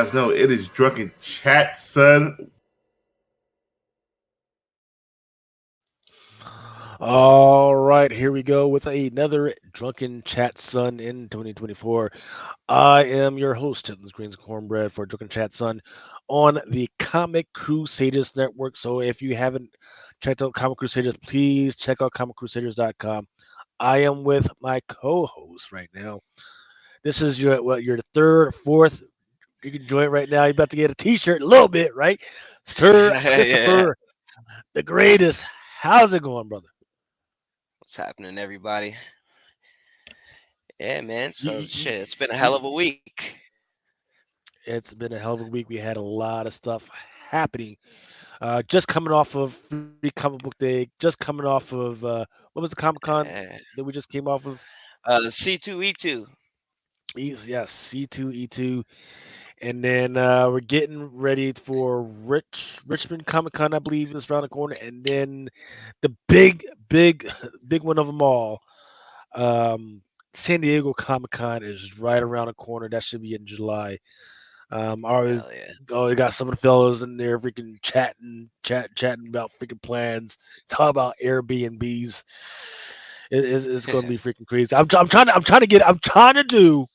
guys know it is Drunken Chat, son. All right, here we go with another Drunken Chat Son in 2024. I am your host, Titlins Greens Cornbread for Drunken Chat Son on the Comic Crusaders Network. So if you haven't checked out Comic Crusaders, please check out comiccrusaders.com. I am with my co-host right now. This is your third, fourth. You can enjoy it right now. You're about to get a T-shirt in a little bit, right, Sir Yeah. Christopher, the greatest. How's it going, brother? What's happening, everybody? Yeah, man. You, So, you, shit, it's been a hell you, of a week. It's been a hell of a week. We had a lot of stuff happening. Just coming off of Free Comic Book Day. Just coming off of what was the Comic Con Uh, that we just came off of? C2E2. Yes, C2E2, and then we're getting ready for Richmond Comic Con. I believe is around the corner, and then the big, big one of them all. San Diego Comic Con is right around the corner. That should be in July. I always Hell yeah. they got some of the fellows in there freaking chatting about freaking plans, talk about Airbnbs. It's going to be freaking crazy. I'm trying to do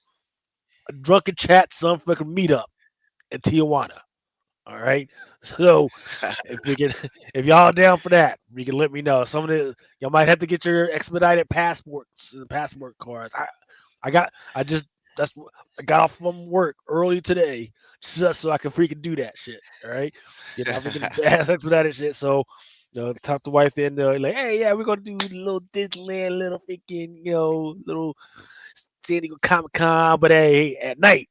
a drunken chat, some freaking meetup in Tijuana. All right, so if we can, if y'all down for that, you can let me know. Some of the y'all might have to get your expedited passports and passport cards. I just I got off from work early today just so I can freaking do that shit. All right, get my freaking ass expedited shit. So, talk the wife in there like, hey, yeah, we're gonna do a little Disneyland, little freaking, little San Diego Comic Con, but hey, at night,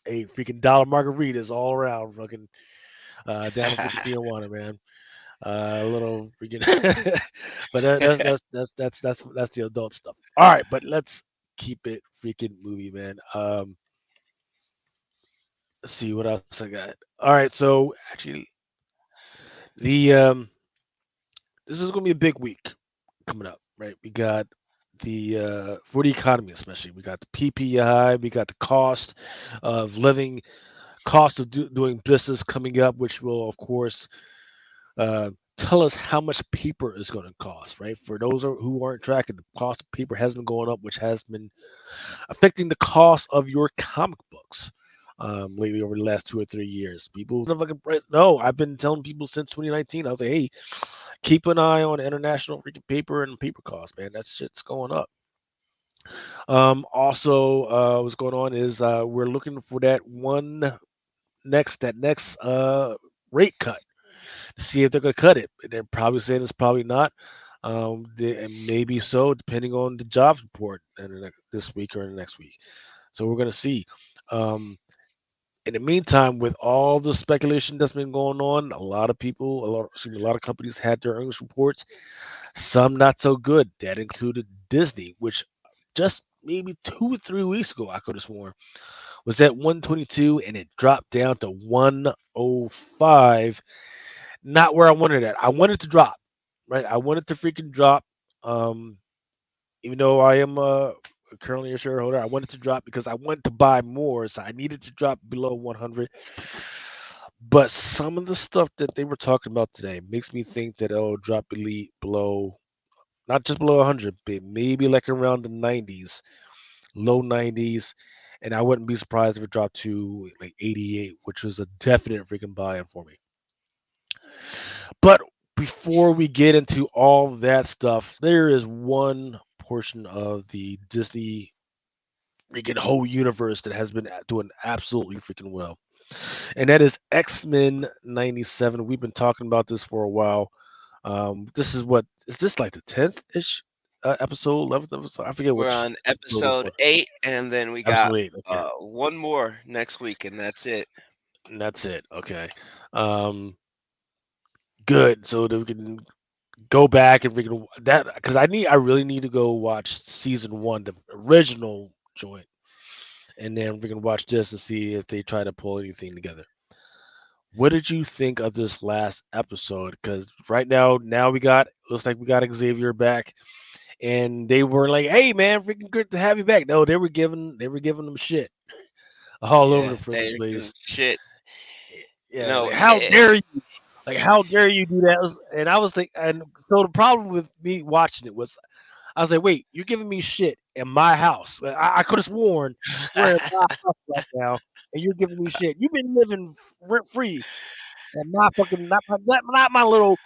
hey, freaking dollar margaritas all around, fucking down in freaking Tijuana, man. A little freaking, but that's the adult stuff. All right, but let's keep it freaking movie, man. Let's see what else I got. All right, so actually, the this is gonna be a big week coming up, right? We got the for the economy, especially, we got the PPI, we got the cost of living, cost of doing business coming up, which will, of course, tell us how much paper is going to cost, right? For those who aren't tracking, the cost of paper has been going up, which has been affecting the cost of your comic books lately over the last 2 or 3 years. People, fucking price. No, I've been telling people since 2019. I was like, hey, keep an eye on international freaking paper and paper costs, man. That shit's going up. Also, what's going on is we're looking for that next rate cut to see if they're going to cut it. They're probably saying it's probably not. And maybe so, depending on the jobs report this week or the next week. So we're going to see. Um, in the meantime, with all the speculation that's been going on, a lot of companies had their earnings reports. Some not so good. That included Disney, which just maybe 2 or 3 weeks ago, I could have sworn was at 122 and it dropped down to 105. Not where I wanted it. I wanted to drop, right? I wanted to freaking drop. Um, Even though I am currently a shareholder, I wanted to drop because I wanted to buy more, so I needed to drop below 100. But some of the stuff that they were talking about today makes me think that it'll drop elite below, not just below 100, but maybe like around the 90s, low 90s. And I wouldn't be surprised if it dropped to like 88, which was a definite freaking buy-in for me. But before we get into all that stuff, there is one portion of the Disney freaking whole universe that has been doing absolutely freaking well. And that is X-Men 97. We've been talking about this for a while. This is what is this like the 10th ish episode, 11th episode? I forget We're which on episode this episode was. 8, and then we got Episode 8. Okay. one more next week, and that's it. And that's it. Okay. Um, Good. So that we can go back and we can that because I really need to go watch season one, the original joint, and then we can watch this and see if they try to pull anything together. What did you think of this last episode? Because right now we got looks like we got Xavier back, and they were like, "Hey man, freaking good to have you back." No, they were giving them shit. all over Yeah, the freaking they place. shit. You Yeah, know, like how dare you? Like how dare you do that? And I was thinking, and so the problem with me watching it was, I was like, wait, you're giving me shit in my house. Like, I could have sworn we're in my house right now, and you're giving me shit. You've been living rent free, and my fucking not my little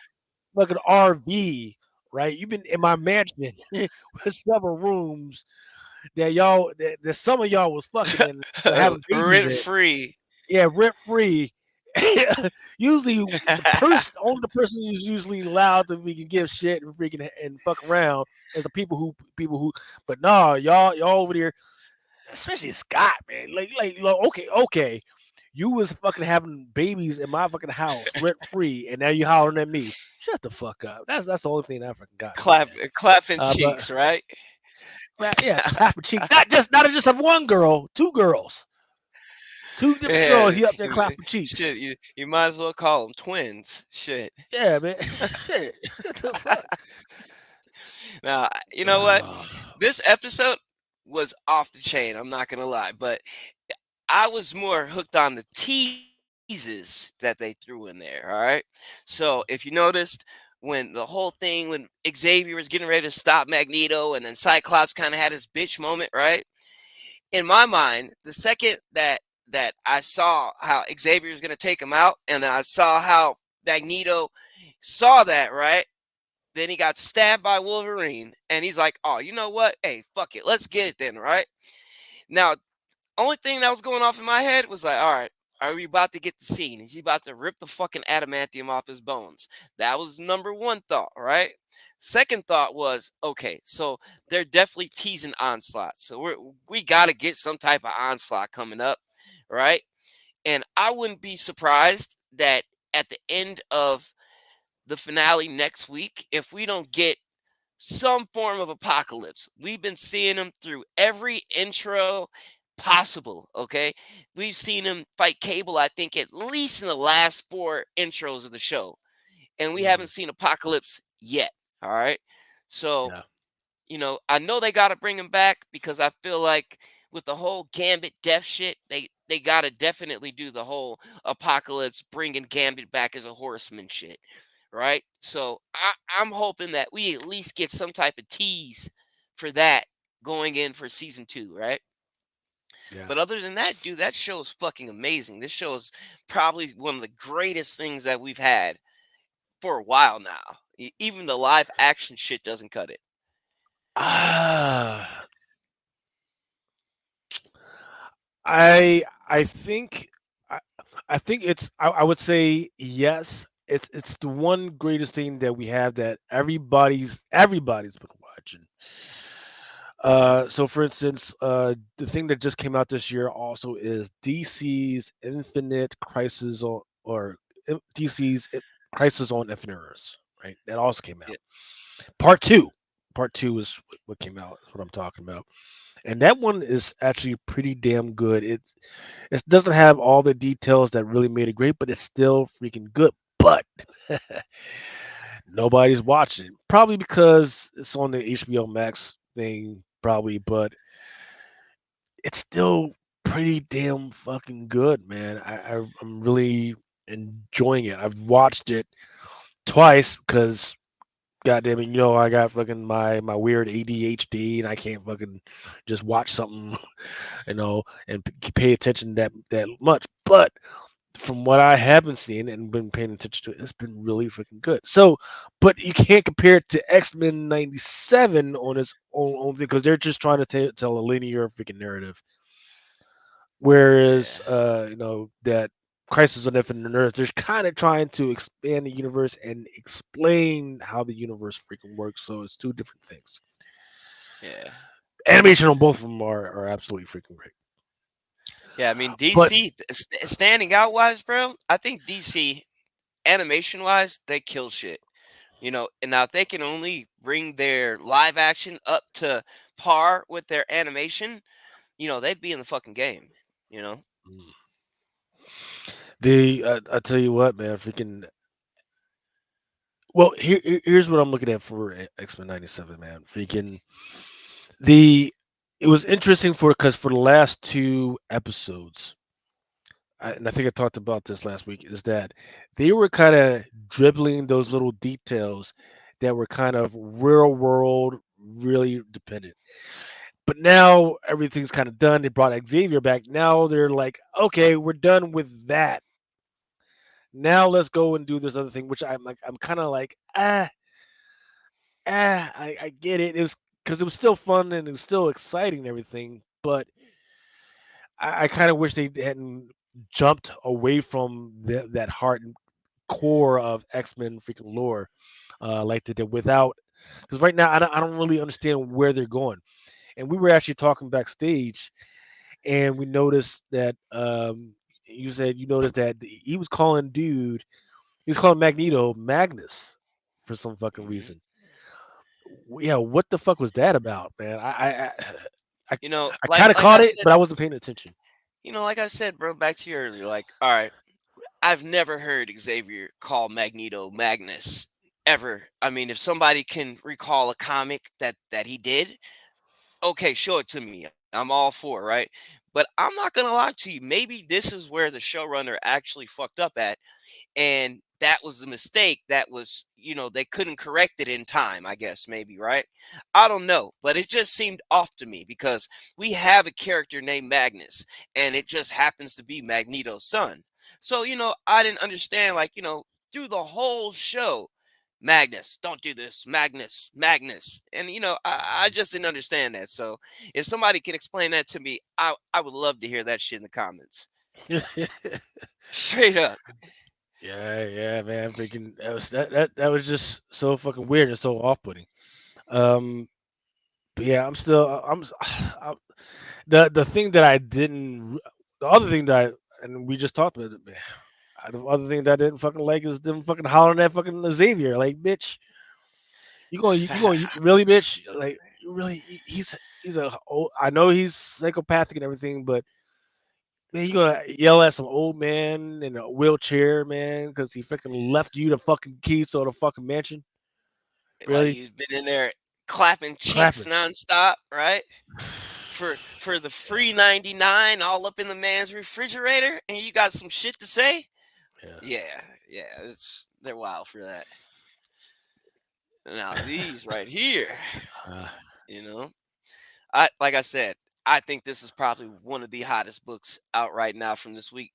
fucking RV, right? You've been in my mansion with several rooms that some of y'all was fucking in or having babies rent in. free. Yeah, rent free. Usually, only the person who's usually allowed to freaking give shit and freaking and fuck around is the people who. But nah, y'all over there, especially Scott, man. Like, okay, you was fucking having babies in my fucking house rent free, and now you hollering at me. Shut the fuck up. That's the only thing that fucking got me, man. Clapping But cheeks, right? yeah, clapping cheeks. Not just of one girl, two girls, two different girls. Yeah, He up there clapping cheeks. shit. You might as well call them twins. Shit. Yeah, man. Shit. What the fuck? Now, you know what? Oh, This episode was off the chain. I'm not gonna lie, but I was more hooked on the teases that they threw in there. All right. So if you noticed when the whole thing when Xavier was getting ready to stop Magneto, and then Cyclops kind of had his bitch moment, right? In my mind, the second that I saw how Xavier was gonna take him out, and then I saw how Magneto saw that, right? Then he got stabbed by Wolverine, and he's like, "Oh, you know what? Hey, fuck it, let's get it then, right?" Now, only thing that was going off in my head was like, "All right, are we about to get the scene? Is he about to rip the fucking adamantium off his bones?" That was number one thought, right? Second thought was, okay, so they're definitely teasing Onslaught, so we got to get some type of Onslaught coming up, right? And I wouldn't be surprised that at the end of the finale next week, if we don't get some form of apocalypse. We've been seeing him through every intro possible. Okay. We've seen him fight Cable, I think, at least in the last four intros of the show. And we mm, haven't seen Apocalypse yet. All right. So, yeah. I know they got to bring him back because I feel like with the whole Gambit death shit, they got to definitely do the whole Apocalypse bringing Gambit back as a horseman shit, right? So I'm hoping that we at least get some type of tease for that going in for season 2, right? Yeah. But other than that, dude, that show is fucking amazing. This show is probably one of the greatest things that we've had for a while now. Even the live action shit doesn't cut it. Ah, I think I, I think I would say yes. It's the one greatest thing that we have that everybody's been watching. So for instance, the thing that just came out this year also is DC's Infinite Crisis on or DC's Crisis on Infinite Earths, right? That also came Yeah. out. Part two. Part two is what came out. Is what I'm talking about. And that one is actually pretty damn good. It doesn't have all the details that really made it great, but it's still freaking good. But nobody's watching it. Probably because it's on the HBO Max thing, probably, but it's still pretty damn fucking good, man. I'm really enjoying it. I've watched it twice because God damn it, I got fucking my weird ADHD and I can't fucking just watch something, and pay attention that much. But from what I have been seeing and been paying attention to, it's been really freaking good. So, but you can't compare it to X-Men '97 on its own thing because they're just trying to tell a linear freaking narrative. Yeah. Whereas, that Crisis on Infinite Earths, they're kind of trying to expand the universe and explain how the universe freaking works. So it's two different things. Yeah. Animation on both of them are absolutely freaking great. Yeah, I mean But DC standing out wise, bro. I think DC animation wise, they kill shit. And now if they can only bring their live action up to par with their animation, they'd be in the fucking game. You know? mm, I tell you what, man, freaking. Well, here's what I'm looking at for X-Men '97, man. Freaking the it was interesting for because for the last two episodes, and I think I talked about this last week, is that they were kind of dribbling those little details that were kind of real world, really dependent. But now everything's kind of done. They brought Xavier back. Now they're like, okay, we're done with that. Now let's go and do this other thing, which I'm kind of like, I get it. It was because it was still fun and it was still exciting and everything, but I kind of wish they hadn't jumped away from that heart and core of X Men freaking lore, like they did without. Because right now I don't really understand where they're going. And we were actually talking backstage, and we noticed that you said you noticed that he was calling dude, he was calling Magneto Magnus for some fucking Hmm. reason. Yeah, what the fuck was that about, man? I, You know, I kind of like caught I it, said, but I wasn't paying attention. like I said, bro, back to you earlier. Like, all right, I've never heard Xavier call Magneto Magnus ever. I mean, if somebody can recall a comic that he did, okay, show it to me. I'm all for it, right? But I'm not gonna lie to you. Maybe this is where the showrunner actually fucked up at, and that was the mistake. That was, they couldn't correct it in time. I guess maybe, right? I don't know, but it just seemed off to me because we have a character named Magnus, and it just happens to be Magneto's son. So I didn't understand, like, through the whole show. Magnus, don't do this. Magnus, Magnus. And I just didn't understand that. So if somebody can explain that to me, I would love to hear that shit in the comments. Straight up. Yeah, man, freaking that was just so fucking weird and so off-putting. Um, but yeah, I'm still I'm, the thing that I didn't the other thing that and we just talked about it, man. The other thing that I didn't fucking like is them fucking hollering at fucking Xavier, like, bitch, you going really, bitch, like, you really he's a old, I know he's psychopathic and everything, but man, you gonna yell at some old man in a wheelchair, man, because he freaking left you the fucking keys to the fucking mansion? While Really? you've been in there clapping cheeks Clapping. nonstop, right? For the free 99 all up in the man's refrigerator, and you got some shit to say? Yeah. Yeah, yeah, they're wild for that. Now these right here, Uh, you know. I like I said, I think this is probably one of the hottest books out right now from this week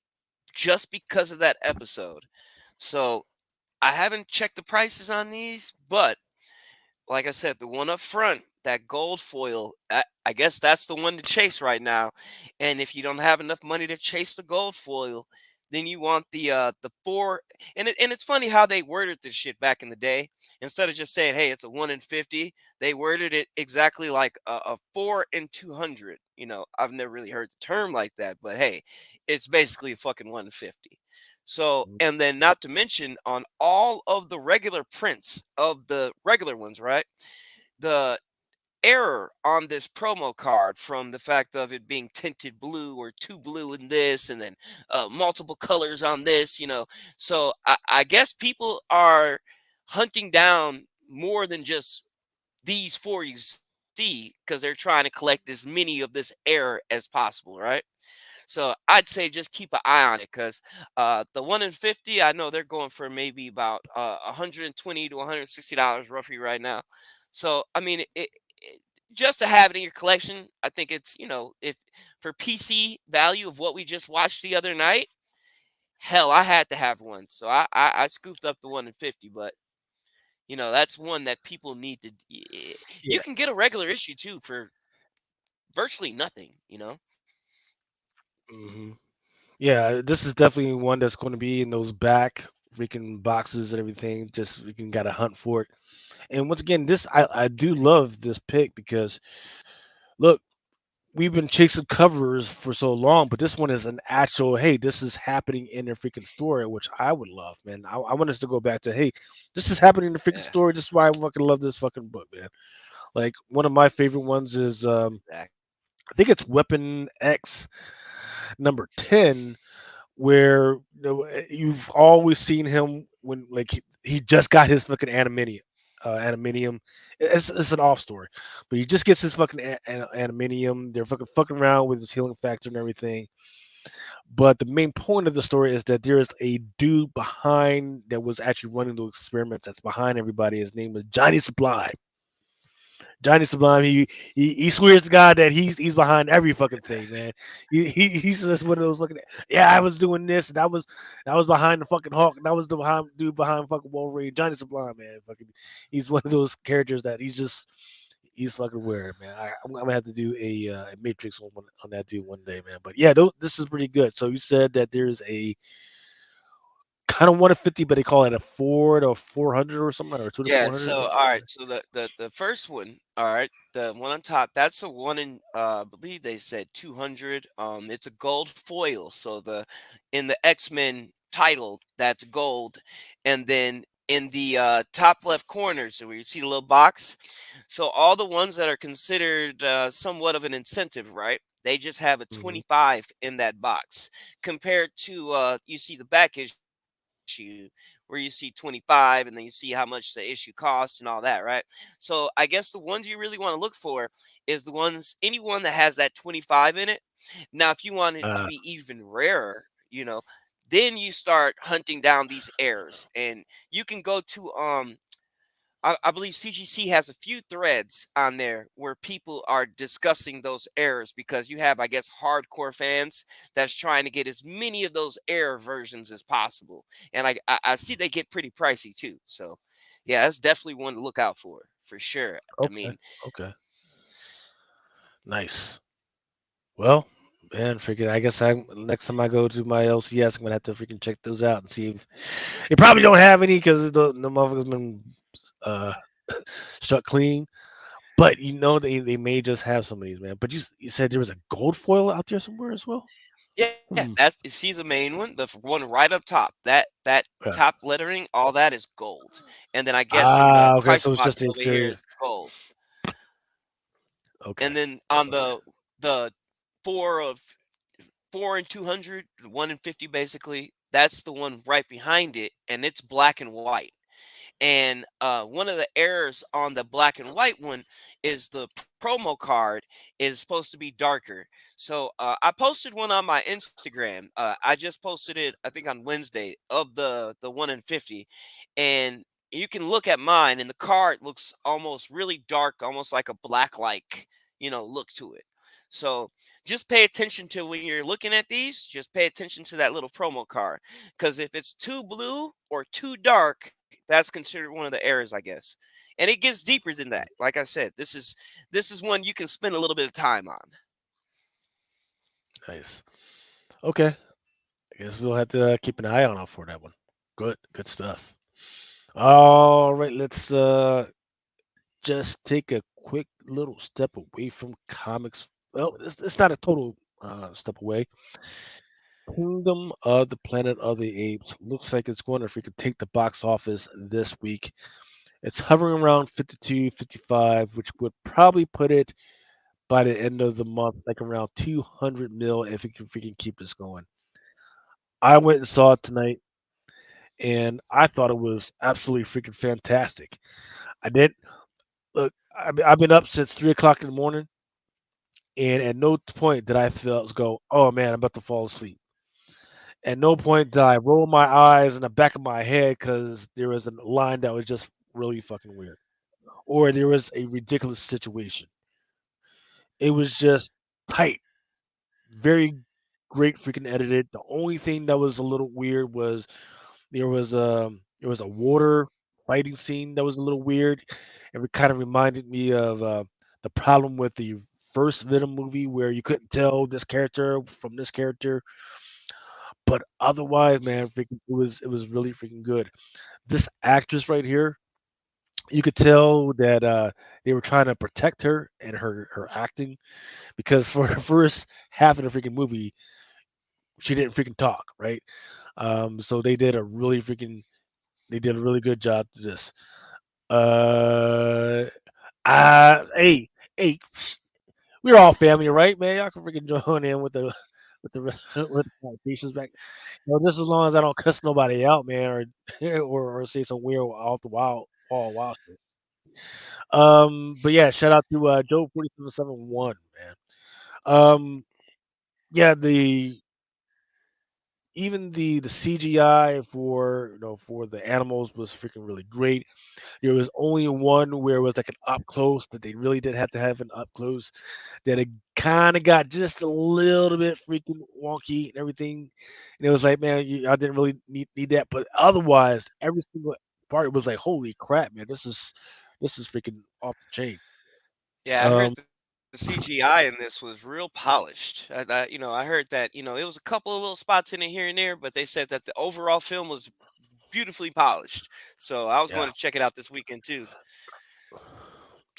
just because of that episode. So, I haven't checked the prices on these, but like I said, the one up front, that gold foil, I guess that's the one to chase right now. And if you don't have enough money to chase the gold foil, then you want the four. And it's funny how they worded this shit back in the day. Instead of just saying, "Hey, it's a 1 in 50," they worded it exactly like a 4 in 200. I've never really heard the term like that, but hey, it's basically a fucking 1 in 50. So, and then not to mention on all of the regular prints of the regular ones, right? The error on this promo card from the fact of it being tinted blue or too blue in this, and then multiple colors on this. So I guess people are hunting down more than just these four you see because they're trying to collect as many of this error as possible, right? So I'd say just keep an eye on it because the 1 in 50, I know they're going for maybe about $120 to $160 roughly right now. So I mean, just to have it in your collection, I think it's if for PC value of what we just watched the other night, hell, I had to have one. So I scooped up the 1 in 50, but that's one that people need to. You yeah. can get a regular issue too for virtually nothing. hmm Yeah, this is definitely one that's going to be in those back freaking boxes and everything. Just we can gotta hunt for it. And once again, this I do love this pick because look, we've been chasing covers for so long, but this one is an actual, hey, this is happening in the freaking story, which I would love, man. I want us to go back to, hey, this is happening in the freaking Yeah, story. This is why I fucking love this fucking book, man. Like one of my favorite ones is exactly. I think it's Weapon X number 10, where you've always seen him when like he just got his fucking anonymity. Animinium. It's an off story, but he just gets his fucking Animinium. They're fucking around with his healing factor and everything. But the main point of the story is that there is a dude behind that was actually running those experiments. That's behind everybody. His name was Johnny Supply. Johnny Sublime, he swears to God that he's behind every fucking thing, man. He's just one of those looking at, yeah, I was doing this, and that was behind the fucking Hawk, and that was the dude behind fucking Wolverine. Johnny Sublime, man, fucking, he's one of those characters that he's fucking weird, man. I'm gonna have to do a Matrix on that dude one day, man. But yeah, this is pretty good. So you said that there's a kind of 1 to 50, but they call it a 4 to 400 or something, or two to Yeah, four hundred or so something. all right, so the first one, all right, the one on top, that's a one in I believe they said 200. It's a gold foil. So the in the X-Men title, that's gold. And then in the top left corner, so where you see the little box, so all the ones that are considered somewhat of an incentive, right? They just have a Hmm. 25 in that box compared to you see the back issue where you see 25 and then you see how much the issue costs and all that, right? So I guess the ones you really want to look for is the ones anyone that has that 25 in it. Now if you want it to Uh, be even rarer, then you start hunting down these errors, and you can go to I believe CGC has a few threads on there where people are discussing those errors, because you have, I guess, hardcore fans that's trying to get as many of those error versions as possible. And I see they get pretty pricey too. So, yeah, that's definitely one to look out for sure. I okay, mean, okay, nice. Well, man, freaking. I guess I next time I go to my LCS, I'm gonna have to freaking check those out and see if they probably don't have any because the motherfuckers been uh struck clean. But they may just have some of these, man. But you said there was a gold foil out there somewhere as well. yeah, Hmm. that's you see the main one, the one right up top. That Yeah. top lettering, all that is gold. And then I guess in the Ah, okay. price So it's box just the over here, exterior. it's gold. Okay. And then on Okay. the four of 4 and 200, 1 and 50, basically, that's the one right behind it, and it's black and white. And one of the errors on the black and white one is the promo card is supposed to be darker. So I posted one on my Instagram. I just posted it, I think, on Wednesday, of the 1 in 50, and you can look at mine, and the card looks almost really dark, almost like a black like look to it. So just pay attention to when you're looking at these. Just pay attention to that little promo card, because if it's too blue or too dark, that's considered one of the errors, I guess. And it gets deeper than that. Like I said, this is one you can spend a little bit of time on. Nice. Okay. I guess we'll have to keep an eye on out for that one. Good. Good stuff. All right. Let's just take a quick little step away from comics. Well, it's not a total step away. Kingdom of the Planet of the Apes looks like it's going to freaking take the box office this week. It's hovering around 52, 55, which would probably put it by the end of the month like around 200 mil if it can freaking keep this going. I went and saw it tonight, and I thought it was absolutely freaking fantastic. I did look. I've been up since 3 o'clock in the morning, and at no point did I feel go, "Oh man, I'm about to fall asleep." At no point did I roll my eyes in the back of my head because there was a line that was just really fucking weird, or there was a ridiculous situation. It was just tight, very great freaking edited. The only thing that was a little weird was there was a water fighting scene that was a little weird. It kind of reminded me of the problem with the first Venom movie where you couldn't tell this character from this character. But otherwise, man, freaking, it was really freaking good. This actress right here, you could tell that they were trying to protect her and her acting because for the first half of the freaking movie, she didn't freaking talk, right? So they did a really good job to this. Uh, hey, hey, we're all family, right, man? Y'all can freaking join in with the with the conversations back. Just as long as I don't cuss nobody out, man, or or say some weird off the wild, all wild shit. But yeah, shout out to Joe 4771, man. Um, yeah, the even the CGI for for the animals was freaking really great. There was only one where it was like an up close that they really did have to have an up close that it kind of got just a little bit freaking wonky and everything. And it was like, man, I didn't really need that. But otherwise, every single part was like, holy crap, man, this is freaking off the chain. Yeah, I heard Um, the CGI in this was real polished. I heard that it was a couple of little spots in it here and there, but they said that the overall film was beautifully polished. So I was going yeah, to check it out this weekend too.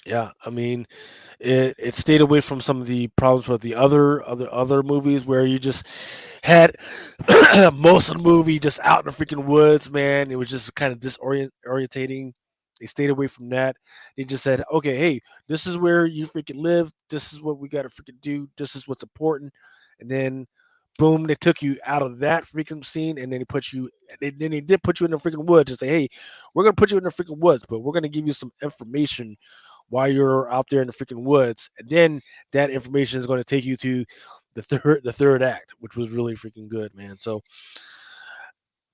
yeah. I mean, it stayed away from some of the problems with the other movies where you just had most of the movie just out in the freaking woods, man. It was just kind of disorientating. They stayed away from that. They just said, okay, hey, this is where you freaking live. This is what we got to freaking do. This is what's important. And then, boom, they took you out of that freaking scene, and then then they did put you in the freaking woods and say, hey, we're gonna put you in the freaking woods, but we're gonna give you some information while you're out there in the freaking woods, and then that information is going to take you to the third act, which was really freaking good, man. So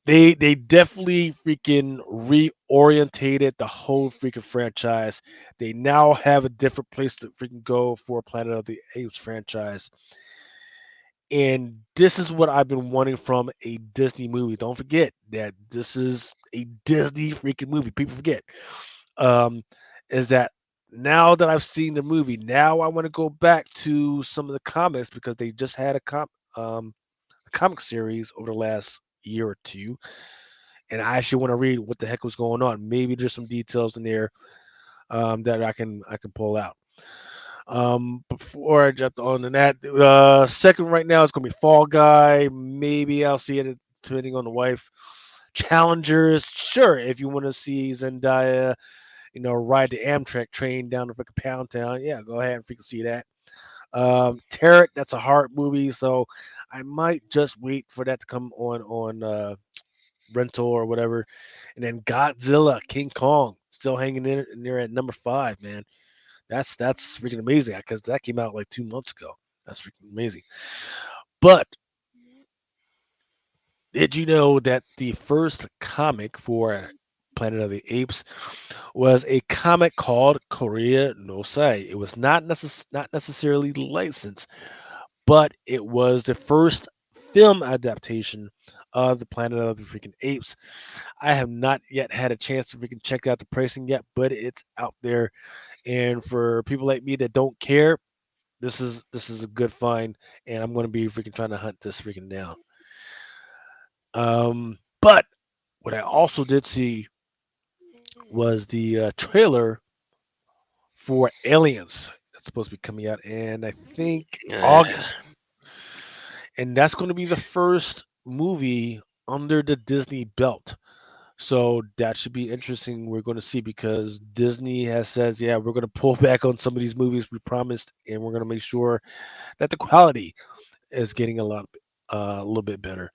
they definitely freaking reorientated the whole freaking franchise. They now have a different place to freaking go for Planet of the Apes franchise. And this is what I've been wanting from a Disney movie. Don't forget that this is a Disney freaking movie. People forget. Um, is that now that I've seen the movie, now I want to go back to some of the comics because they just had a comic series over the last year or two, and I actually want to read what the heck was going on. Maybe there's some details in there that I can pull out. Before I jump on to that, second right now is gonna be Fall Guy. Maybe I'll see it depending on the wife. Challengers, sure. If you want to see Zendaya, ride the Amtrak train down to freaking Pound Town, yeah, go ahead and freaking see that. Tarek, that's a hard movie, so I might just wait for that to come on rental or whatever. And then Godzilla, King Kong, still hanging in there at number 5, man. That's freaking amazing because that came out like 2 months ago. That's freaking amazing. But did you know that the first comic for Planet of the Apes was a comic called Korea no Sai? It was not necessarily licensed, but it was the first film adaptation of the Planet of the freaking Apes. I have not yet had a chance to freaking check out the pricing yet, but it's out there. And for people like me that don't care, this is a good find, and I'm going to be freaking trying to hunt this freaking down. But what I also did see was the trailer for Aliens that's supposed to be coming out, and I think Uh, August, and that's going to be the first movie under the Disney belt. So that should be interesting. We're going to see because Disney has says, yeah, we're going to pull back on some of these movies we promised, and we're going to make sure that the quality is getting a little bit better.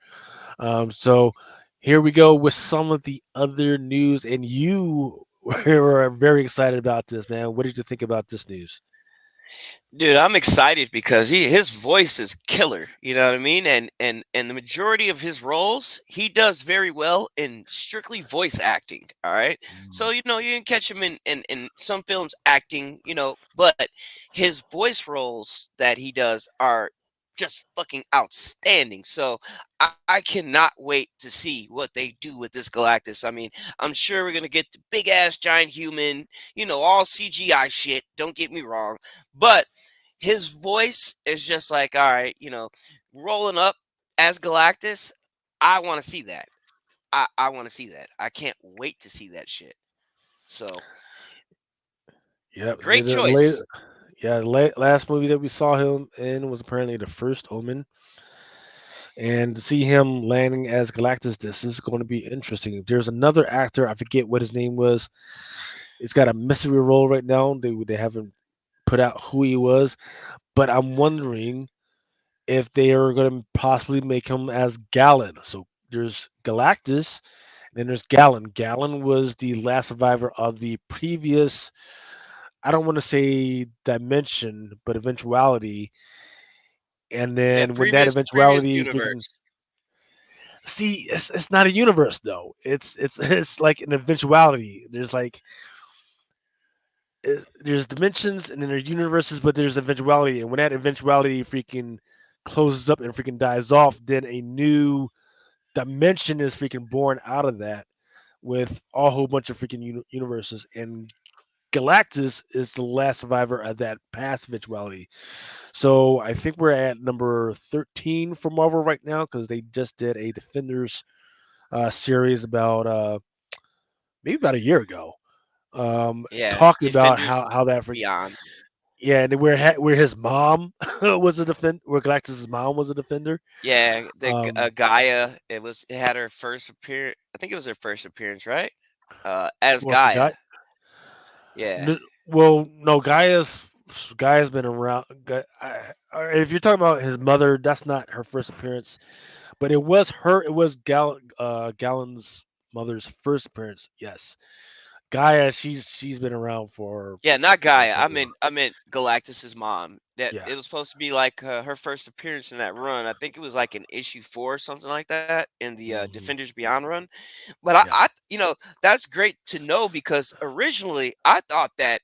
So here we go with some of the other news, and you were very excited about this, man. What did you think about this news? Dude, I'm excited because his voice is killer. You know what I mean? And the majority of his roles, he does very well in strictly voice acting. All right. So Mm, you can catch him in some films acting, but his voice roles that he does are just fucking outstanding. So I cannot wait to see what they do with this Galactus. I mean, I'm sure we're gonna get the big ass giant human, all CGI shit. Don't get me wrong, but his voice is just like, all right, rolling up as Galactus. I want to see that. I want to see that. I can't wait to see that shit. So yep. great choice. Yeah, last movie that we saw him in was apparently The First Omen, and to see him landing as Galactus, this is going to be interesting. There's another actor, I forget what his name was. It's got a mystery role right now. They haven't put out who he was, but I'm wondering if they are going to possibly make him as Galen. So there's Galactus, Then there's Gallon. Gallon was the last survivor of the previous, I don't want to say dimension, but eventuality. And Yeah, then when that previous eventuality freaking, universe. see, it's not a universe though. It's it's like an eventuality. There's like there's dimensions and then there's universes, but there's eventuality. And when that eventuality freaking closes up and freaking dies off, then a new dimension is freaking born out of that with a whole bunch of freaking universes. And Galactus is the last survivor of that past eventuality. So I think we're at number 13 for Marvel right now because they just did a Defenders series about maybe about a year ago, Yeah, talking about Defenders how that freaking, Beyond. yeah, and where his mom was a defender, where Galactus's mom was a defender. Yeah, the Um, Gaia. It had her first appearance. I think it was her first appearance, right? As well, Gaia. guy, Yeah. well, no, Gaia's been around. If you're talking about his mother, that's not her first appearance, but it was her. It was Gallon's mother's first appearance. Yes, Gaia. She's been around for Yeah, not freaking Gaia. forever. I meant Galactus's mom. That Yeah. it was supposed to be like her first appearance in that run. I think it was like in issue 4 or something like that in the Hmm. Defenders Beyond run. But I, Yeah. I, you know, that's great to know because originally I thought that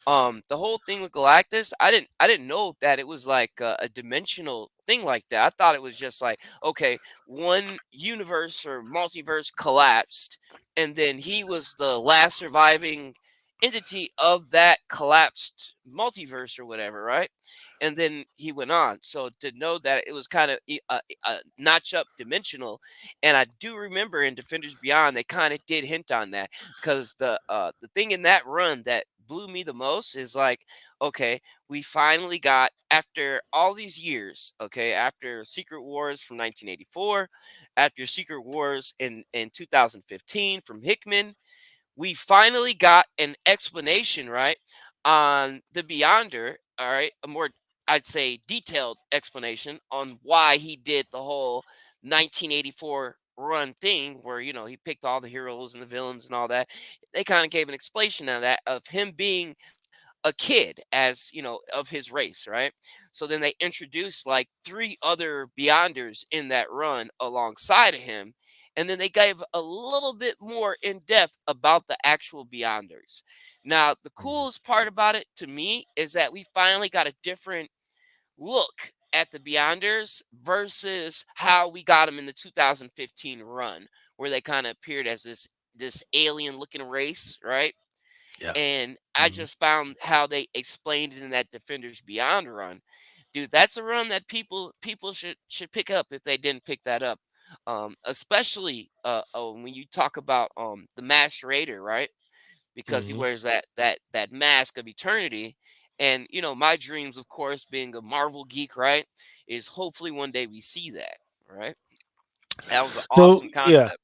the whole thing with Galactus, I didn't know that it was like a dimensional thing like that. I thought it was just like, okay, one universe or multiverse collapsed, and then he was the last surviving entity of that collapsed multiverse or whatever, right? And then he went on. So to know that it was kind of a notch up dimensional, and I do remember in Defenders Beyond they kind of did hint on that because the thing in that run that blew me the most is like, okay, we finally got after all these years, okay, after Secret Wars from 1984, after Secret Wars in 2015 from Hickman, we finally got an explanation, right, on the Beyonder, all right, a more, I'd say, detailed explanation on why he did the whole 1984 run thing where, he picked all the heroes and the villains and all that. They kind of gave an explanation of that, of him being a kid as of his race, right? So then they introduced like three other Beyonders in that run alongside of him, and then they gave a little bit more in depth about the actual Beyonders. Now the Mhm. coolest part about it to me is that we finally got a different look at the Beyonders versus how we got them in the 2015 run, where they kind of appeared as this alien looking race, right? Yeah. And I Hmm. just found how they explained it in that Defenders Beyond run. Dude, that's a run that people should pick up if they didn't pick that up. Especially when you talk about the Masked Raider, right? Because he Hmm. wears that mask of eternity. And my dreams, of course, being a Marvel geek, right, is hopefully one day we see that, right? That was an So awesome yeah. concept.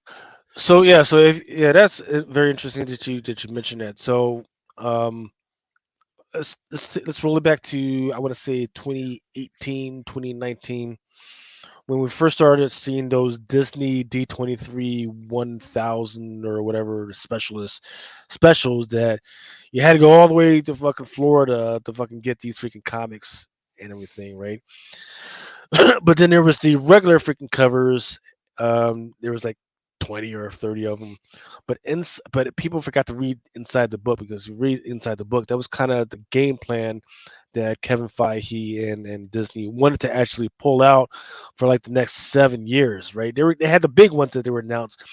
So if yeah, that's very interesting that you mentioned that. So um, let's roll it back to, I want to say, 2018, 2019, when we first started seeing those Disney D23 1000 or whatever specials that you had to go all the way to fucking Florida to fucking get these freaking comics and everything, right? But then there was the regular freaking covers. There was like 20 or 30 of them, but people forgot to read inside the book, because you read inside the book, that was kind of the game plan that Kevin Feige and Disney wanted to actually pull out for like the next 7 years, right? They had the big ones that they were announced,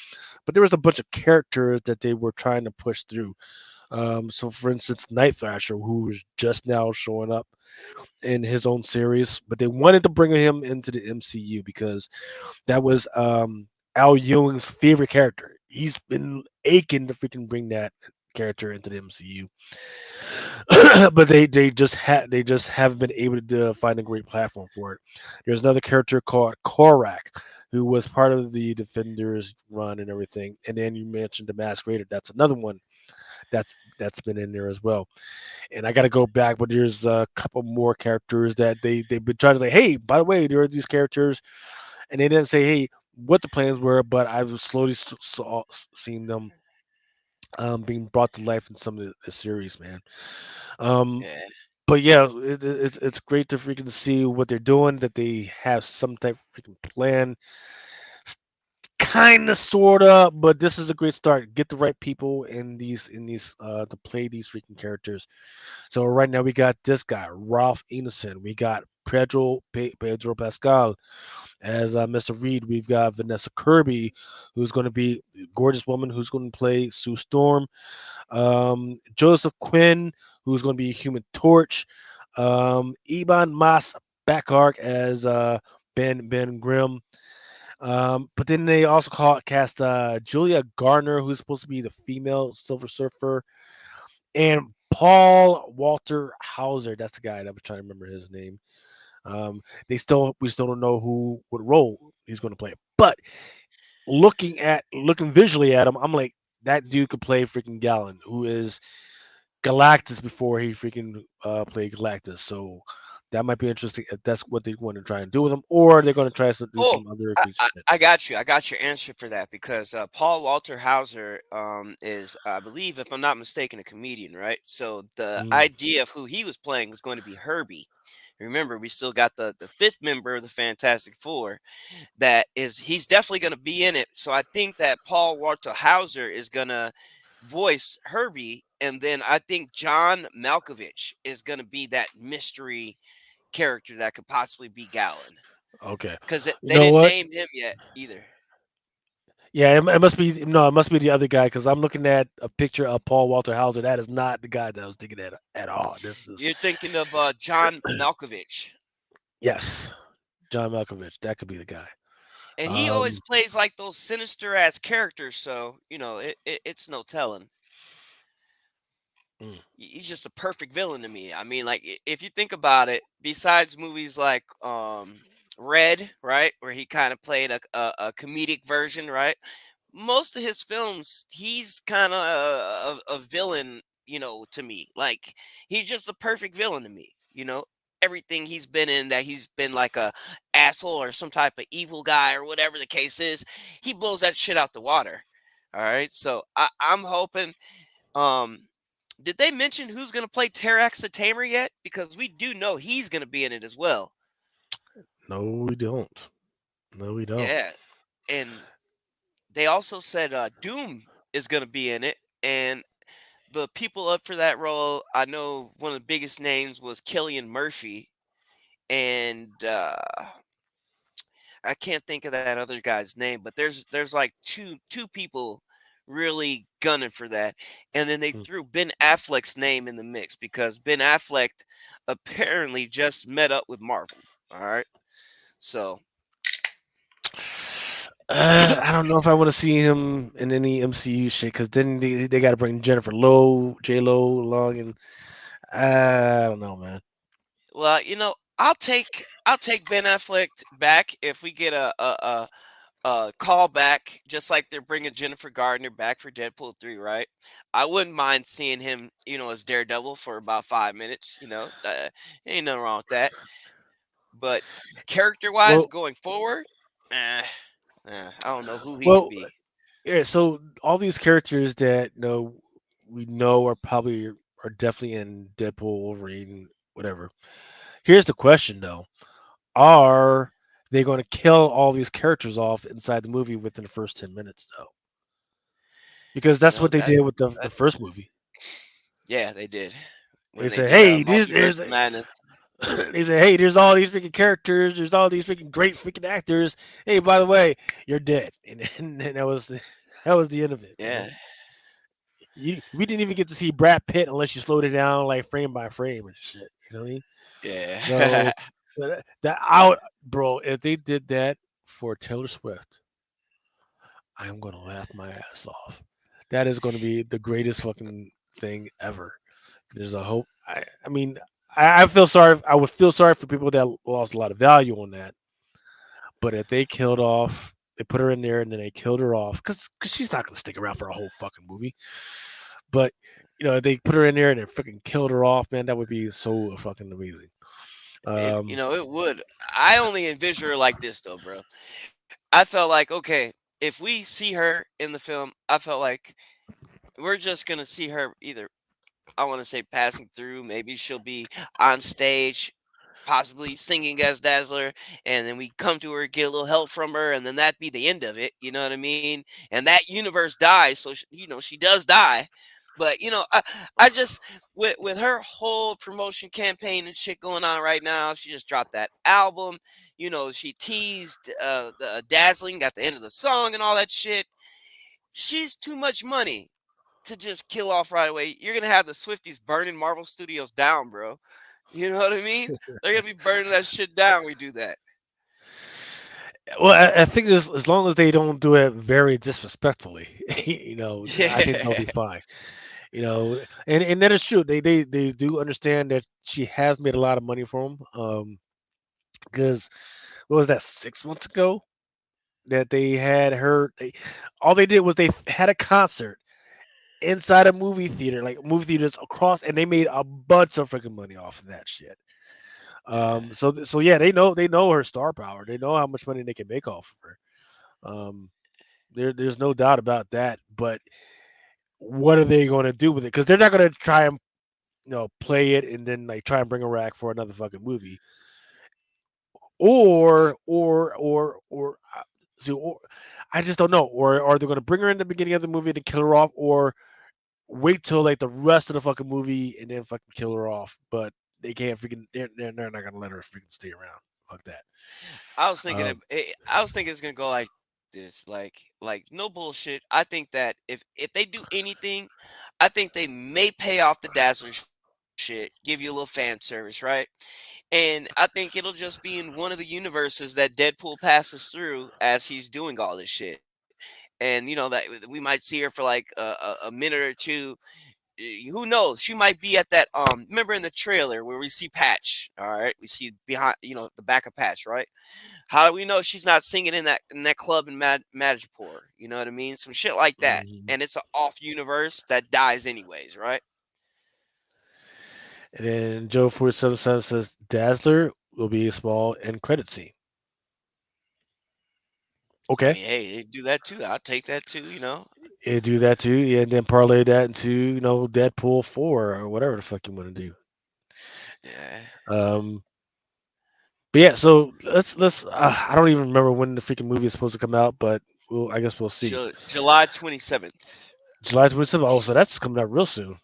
but there was a bunch of characters that they were trying to push through. So for instance, Night Thrasher, who is just now showing up in his own series, but they wanted to bring him into the MCU because that was Al Ewing's favorite character. He's been aching to freaking bring that character into the MCU, but they just haven't been able to find a great platform for it. There's another character called Korak, who was part of the Defenders run and everything, and then you mentioned the Masked Raider. That's another one that's been in there as well. And I got to go back, but there's a couple more characters that they've been trying to say, hey, by the way, there are these characters, and they didn't say, hey, what the plans were, but I've slowly seen them being brought to life in some of the series, man. Um, Yeah. but yeah, it's great to freaking see what they're doing. That they have some type of freaking plan, kind of, sorta. But this is a great start. Get the right people in these to play these freaking characters. So right now we got this guy, Ralph Ineson. We got Pedro Pascal as Mr. Reed. We've got Vanessa Kirby, who's going to be a gorgeous woman who's going to play Sue Storm. Joseph Quinn, who's going to be Human Torch. Iban Mas Backark as Ben Grimm. But then they also cast Julia Garner, who's supposed to be the female Silver Surfer, and Paul Walter Hauser. That's the guy that I was trying to remember his name. We still don't know who what role he's going to play. But looking visually at him, I'm like, that dude could play freaking Gallon, who is Galactus before he freaking played Galactus. So that might be interesting if that's what they want to try and do with him, or they're going to try to do Oh, some other I, crazy I, shit. I got you. I got your answer for that because Paul Walter Hauser is, I believe, if I'm not mistaken, a comedian, right? So the Mm, idea of who he was playing was going to be Herbie. Remember, we still got the fifth member of the Fantastic Four. He's definitely going to be in it. So I think that Paul Walter Hauser is going to voice Herbie, and then I think John Malkovich is going to be that mystery character that could possibly be Gallon. okay. Because You they know didn't what? name him yet either. Yeah, it must be no, it must be the other guy because I'm looking at a picture of Paul Walter Hauser. That is not the guy that I was thinking at all. This is You're thinking of John Malkovich, yes, John Malkovich. That could be the guy. and he always Um, plays like those sinister ass characters. So it's no telling. mm, He's just a perfect villain to me. I mean, like if you think about it, besides movies like Red, right, where he kind of played a comedic version, right? Most of his films, he's kind of a villain, to me. Like he's just a perfect villain to me. Everything he's been in that he's been like a asshole or some type of evil guy or whatever the case is, he blows that shit out the water. All right, so I'm hoping. Um, did they mention who's going to play Terax the Tamer yet? Because we do know he's going to be in it as well. no, we don't. No, we don't. Yeah, and they also said Doom is going to be in it, and the people up for that role, I know one of the biggest names was Killian Murphy, and I can't think of that other guy's name, but there's like two people really gunning for that. And then they Mm. threw Ben Affleck's name in the mix because Ben Affleck apparently just met up with Marvel. All right. So I don't know if I want to see him in any MCU shit because then they got to bring Jennifer J Lo along, and I don't know, man. well, I'll take Ben Affleck back if we get a call back, just like they're bringing Jennifer Gardner back for Deadpool 3, right? I wouldn't mind seeing him, as Daredevil for about 5 minutes. Ain't nothing wrong with that. But character wise, Well, going forward, eh, I don't know who he could well, be. yeah. So all these characters that we know are definitely in Deadpool, Wolverine, whatever. Here's the question though: are they going to kill all these characters off inside the movie within the first 10 minutes though? Because You that's know what they that did with the that first movie. yeah, they did They when they said, did "Hey, Multiverse of Madness. they said, hey, there's all these freaking characters. There's all these freaking great freaking actors. Hey, by the way, you're dead." And that was the end of it. Yeah, We didn't even get to see Brad Pitt unless you slowed it down like frame by frame and shit. You know what I mean? yeah. So that out, bro. If they did that for Taylor Swift, I'm gonna laugh my ass off. That is gonna be the greatest fucking thing ever. There's a hope. I mean, I feel sorry. I would feel sorry for people that lost a lot of value on that. But if they killed off, they put her in there and then they killed her off because she's not gonna stick around for a whole fucking movie. But if they put her in there and they freaking killed her off, man, that would be so fucking amazing. It Um, it would. I only envision her like this though, bro. I felt like, okay, if we see her in the film, I felt like we're just gonna see her either, I want to say, passing through. Maybe she'll be on stage, possibly singing as Dazzler, and then we come to her, get a little help from her, and then that'd be the end of it. You know what I mean? And that universe dies, so she does die. But I just, with her whole promotion campaign and shit going on right now, she just dropped that album. She teased the dazzling at the end of the song and all that shit. She's too much money to just kill off right away. You're gonna have the Swifties burning Marvel Studios down, bro. You know what I mean? They're gonna be burning that shit down. We do that. Well, I think as long as they don't do it very disrespectfully, I think they'll be Yeah. fine. And that is true. They do understand that she has made a lot of money for them. Because what was that, 6 months ago that they had her? All they did was they had a concert inside a movie theater, like movie theaters across, and they made a bunch of freaking money off of that shit. Yeah. So yeah, they know her star power. They know how much money they can make off of her. Um, there's no doubt about that. But what are they going to do with it? Because they're not going to try and play it and then like try and bring her back for another fucking movie, or see, or I just don't know. Or are they going to bring her in the beginning of the movie to kill her off, or wait till like the rest of the fucking movie and then fucking kill her off? But they can't freaking. They're not gonna let her freaking stay around. Fuck that. Um, I was thinking it's gonna go like this, like no bullshit. I think that if they do anything, I think they may pay off the Dazzler shit, give you a little fan service, right? And I think it'll just be in one of the universes that Deadpool passes through as he's doing all this shit. And that we might see her for like a minute or two. Who knows? She might be at that. Remember in the trailer where we see Patch? All right, we see behind, the back of Patch, right? How do we know she's not singing in that club in Madripoor? You know what I mean? Some shit like that. mhm. And it's an off universe that dies anyways, right? And then Joe 477 says Dazzler will be a small end credit scene. I Okay. mean, hey, they do that too. I'll take that too. Yeah, do that too. Yeah, and then parlay that into, Deadpool 4 or whatever the fuck you want to do. Yeah. Um, but yeah, so let's. I don't even remember when the freaking movie is supposed to come out, but I guess we'll see. July 27th. July 27th. Oh, so that's coming out real soon.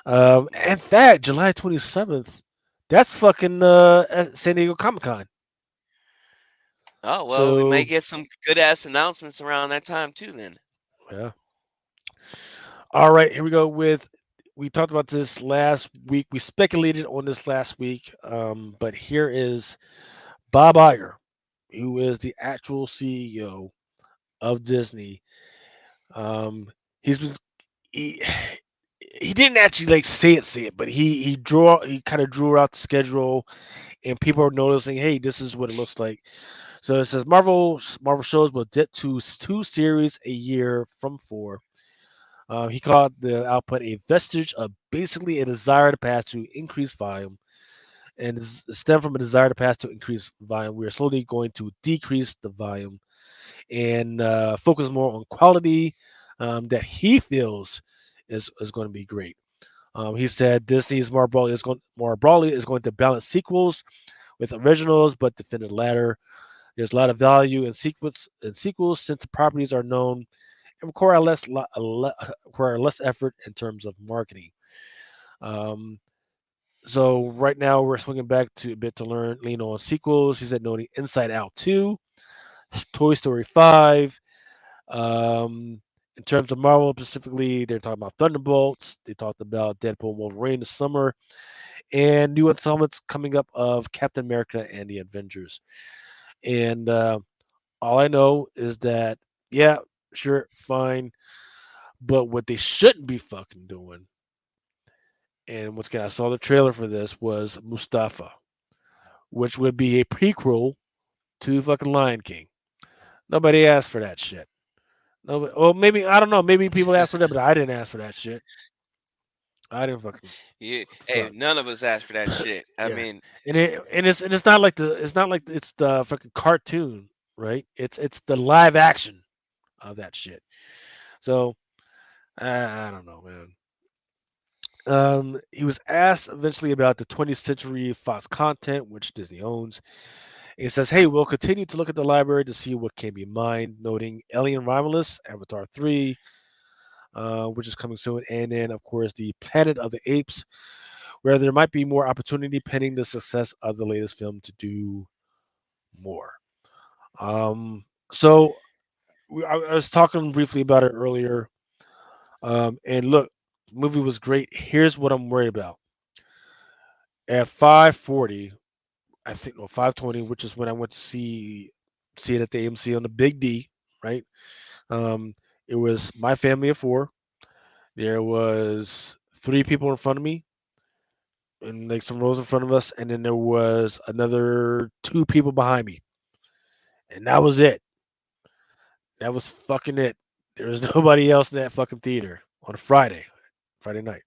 Hmm. In fact, July 27th, that's fucking at San Diego Comic Con. Oh well, we may So get some good ass announcements around that time too. Then. yeah. All right, here we go with. We talked about this last week. We speculated on this last week, but here is Bob Iger, who is the actual CEO of Disney. He's been he, he didn't actually like say it, but he kind of drew out the schedule, and people are noticing, hey, this is what it looks like. So it says Marvel shows will get to two series a year from four. He called the output a vestige of basically a desire to pass to increase volume, and stem from a desire to pass to increase volume. We are slowly going to decrease the volume and focus more on quality that he feels is going to be great. He said Disney's more broadly is going to balance sequels with originals, but defend the latter. There's a lot of value in sequels since the properties are known and require less effort in terms of marketing. Um, so right now we're swinging back to a bit to lean on sequels. He said noting Inside Out 2, Toy Story 5. Um, in terms of Marvel specifically, they're talking about Thunderbolts. They talked about Deadpool and Wolverine this summer, and new installments coming up of Captain America and the Avengers. And all I know is that, yeah, sure, fine. But what they shouldn't be fucking doing, and once again, I saw the trailer for this, was Mustafa, which would be a prequel to fucking Lion King. Nobody asked for that shit. Nobody, well, maybe, I don't know. Maybe people asked for that, but I didn't ask for that shit. I didn't fucking. Yeah. What the Hey, fuck? none of us asked for that shit. I Yeah, mean, and it's not like it's not like it's the fucking cartoon. right? It's the live action of that shit. So I don't know, man. He was asked eventually about the 20th Century Fox content, which Disney owns. It says, "Hey, we'll continue to look at the library to see what can be mined," noting Alien Romulus, Avatar 3, which is coming soon, and then of course the Planet of the Apes, where there might be more opportunity pending the success of the latest film to do more. So I was talking briefly about it earlier, and look, the movie was great. Here's what I'm worried about. At 5:40, I think, no, 5:20, which is when I went to see it at the AMC on the Big D, right? Um, it was my family of four. There was three people in front of me, and like some rows in front of us, and then there was another two people behind me, and that was it. That was fucking it. There was nobody else in that fucking theater on a Friday night.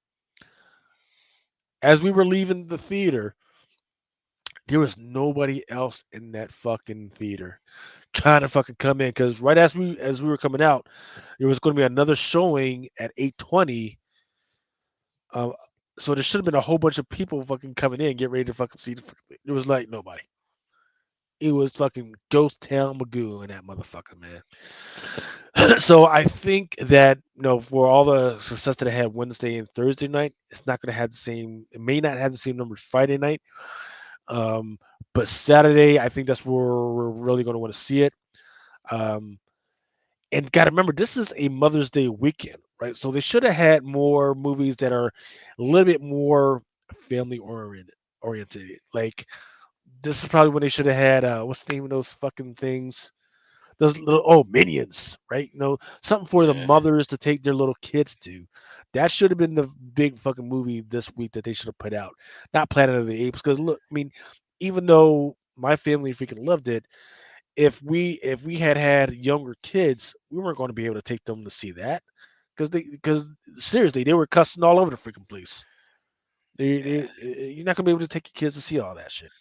As we were leaving the theater, there was nobody else in that fucking theater trying to fucking come in because right as we were coming out, there was going to be another showing at 8:20. Um, so there should have been a whole bunch of people fucking coming in, get ready to fucking see the. There was like nobody. It was fucking ghost town Magoo in that motherfucker, man. So I think that for all the success that I had Wednesday and Thursday night, it's not going to have the same. It may not have the same numbers Friday night. Um, but Saturday, I think that's where we're really going to want to see it. Um, and got to remember, this is a Mother's Day weekend, right? So they should have had more movies that are a little bit more family oriented. Like this is probably when they should have had what's the name of those fucking things? Those little minions, right? Something for the Yeah. mothers to take their little kids to. That should have been the big fucking movie this week that they should have put out, not Planet of the Apes. Because look, I mean, even though my family freaking loved it, if we had younger kids, we weren't going to be able to take them to see that because seriously, they were cussing all over the freaking place. Yeah. You're not gonna be able to take your kids to see all that shit.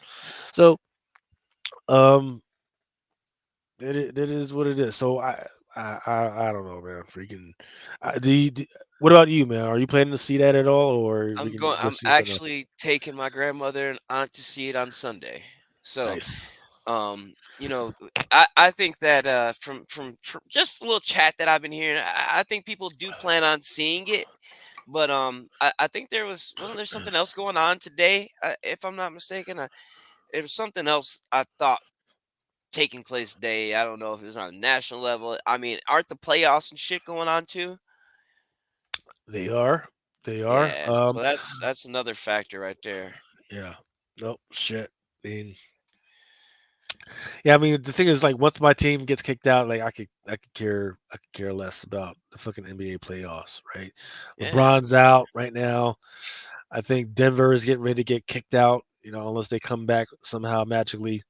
So um, that is what it is. So I don't know, man. Freaking, what about you, man? Are you planning to see that at all, or we can go I'm see something else? actually taking my grandmother and aunt to see it on Sunday. So, Nice. I think that from just a little chat that I've been hearing, I think people do plan on seeing it. But I think wasn't there something else going on today? If I'm not mistaken, there was something else I thought taking place today. I don't know if it was on a national level. I mean, aren't the playoffs and shit going on too? They are. They are. Yeah, so that's another factor right there. Yeah. Nope. Shit. I mean, yeah. I mean, the thing is, like, once my team gets kicked out, like, I could care less about the fucking NBA playoffs, right? Yeah, LeBron's out right now. I think Denver is getting ready to get kicked out. Unless they come back somehow magically.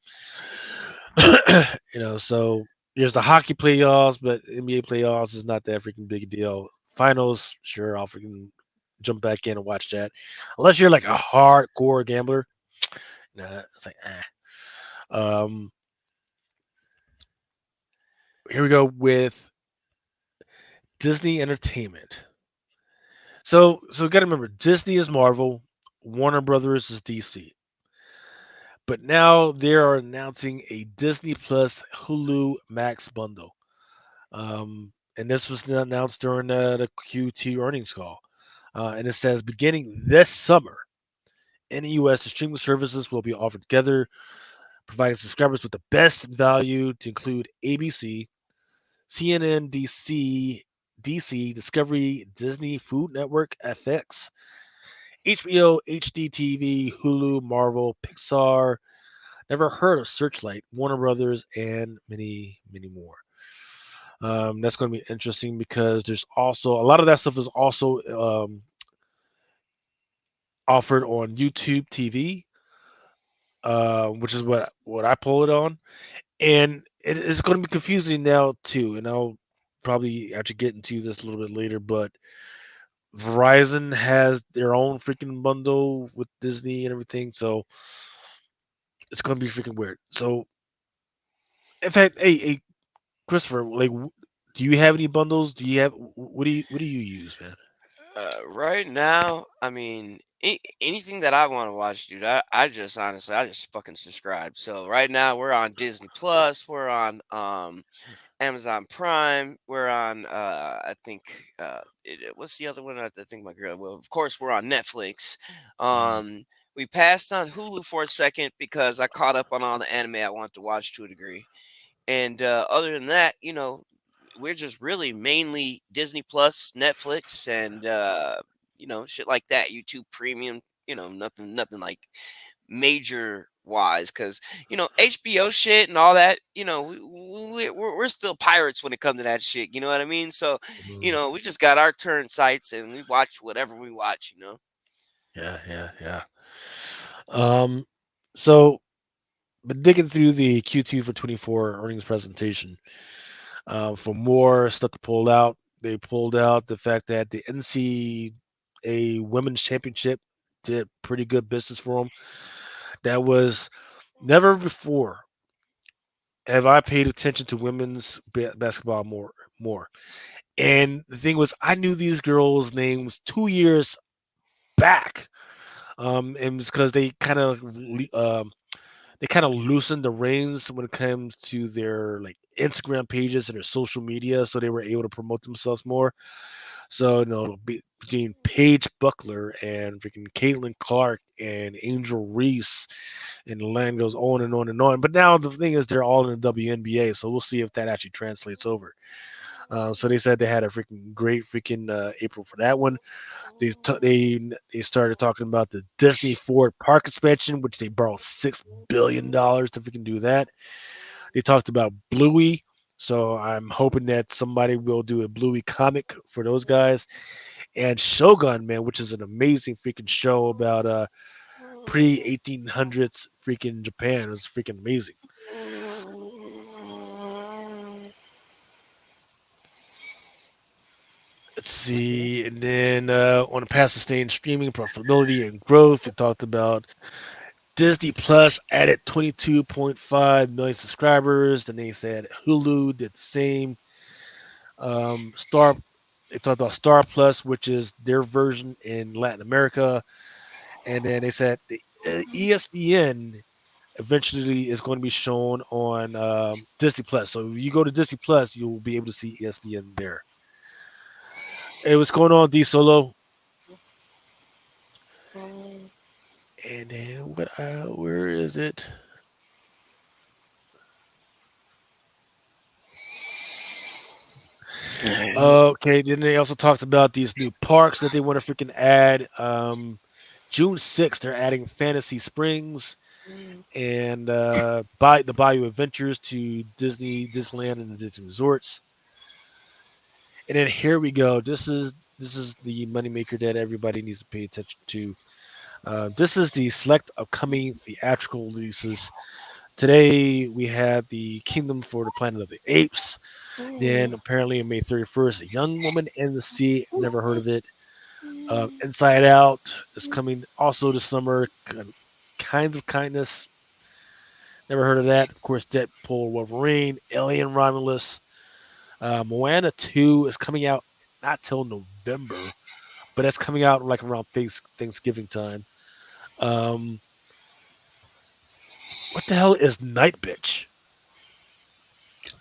So there's the hockey playoffs, but NBA playoffs is not that freaking big a deal. Finals, sure, I'll freaking jump back in and watch that. Unless you're like a hardcore gambler, it's like, eh. Um, Here we go with Disney Entertainment. So got to remember, Disney is Marvel, Warner Brothers is DC. But now they are announcing a Disney Plus Hulu Max bundle. And this was announced during the Q2 earnings call. And it says beginning this summer in the US, the streaming services will be offered together, providing subscribers with the best value to include ABC, CNN, DC, Discovery, Disney, Food Network, FX, HBO, HDTV, Hulu, Marvel, Pixar, never heard of Searchlight, Warner Brothers, and many, many more. That's going to be interesting because there's also a lot of that stuff is also offered on YouTube TV, which is what I pull it on, and it is going to be confusing now too. And I'll probably actually get into this a little bit later, but Verizon has their own freaking bundle with Disney and everything, so it's going to be freaking weird. So In fact, hey, Christopher, like, do you have any bundles? Do you have what do you use, man? Right now, I mean, anything that I want to watch, dude, I just honestly, I just fucking subscribe. So right now, we're on Disney Plus, we're on Amazon Prime, we're on I think what's the other one? I think my girl. Well, of course, we're on Netflix. Mhm. We passed on Hulu for a second because I caught up on all the anime I want to watch to a degree. And other than that, we're just really mainly Disney Plus, Netflix, and shit like that. YouTube Premium. Nothing like major wise, because HBO shit and all that. We're still pirates when it comes to that shit. You know what I mean? So Mhm. we just got our turn sites and we watch whatever we watch. Yeah. Um, so, but digging through the Q2 for 24 earnings presentation, for more stuff to pull out, they pulled out the fact that the NCAA Women's Championship did pretty good business for them. That was never before have I paid attention to women's basketball more. And the thing was, I knew these girls' names 2 years back, and it's because they kind of loosened the reins when it comes to their like Instagram pages and their social media, so they were able to promote themselves more. So between Paige Buckler and freaking Caitlin Clark and Angel Reese, and the line goes on and on and on. But now the thing is, they're all in the WNBA, so we'll see if that actually translates over. So they said they had a freaking great freaking April for that one. They started talking about the Disney Ford Park expansion, which they borrowed $6 billion to freaking do that. They talked about Bluey, so I'm hoping that somebody will do a Bluey comic for those guys. And Shogun, man, which is an amazing freaking show about pre 1800s freaking Japan. It was freaking amazing. Let's see, and then on the path sustained streaming profitability and growth, they talked about Disney Plus added 22.5 million subscribers. Then they said Hulu did the same. Star, they talked about Star Plus, which is their version in Latin America, and then they said the ESPN eventually is going to be shown on Disney Plus. So if you go to Disney Plus, you'll be able to see ESPN there. Hey, what's going on, D Solo? And then what? Where is it? Okay. Then they also talked about these new parks that they want to freaking add. June 6th, they're adding Fantasy Springs and by the Bayou Adventures to Disneyland, and the Disney Resorts. And then here we go. This is the moneymaker that everybody needs to pay attention to. This is the select upcoming theatrical releases. Today we had the Kingdom for the Planet of the Apes. Then apparently on May 31st, A Young Woman in the Sea. Never heard of it. Inside Out is coming also this summer. Kinds of Kindness. Never heard of that. Of course, Deadpool, Wolverine, Alien, Romulus. Moana 2 is coming out not till November, but that's coming out like around Thanksgiving time. Um, what the hell is Night Bitch?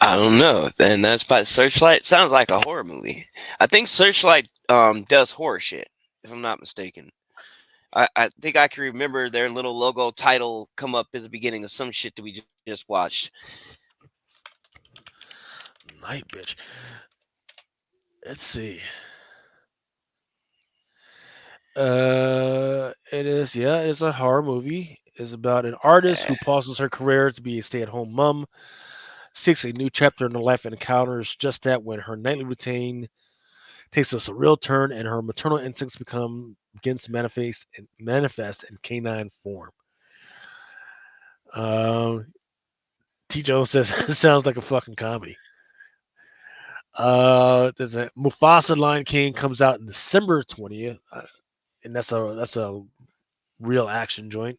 I don't know. And that's by Searchlight. Sounds like a horror movie. I think Searchlight does horror shit, if I'm not mistaken. I think I can remember their little logo title come up at the beginning of some shit that we just watched. Night Bitch. Let's see. It is, yeah, it's a horror movie. It's about an artist Eh, who pauses her career to be a stay-at-home mom, seeks a new chapter in her life, and encounters just that when her nightly routine takes a surreal turn and her maternal instincts begins to manifest in canine form. Um, T. Jones says it sounds like a fucking comedy. There's a Mufasa Lion King comes out in December 20th, and that's a real action joint.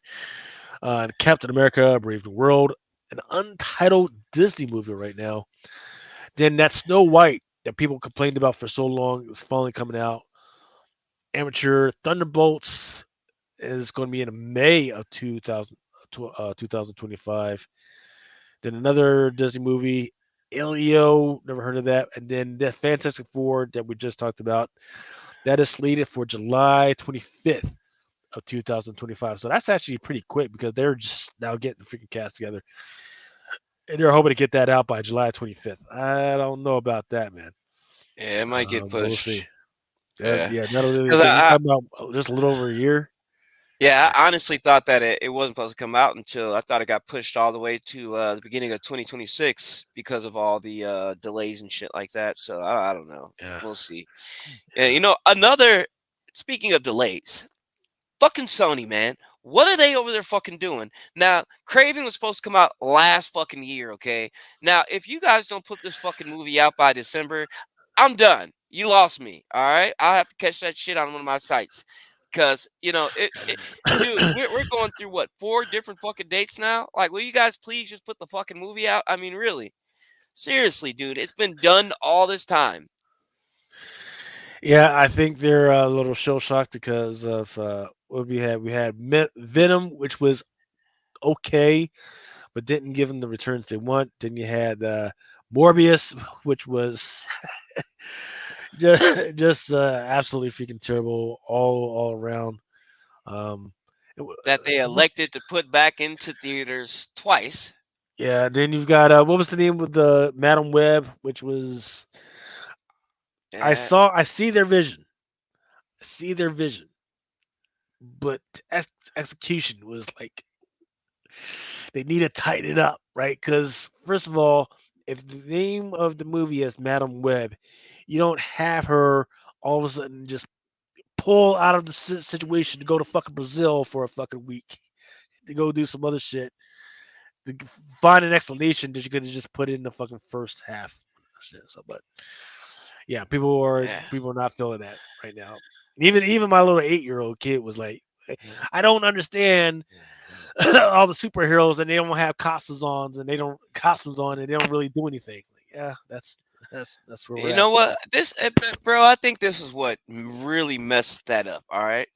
Captain America: Brave New World an untitled Disney movie right now. Then that Snow White that people complained about for so long is finally coming out. Amateur Thunderbolts is going to be in May of 2025. Then another Disney movie, Elio, never heard of that. And then the Fantastic Four that we just talked about, that is slated for July 25th of 2025. So that's actually pretty quick because they're just now getting the freaking cast together. And they're hoping to get that out by July 25th. I don't know about that, man. Yeah, it might get But we'll see. pushed. Yeah, Yeah, that'll because because you're talking about just a little over a year. yeah, I honestly thought that it wasn't supposed to come out until I thought it got pushed all the way to the beginning of 2026 because of all the delays and shit like that. So I don't know. Yeah. We'll see. Yeah, another. Speaking of delays, fucking Sony, man. What are they over there fucking doing? Now, Craven was supposed to come out last fucking year, okay? Now, if you guys don't put this fucking movie out by December, I'm done. You lost me, all right? I'll have to catch that shit on one of my sites. Because, dude, we're going through what, 4 different fucking dates now? Like, will you guys please just put the fucking movie out? I mean, really? Seriously, dude, it's been done all this time. Yeah, I think they're a little shell shocked because of what we had. We had Venom, which was okay, but didn't give them the returns they want. Then you had Morbius, which was just absolutely freaking terrible all around. Um, it wa- That they what- elected to put back into theaters twice. yeah, then you've got what was the name of the Madam Web, which was Yeah. I see their vision, I see their vision, but execution was like they need to tighten it up, right? Because first of all, if the name of the movie is Madam Web, you don't have her all of a sudden just pull out of the situation to go to fucking Brazil for a fucking week to go do some other shit. To find an explanation that you're gonna just put in the fucking first half. So, but yeah, Yeah. people are not feeling that right now. Even my little 8-year-old kid was like, I don't understand all the superheroes and they don't have costumes on and they don't really do anything. Like, yeah, that's where we're You at. know So what? Bro, I think this is what really messed that up. All right.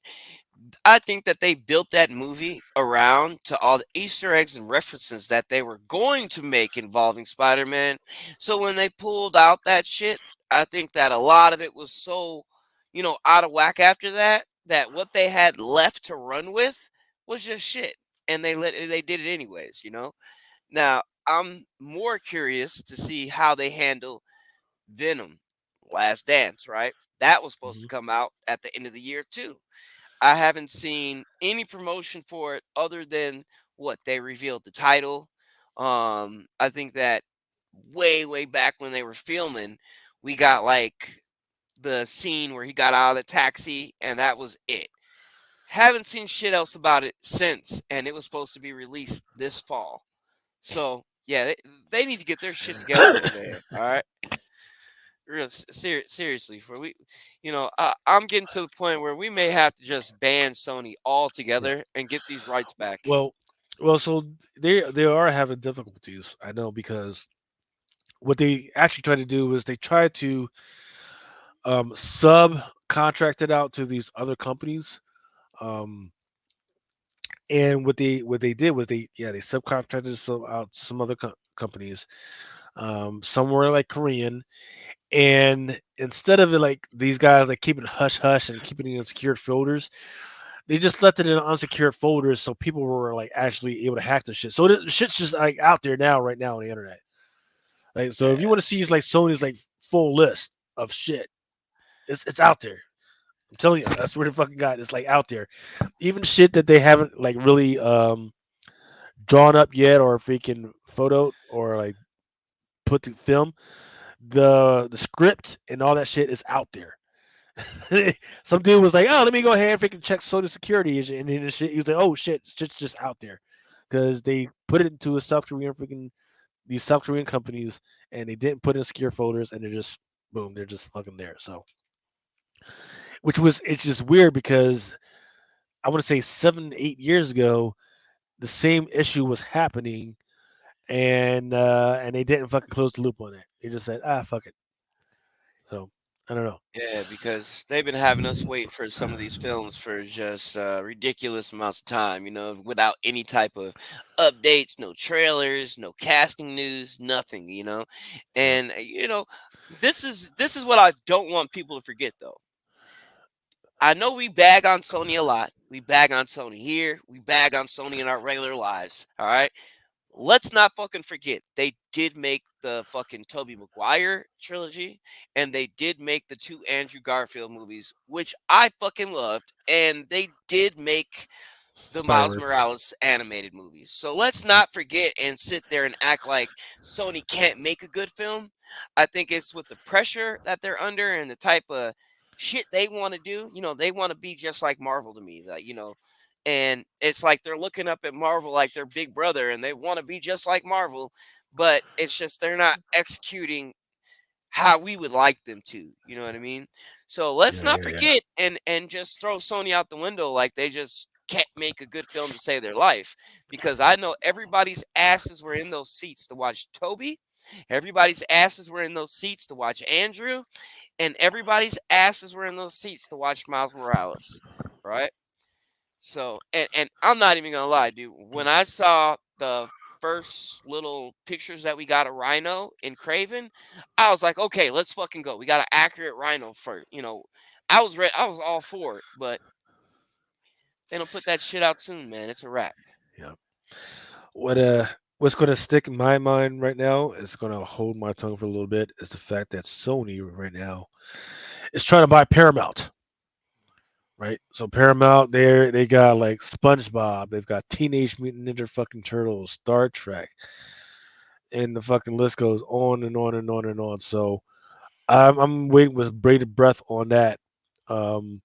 I think that they built that movie around to all the Easter eggs and references that they were going to make involving Spider Man. So when they pulled out that shit, I think that a lot of it was so, out of whack after that, that what they had left to run with was just shit. And they did it anyways. Now, I'm more curious to see how they handle Venom Last Dance, right? That was supposed to mhm. come out at the end of the year too. I haven't seen any promotion for it other than what they revealed the title. I think that way back when they were filming, we got like the scene where he got out of the taxi and that was it. Haven't seen shit else about it since, and it was supposed to be released this fall. So yeah, they need to get their shit together over there. All right. Seriously, I'm getting to the point where we may have to just ban Sony Yeah. altogether and get these rights back. Well, so they are having difficulties. I know because what they actually try to do is they try to subcontract it out to these other companies. Um, and what they did was they subcontracted some out to some other companies, somewhere like Korean, and instead of it like these guys like keeping it hush hush and keeping it in secured folders, they just left it in unsecured folders so people were like actually able to hack the shit. So the shit's just like out there now, right now on the internet. Like so, if you want to see like Sony's like full list of shit, it's out there. I'm telling you, that's where the fucking got. It's like out there. Even shit that they haven't like really drawn up yet or freaking photo or like put to film. The script and all that shit is out there. Some dude was like, "Oh, let me go ahead and freaking check Sony security," and then the shit. He was like, "Oh shit, it's just out there," because they put it into a South Korean freaking these South Korean companies, and they didn't put in secure folders, and they're just boom, they're just fucking there. So, it's just weird because I want to say 7, 8 years ago, the same issue was happening, and they didn't fucking close the loop on it. They just said, fuck it. So I don't know. Yeah, because they've been having us wait for some of these films for just ridiculous amounts of time, without any type of updates, no trailers, no casting news, nothing. Yeah, And this is what I don't want people to forget though. I know we bag on Sony a lot. We bag on Sony here. We bag on Sony in our regular lives. All right. Let's not fucking forget they did make the fucking Tobey Maguire trilogy, and they did make the two Andrew Garfield movies, which I fucking loved, and they did make the Spider Miles Verse. Morales animated movies. So let's Yep. not forget and sit there and act like Sony can't make a good film. I think it's with the pressure that they're under and the type of shit they want to do. They want to be just like Marvel to me. And it's like they're looking up at Marvel like their big brother and they want to be just like Marvel, but it's just they're not executing how we would like them to. You know what I mean? So let's Yeah, not yeah, yeah. forget and just throw Sony out the window like they just can't make a good film to save their life. Because I know everybody's asses were in those seats to watch Toby. Everybody's asses were in those seats to watch Andrew. And everybody's asses were in those seats to watch Miles Morales. Right? So and I'm not even gonna lie, dude. When I saw the first little pictures that we got of Rhino in Craven, I was like, okay, let's fucking go. We got an accurate Rhino for. I was ready. I was all for it, but they don't put that shit out soon, man. It's a wrap. Yeah. What uh, what's gonna stick in my mind right now is gonna hold my tongue for a little bit is the fact that Sony right now is trying to buy Paramount. Right. So Paramount, they got like SpongeBob, they've got Teenage Mutant Ninja fucking Turtles, Star Trek, and the fucking list goes on and on and on and on. So I'm waiting with bated breath on that. Um,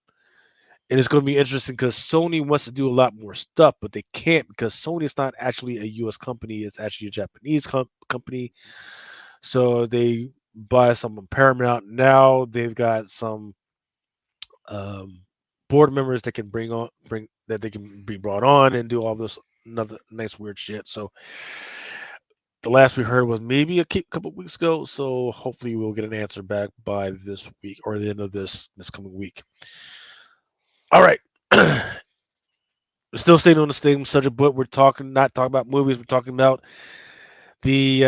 and it's going to be interesting because Sony wants to do a lot more stuff, but they can't because Sony is not actually a U.S. company; it's actually a Japanese company. So they buy some on Paramount. Now they've got some um, board members that can bring that they can be brought on and do all this another nice weird shit. So the last we heard was maybe a couple weeks ago. So hopefully we'll get an answer back by this week or the end of this coming week. All right. We're still staying on the same subject, but we're not talking about movies. We're talking about the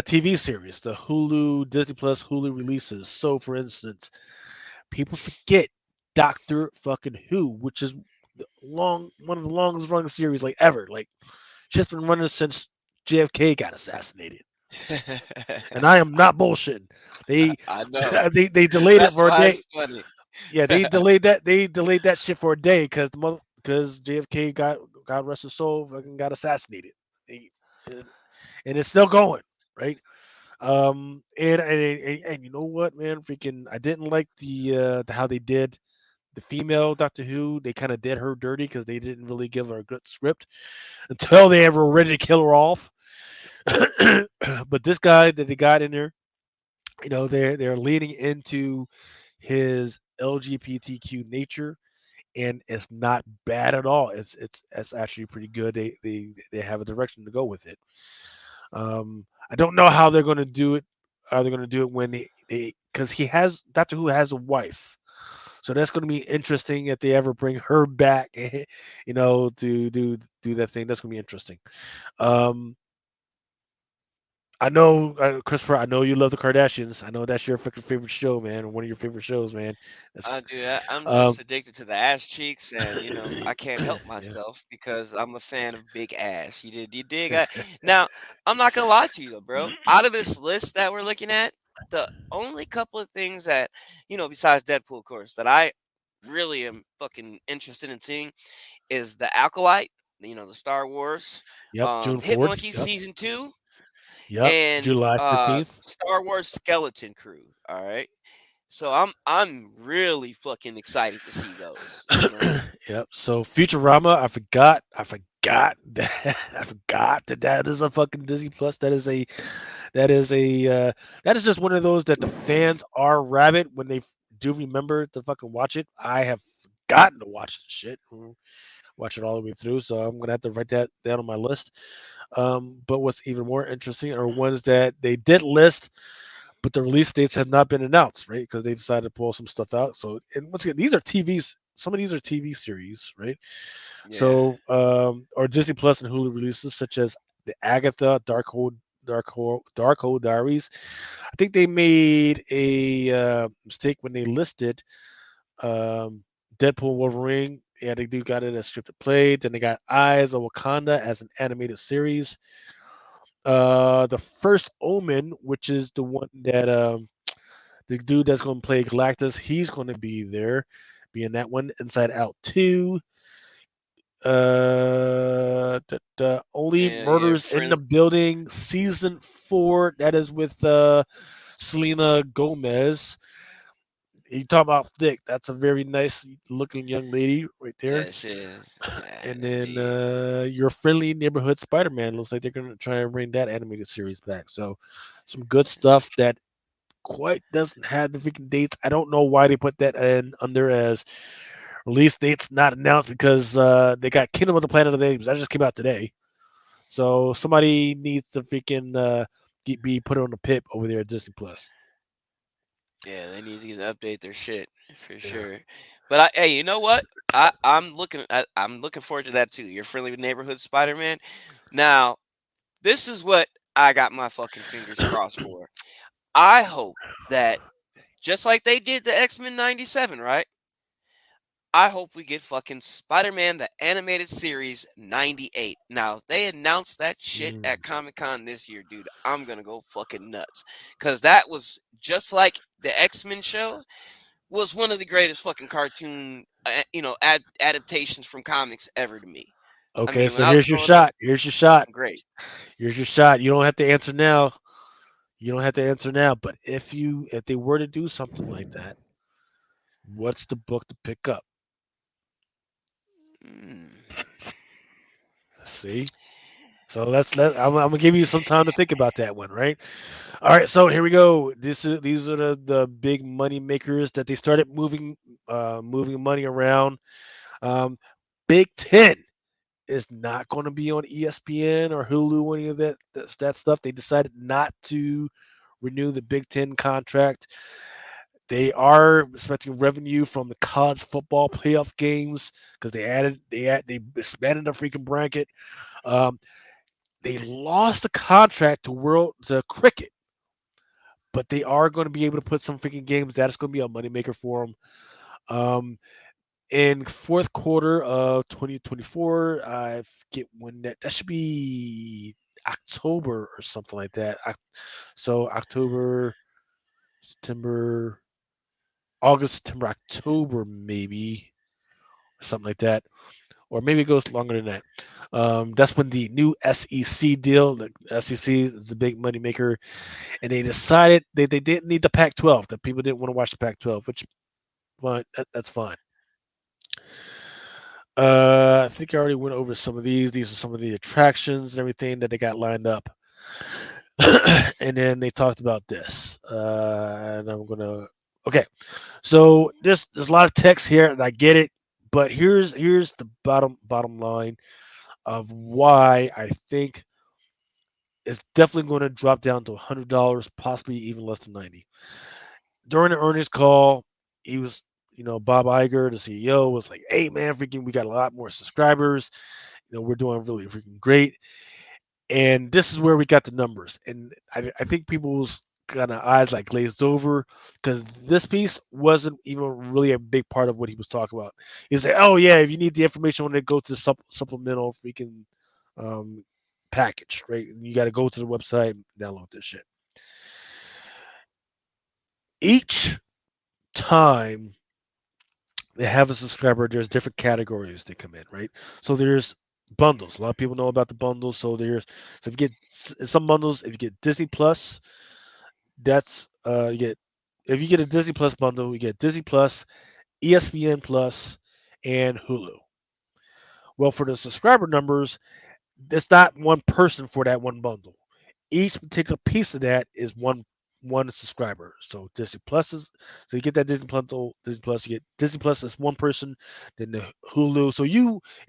TV series, the Hulu, Disney Plus Hulu releases. So, for instance, people forget Doctor Fucking Who, which is one of the longest running series like ever. Like, just been running since JFK got assassinated. And I am not bullshitting. They I know. they delayed it That's for a why day. it's funny. Yeah, they delayed that. They delayed that shit for a day because JFK got God rest his soul fucking got assassinated. He- and it's still going, right? And you know what, man? Freaking, I didn't like the how they did the female Doctor Who. They kind of did her dirty because they didn't really give her a good script until they ever ready to kill her off. But this guy that they got in there, they're leaning into his LGBTQ nature, and it's not bad at all. It's actually pretty good. They have a direction to go with it. I don't know how they're going to do it. Are they going to do it when they because he has Doctor Who has a wife, so that's going to be interesting if they ever bring her back. To do that thing. That's going to be interesting. Um, I know, Christopher. I know you love the Kardashians. I know that's your fucking favorite show, man. One of your favorite shows, man. That's Dude, I'm um, just addicted to the ass cheeks, and I can't help yeah, myself because I'm a fan of big ass. You dig? Now, I'm not gonna lie to you though, bro. Out of this list that we're looking at, the only couple of things that besides Deadpool, of course, that I really am fucking interested in seeing is the Acolyte, the Star Wars, yep. June Hit 4th. Monkey Yep, season 2, yep. and July 15th. Star Wars Skeleton Crew. All right. So I'm really fucking excited to see those. Yep. So Futurama, I forgot that I forgot that is a fucking Disney Plus. That is a that is just one of those that the fans are rabid when they do remember to fucking watch it. I have forgotten to watch the shit. watch it all the way through. So I'm gonna have to write that down on my list. But what's even more interesting are ones that they did list, but the release dates have not been announced, right? Because they decided to pull some stuff out. So, and once again, these are TVs. Some of these are TV series, right? Yeah. So, or Disney Plus and Hulu releases, such as the Agatha Dark Hole Diaries. I think they made a mistake when they listed um, Deadpool Wolverine. Yeah, they do got it as scripted play. Then they got Eyes of Wakanda as an animated series. The First Omen, which is the one that the dude that's going to play Galactus, he's going to be there, be in that one. Inside Out 2. Only Yeah, your Murders in the friend. Building, season 4. That is with Selena Gomez. You talk about thick. That's a very nice looking young lady right there. Yes, yes. Yeah, And then indeed. your friendly neighborhood Spider-Man looks like they're going to try and bring that animated series back. So some good stuff that quite doesn't have the freaking dates. I don't know why they put that in under as release dates not announced because they got Kingdom of the Planet of the Apes that just came out today. So somebody needs to freaking be put on the pip over there at Disney Plus. Yeah, they need to update their shit for Yeah. sure. But hey, you know what? I'm looking forward to that too. Your friendly neighborhood Spider-Man. Now, this is what I got my fucking fingers crossed for. I hope that just like they did the X-Men 97, right? I hope we get fucking Spider-Man the animated series 98. Now, they announced that shit Mm. at Comic-Con this year, dude. I'm going to go fucking nuts cuz that was just like the X-Men show was one of the greatest fucking cartoon adaptations from comics ever to me. I Okay, mean, when so I was here's your growing up, shot. Here's your shot. great. Here's your shot. You don't have to answer now. You don't have to answer now. But if they were to do something like that, what's the book to pick up? Mm. See? So I'm gonna give you some time to think about that one, right? All right, so here we go. These are the big money makers that they started moving money around. Um, Big Ten is not going to be on ESPN or Hulu or any of that stuff. They decided not to renew the Big Ten contract. They are expecting revenue from the college football playoff games because they expanded the freaking bracket. Um, they lost the contract to cricket, but they are going to be able to put some freaking games. That is going to be a moneymaker for them. Um, in fourth quarter of 2024, I forget when that should be October or something like that. So October, September, August, September, October, maybe something like that, or maybe it goes longer than that. That's when the new SEC deal. The SEC is the big money maker, and they decided they didn't need the Pac-12. That people didn't want to watch the Pac-12, which fine, that's fine. I think I already went over some of these. These are some of the attractions and everything that they got lined up. And then they talked about this. And I'm gonna okay. So there's a lot of text here, and I get it, but here's the bottom line of why I think it's definitely going to drop down to $100, possibly even less than 90. During the earnings call, he was, Bob Iger, the CEO, was like, "Hey man, freaking, we got a lot more subscribers. We're doing really freaking great." And this is where we got the numbers. And I think people's kind of eyes like glazed over because this piece wasn't even really a big part of what he was talking about. He's like, "Oh yeah, if you need the information when they go to the supplemental freaking um, package, right? You got to go to the website and download this shit." Each time they have a subscriber, there's different categories they come in, right? So there's bundles. A lot of people know about the bundles. So if you get some bundles, if you get Disney Plus, that's you get if you get a Disney Plus bundle, you get Disney Plus, ESPN Plus, and Hulu. Well, for the subscriber numbers, it's not one person for that one bundle. Each particular piece of that is one. one subscriber. So Disney Plus is so you get that Disney Plus, you get Disney Plus as one person, then the Hulu. So if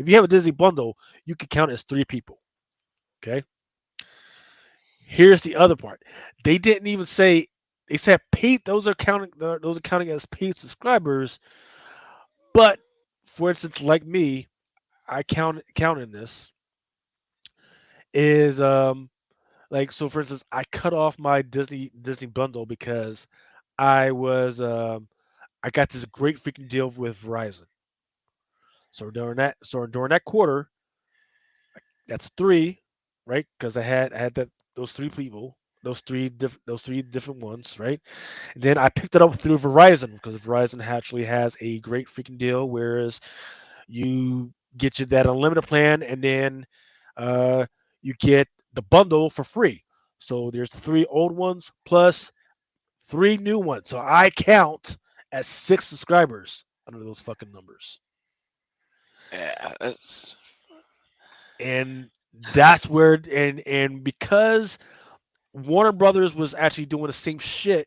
you have a Disney bundle, you can count as three people. Okay. Here's the other part. They didn't even say they said paid. Those are counting as paid subscribers. But for instance, like me, I count in this is like so. For instance, I cut off my Disney bundle because I was I got this great freaking deal with Verizon. So during that quarter, that's three, right? Because I had those three people, those three different ones, right? And then I picked it up through Verizon because Verizon actually has a great freaking deal, whereas you get you that unlimited plan, and then uh, you get the bundle for free. So there's three old ones plus three new ones. So I count as six subscribers under those fucking numbers. Yeah, And that's where and because Warner Brothers was actually doing the same shit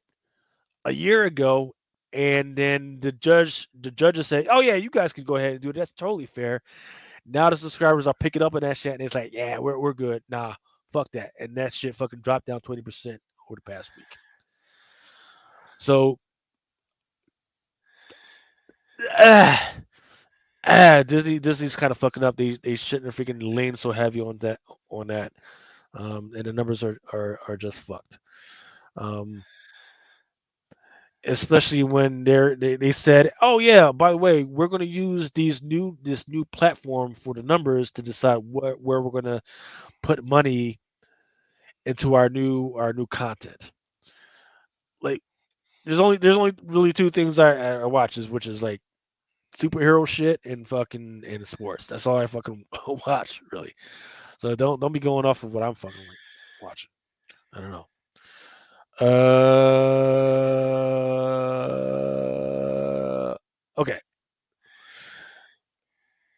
a year ago, and then the judges say, "Oh yeah, you guys can go ahead and do it. That's totally fair." Now the subscribers are picking up on that shit, and it's like, "Yeah, we're good." Nah, fuck that, and that shit fucking dropped down 20% over the past week. So, uh, Disney's kind of fucking up. They shouldn't have freaking leaned so heavy on that, and the numbers are just fucked. Um, Especially when they said, "Oh yeah, by the way, we're going to use this new platform for the numbers to decide where we're going to put money into our new content." Like there's only really two things I watch which is like superhero shit and fucking and sports. That's all I fucking watch really. So don't be going off of what I'm fucking like watching. I don't know. Okay.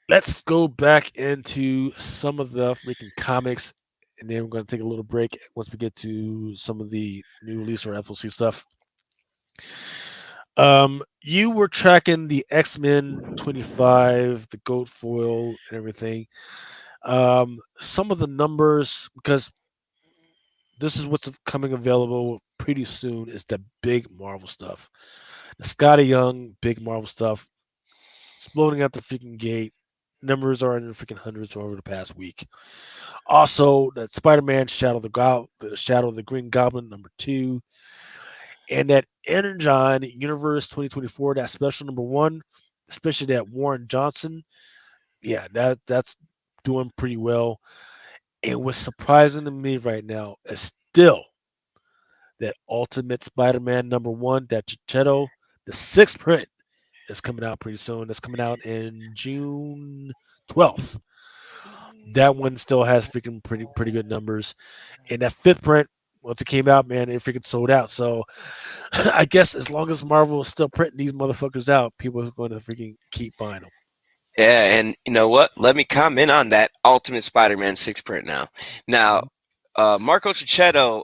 Let's go back into some of the freaking comics, and then we're going to take a little break once we get to some of the new release or FLC stuff. You were tracking the X-Men 25, the Goat Foil, and everything. Some of the numbers, because this is what's coming available pretty soon, is the big Marvel stuff. The Scotty Young, big Marvel stuff, exploding out the freaking gate. Numbers are in the freaking hundreds over the past week. Also, that Spider-Man the Shadow of the Green Goblin #2, and that Energon Universe 2024, that special #1, especially that Warren Johnson. Yeah, that's doing pretty well. And what's surprising to me right now is still that Ultimate Spider-Man #1, that Chichetto, the sixth print is coming out pretty soon. That's coming out in June 12th. That one still has freaking pretty good numbers. And that fifth print, once it came out, man, it freaking sold out. So I guess as long as Marvel is still printing these motherfuckers out, people are going to freaking keep buying them. yeah, and you know what? Let me comment on that Ultimate Spider-Man 6 print now. Now, Mhm. Marco Cicchetto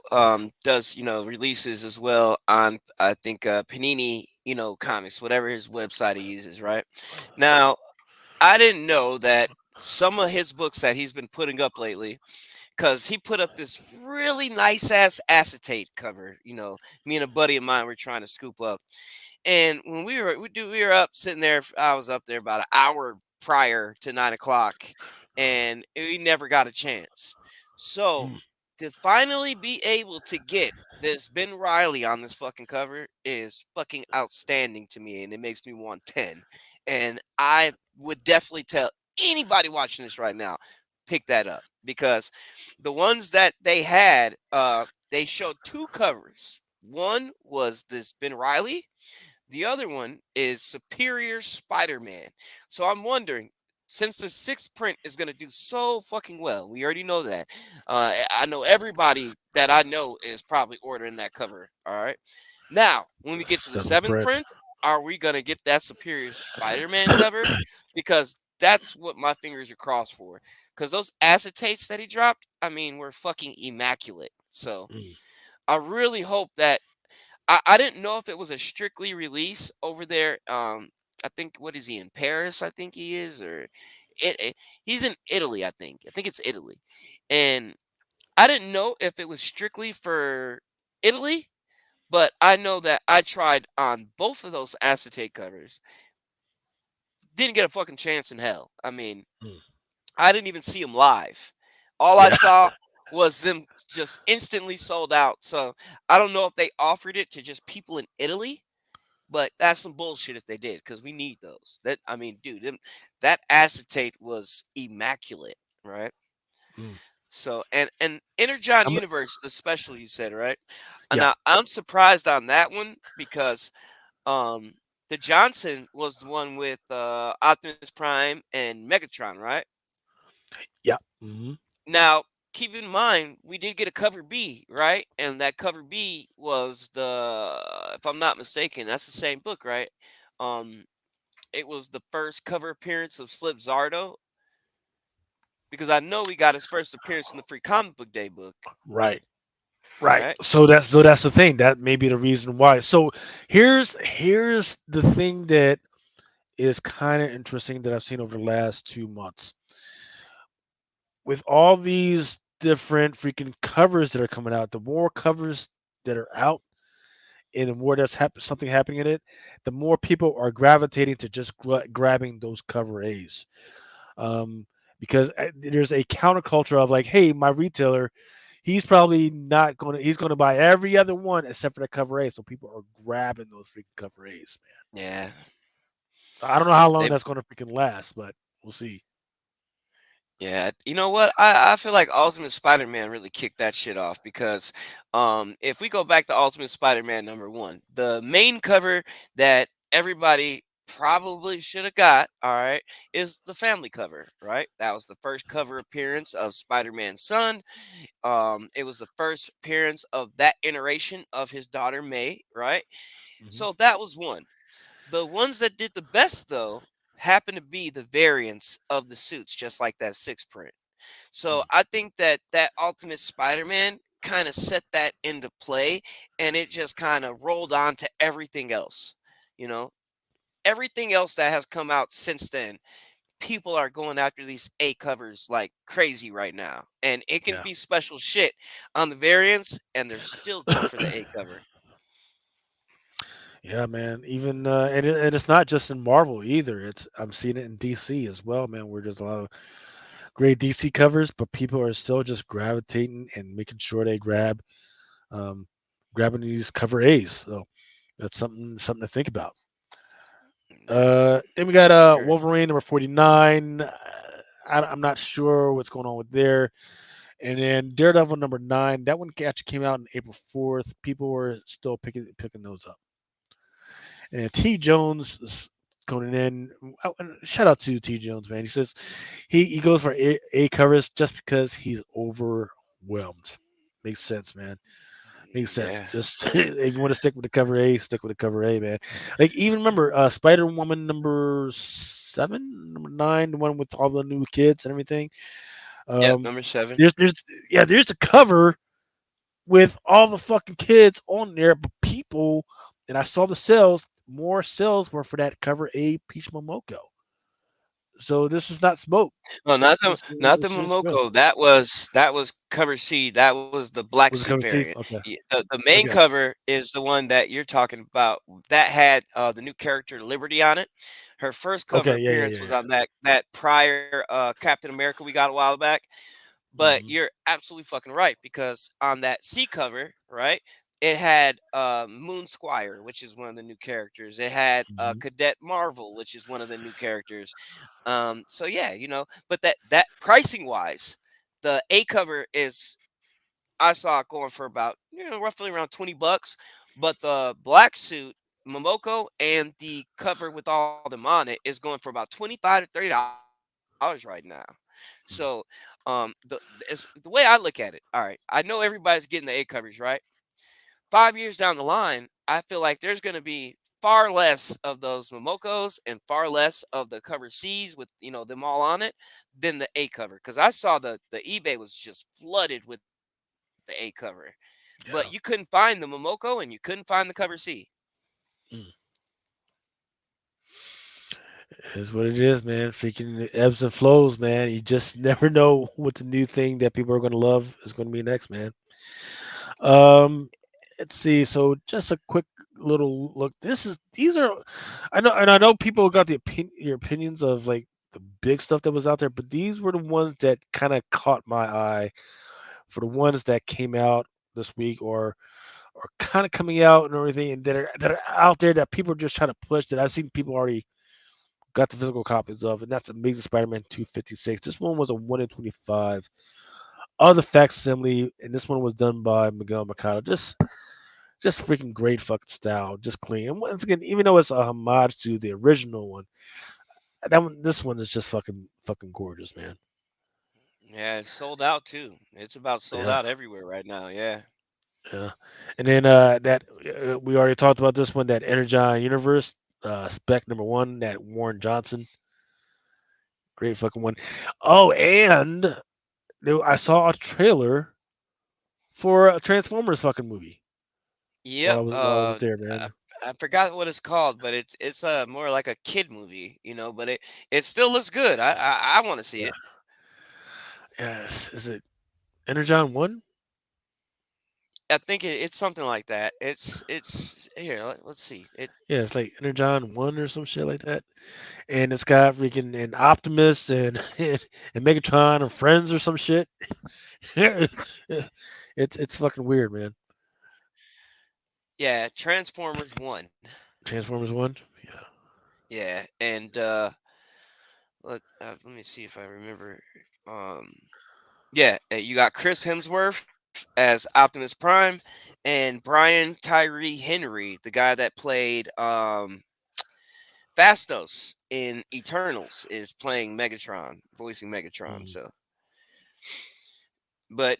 does releases as well on I think Panini comics, whatever his website he uses. Right now, I didn't know that some of his books that he's been putting up lately, because he put up this really nice ass acetate cover. Me and a buddy of mine were trying to scoop up, and when we were up sitting there. I was up there about an hour prior to 9 o'clock, and we never got a chance. So Mm. to finally be able to get this Ben Riley on this fucking cover is fucking outstanding to me, and it makes me want 10. And I would definitely tell anybody watching this right now, pick that up, because the ones that they had, they showed two covers. One was this Ben Riley, the other one is Superior Spider-Man. So I'm wondering, since the sixth print is going to do so fucking well, we already know that. I know everybody that I know is probably ordering that cover. All right. Now, when we get to the Seventh seventh print. print, are we going to get that Superior Spider-Man cover? Because that's what my fingers are crossed for. Because those acetates that he dropped, I mean, were fucking immaculate. So Mm. I really hope that I didn't know if it was a strictly release over there. I think what is he in Paris? I think he is, or he's in Italy. I think it's Italy, and I didn't know if it was strictly for Italy, but I know that I tried on both of those acetate covers. Didn't get a fucking chance in hell. I mean, Mm. I didn't even see them live. All I Yeah. saw was them just instantly sold out. So I don't know if they offered it to just people in Italy, but that's some bullshit if they did, because we need those. That I mean, dude, that acetate was immaculate, right? Mm. So and Energon I'm, Universe, the special you said, right? And yeah. I'm surprised on that one because um the Johnson was the one with Optimus Prime and Megatron, right? Yeah. Hmm. Now, keep in mind, we did get a cover B, right? And that cover B was if I'm not mistaken, that's the same book, right? Um, it was the first cover appearance of Slip Zardo, because I know we got his first appearance in the Free Comic Book Day book, Right. Right. right? So that's the thing. That may be the reason why. So here's the thing that is kind of interesting that I've seen over the last 2 months. With all these different freaking covers that are coming out, the more covers that are out and the more something happening in it, the more people are gravitating to just grabbing those cover A's. Um, because there's a counterculture of like, hey, my retailer, he's probably not going to, he's going to buy every other one except for the cover A. So people are grabbing those freaking cover A's, Yeah. man. I don't know how long They that's going to freaking last, but we'll see. Yeah, you know what? I feel like Ultimate Spider-Man really kicked that shit off because if we go back to Ultimate Spider-Man #1, the main cover that everybody probably should have got, all right, is the family cover, right? That was the first cover appearance of Spider-Man's son. It was the first appearance of that iteration of his daughter May, right? Hmm. So that was one. The ones that did the best though happen to be the variants of the suits, just like that six print. So I think that that Ultimate Spider-Man kind of set that into play, and it just kind of rolled on to everything else. You know, everything else that has come out since then, people are going after these A covers like crazy right now. And it can Yeah. be special shit on the variants, and they're still going for the A cover. Yeah, man. Even and it's not just in Marvel either. It's I'm seeing it in DC as well, man. Where there's a lot of great DC covers, but people are still just gravitating and making sure they um, grabbing these cover A's. So that's something to think about. Yeah, Then we got for sure. Wolverine #49. I'm not sure what's going on with there. And then Daredevil #9. That one actually came out on April 4th. People were still picking those up. And T Jones is going in. Shout out to T Jones, man. He says he goes for A covers just because he's overwhelmed. Makes sense, man. Makes sense. Yeah. Just if you want to stick with the cover A, stick with the cover A, man. Like even remember Spider Woman #7, #9, the one with all the new kids and everything. Yep, Um, #7. there's the cover with all the fucking kids on there, but people, and I saw the sales. More sales were for that cover A Peach Momoko. So this is not smoke. No, not the This is real. Momoko. That was cover C. That was the black Was it suit cover C? variant. Okay. The main Okay. cover is the one that you're talking about. That had the new character Liberty on it. Her first cover Okay. Yeah. Yeah. appearance Yeah. was Yeah. on that prior Captain America we got a while back. But Hmm. you're absolutely fucking right, because on that C cover, right, it had Moon Squire, which is one of the new characters. It had Hmm. Cadet Marvel, which is one of the new characters. So yeah, but that pricing wise, the A cover is, I saw it going for about roughly around $20, but the black suit Momoko and the cover with all them on it is going for about $25 to $30 right now. So the way I look at it, all right, I know everybody's getting the A covers, right? 5 years down the line, I feel like there's going to be far less of those Momokos and far less of the cover C's with them all on it than the A cover, because I saw the eBay was just flooded with the A cover. but Yeah. you couldn't find the Momoko and you couldn't find the cover C. Mm. It is what it is, man. Freaking ebbs and flows, man. You just never know what the new thing that people are going to love is going to be next, man. Um, let's see. So just a quick little look. These are, I know people got your opinions of like the big stuff that was out there, but these were the ones that kind of caught my eye for the ones that came out this week or kind of coming out and everything, and that are out there that people are just trying to push. That I've seen people already got the physical copies of, and that's Amazing Spider-Man 256. This one was a 1 in 25. Other facsimile, and this one was done by Miguel Mercado. Just freaking great fucking style, just clean. And once again, even though it's a homage to the original one, this one is just fucking gorgeous, man. Yeah, it's sold out too. It's about sold Yeah, out everywhere right now. Yeah. yeah. And then that we already talked about this one, that Energon Universe, spec number one, that Warren Johnson, great fucking one. Oh, and I saw a trailer for a Transformers fucking movie Yep. while I was there, man. I forgot what it's called, but it's more like a kid movie, but it still looks good. I want to see Yeah. it. Yes. Is it Energon One? I think it's something like that. It's here. Let's see. Yeah, it's like Energon One or some shit like that. And it's got freaking an Optimus and and Megatron and friends or some shit. It's fucking weird, man. Yeah, Transformers One. Transformers One. Yeah. Yeah, and let me see if I remember. Um, yeah, you got Chris Hemsworth as Optimus Prime, and Brian Tyree Henry, the guy that played Fastos in Eternals, is playing Megatron, voicing Megatron. Mm, So, but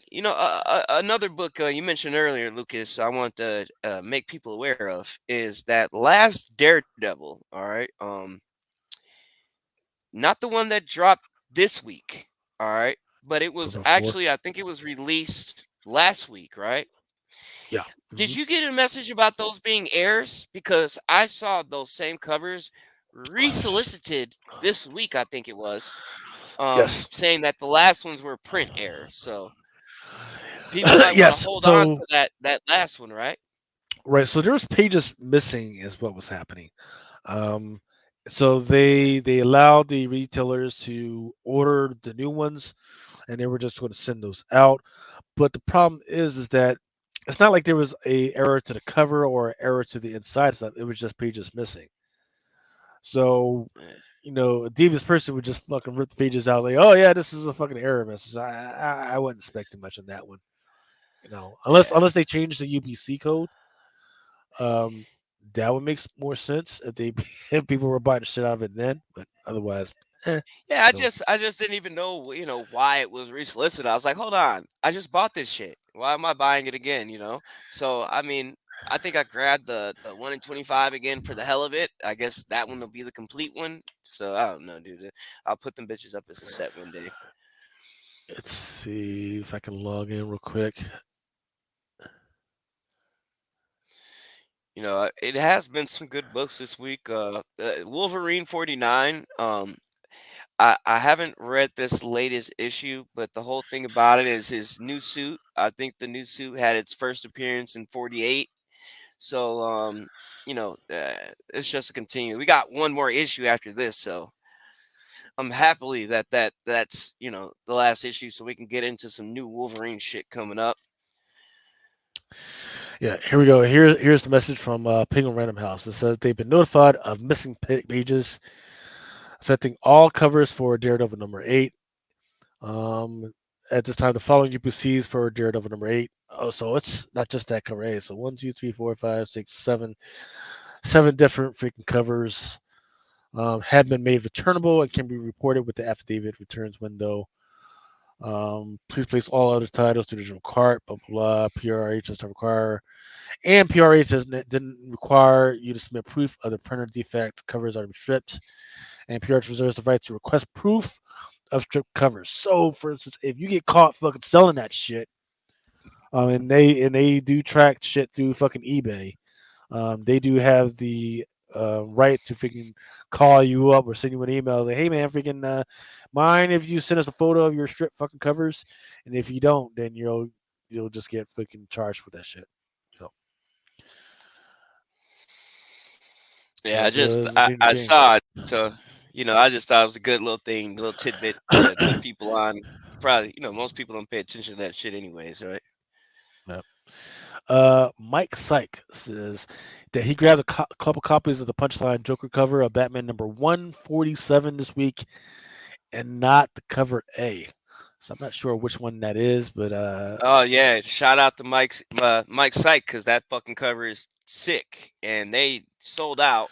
another book you mentioned earlier, Lucas, I want to make people aware of is that last Daredevil. All right, not the one that dropped this week. All right, but it but was before. actually, I think it was released last week, right? Yeah. Did Hmm. you get a message about those being airs? Because I saw those same covers resolicited this week, I think it was, Yes. saying that the last ones were print airs. So people might want to Yes. hold on So to that last one, right? right. So there was pages missing, is what was happening. Um, so they allowed the retailers to order the new ones, and they were just going to send those out. But the problem is that it's not like there was a error to the cover or error to the inside stuff. It was just pages missing. So Eh, a devious person would just fucking rip the pages out like, oh yeah, this is a fucking error message. I wasn't expecting much on that one. Unless Yeah. unless they change the UPC code, um, that would make more sense if they if people were buying the shit out of it then. But otherwise, Yeah, I don't. just I just didn't even know, why it was resolicited. I was like, hold on, I just bought this shit. Why am I buying it again? So I mean, I think I grabbed the 1 in 25 again for the hell of it. I guess that one will be the complete one. So I don't know, dude. I'll put them bitches up as a set one day. Let's see if I can log in real quick. It has been some good books this week. Wolverine 49. I haven't read this latest issue, but the whole thing about it is his new suit. I think the new suit had its first appearance in 48. So, it's just a continue. We got one more issue after this, so I'm happily that's the last issue, so we can get into some new Wolverine shit coming up. Yeah, here we go. Here's the message from Penguin Random House. It says they've been notified of missing pages affecting all covers for Daredevil number 8. Um, at this time, the following UPCs for Daredevil number 8. Oh, so it's not just that cover A. So one, two, three, four, five, six, seven different freaking covers have been made returnable and can be reported with the affidavit returns window. Please place all other titles to the original cart. Blah blah blah. PRH doesn't require, and PRH didn't require you to submit proof of the printer defect. Covers are to be stripped, and PRH reserves the right to request proof of stripped covers. So, for instance, if you get caught fucking selling that shit, And they do track shit through fucking eBay. They do have the right to freaking call you up or send you an email like, hey man, freaking mind if you send us a photo of your strip fucking covers, and if you don't, then you'll just get freaking charged for that shit. So Yeah, it's a I dangerous game. saw it, so I just thought it was a good little thing, little tidbit to put people on. Probably, most people don't pay attention to that shit anyways, right? Yeah. Mike Syke says that he grabbed a couple copies of the Punchline Joker cover of Batman number 147 this week, and not the cover A. So I'm not sure which one that is, but Oh yeah, shout out to Mike Syke because that fucking cover is sick, and they sold out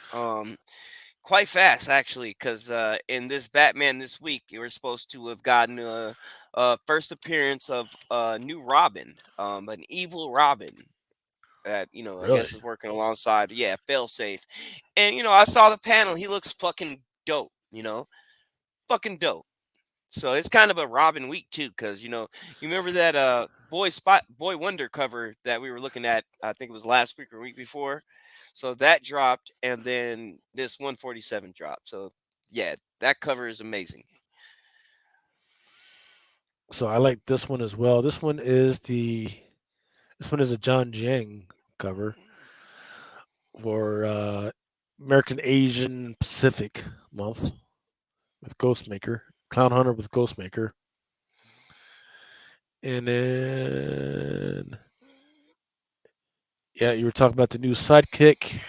quite fast actually. Because in this Batman this week, you were supposed to have gotten a first appearance of a new Robin, an evil Robin that I really, guess is working alongside Failsafe, and I saw the panel. He looks fucking dope, fucking dope. So it's kind of a Robin week too, because you remember that Boy Wonder cover that we were looking at. I think it was last week or week before. So that dropped, and then this 147 dropped. So yeah, that cover is amazing. so I like this one as well. This one is a John Jiang cover for American Asian Pacific Month with Ghostmaker, Clown Hunter with Ghostmaker, and then yeah, you were talking about the new Sidekick.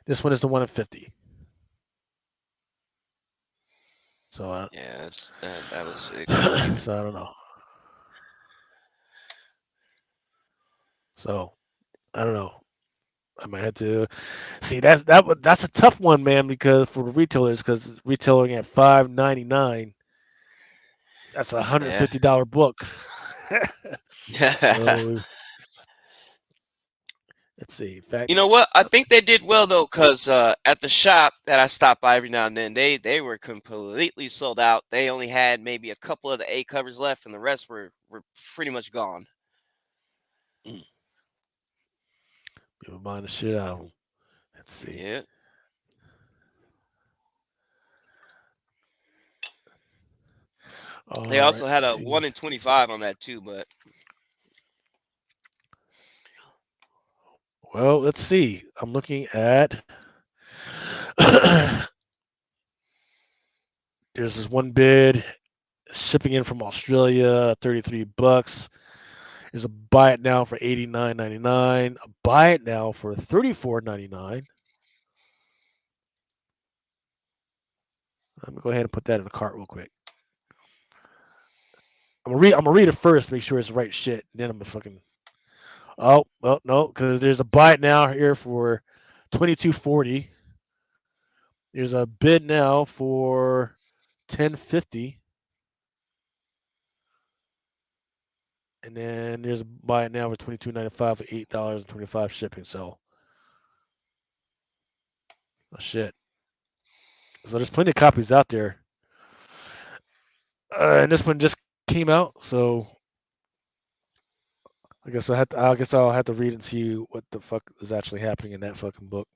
This one is the one at 50. So Yeah, that was extremely. so I don't know. So I don't know. I might have to see that's a tough one, man, because for the retailers, because retailing at $5.99, that's a Yeah. $150 book. So let's see. In fact, You know what? I think they did well though, because at the shop that I stop by every now and then, they were completely sold out. They only had maybe a couple of the A covers left, and the rest were pretty much gone. people buying the shit out of them. Let's see. Yeah. They All right. also had Let's a see. 1 in 25 on that too, but Well, let's see. I'm looking at. There's this one bid shipping in from Australia, $33. There's a buy it now for $89.99. A buy it now for $34.99. I'm gonna go ahead and put that in the cart real quick. I'm gonna read it first, make sure it's the right shit. Then I'm gonna fucking. Oh well, no, because there's a buy it now here for $22.40. There's a bid now for $10.50, and then there's a buy it now for $22.95 for $8.25 shipping. So, oh shit. So there's plenty of copies out there, and this one just came out. So I guess I'll have to read and see what the fuck is actually happening in that fucking book.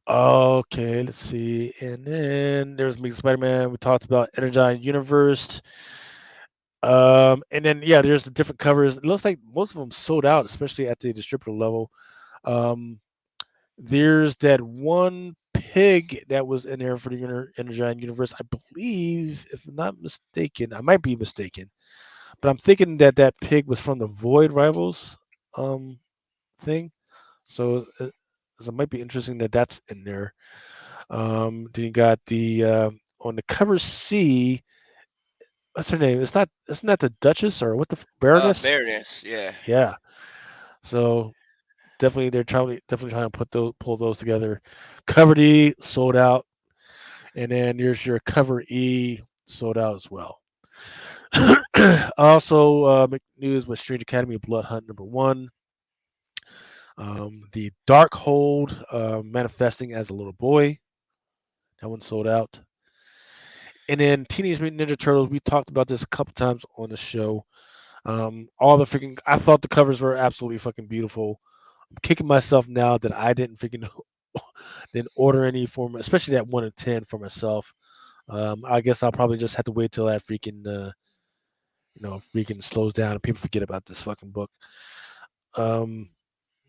Okay, let's see. And then there's Amazing Spider-Man. We talked about Energized Universe. And then yeah, there's the different covers. It looks like most of them sold out, especially at the distributor level. There's that one pig that was in there for the Energized Universe. I believe, if I'm not mistaken, I might be mistaken, but I'm thinking that that pig was from the Void Rivals thing. So it might be interesting that that's in there. Then you got the on the cover C. What's her name? Isn't that the Duchess or what the Baroness? Baroness, yeah. Yeah. So definitely definitely trying to pull those together. Cover D sold out, and then there's your cover E sold out as well. Also, news with Strange Academy Blood Hunt #1. The Darkhold manifesting as a little boy. That one sold out. And then Teenage Mutant Ninja Turtles. We talked about this a couple times on the show. All the freaking I thought the covers were absolutely fucking beautiful. I'm kicking myself now that I didn't freaking didn't order any for me, especially that 1 in 10 for myself. I guess I'll probably just have to wait till that freaking freaking slows down and people forget about this fucking book. Um,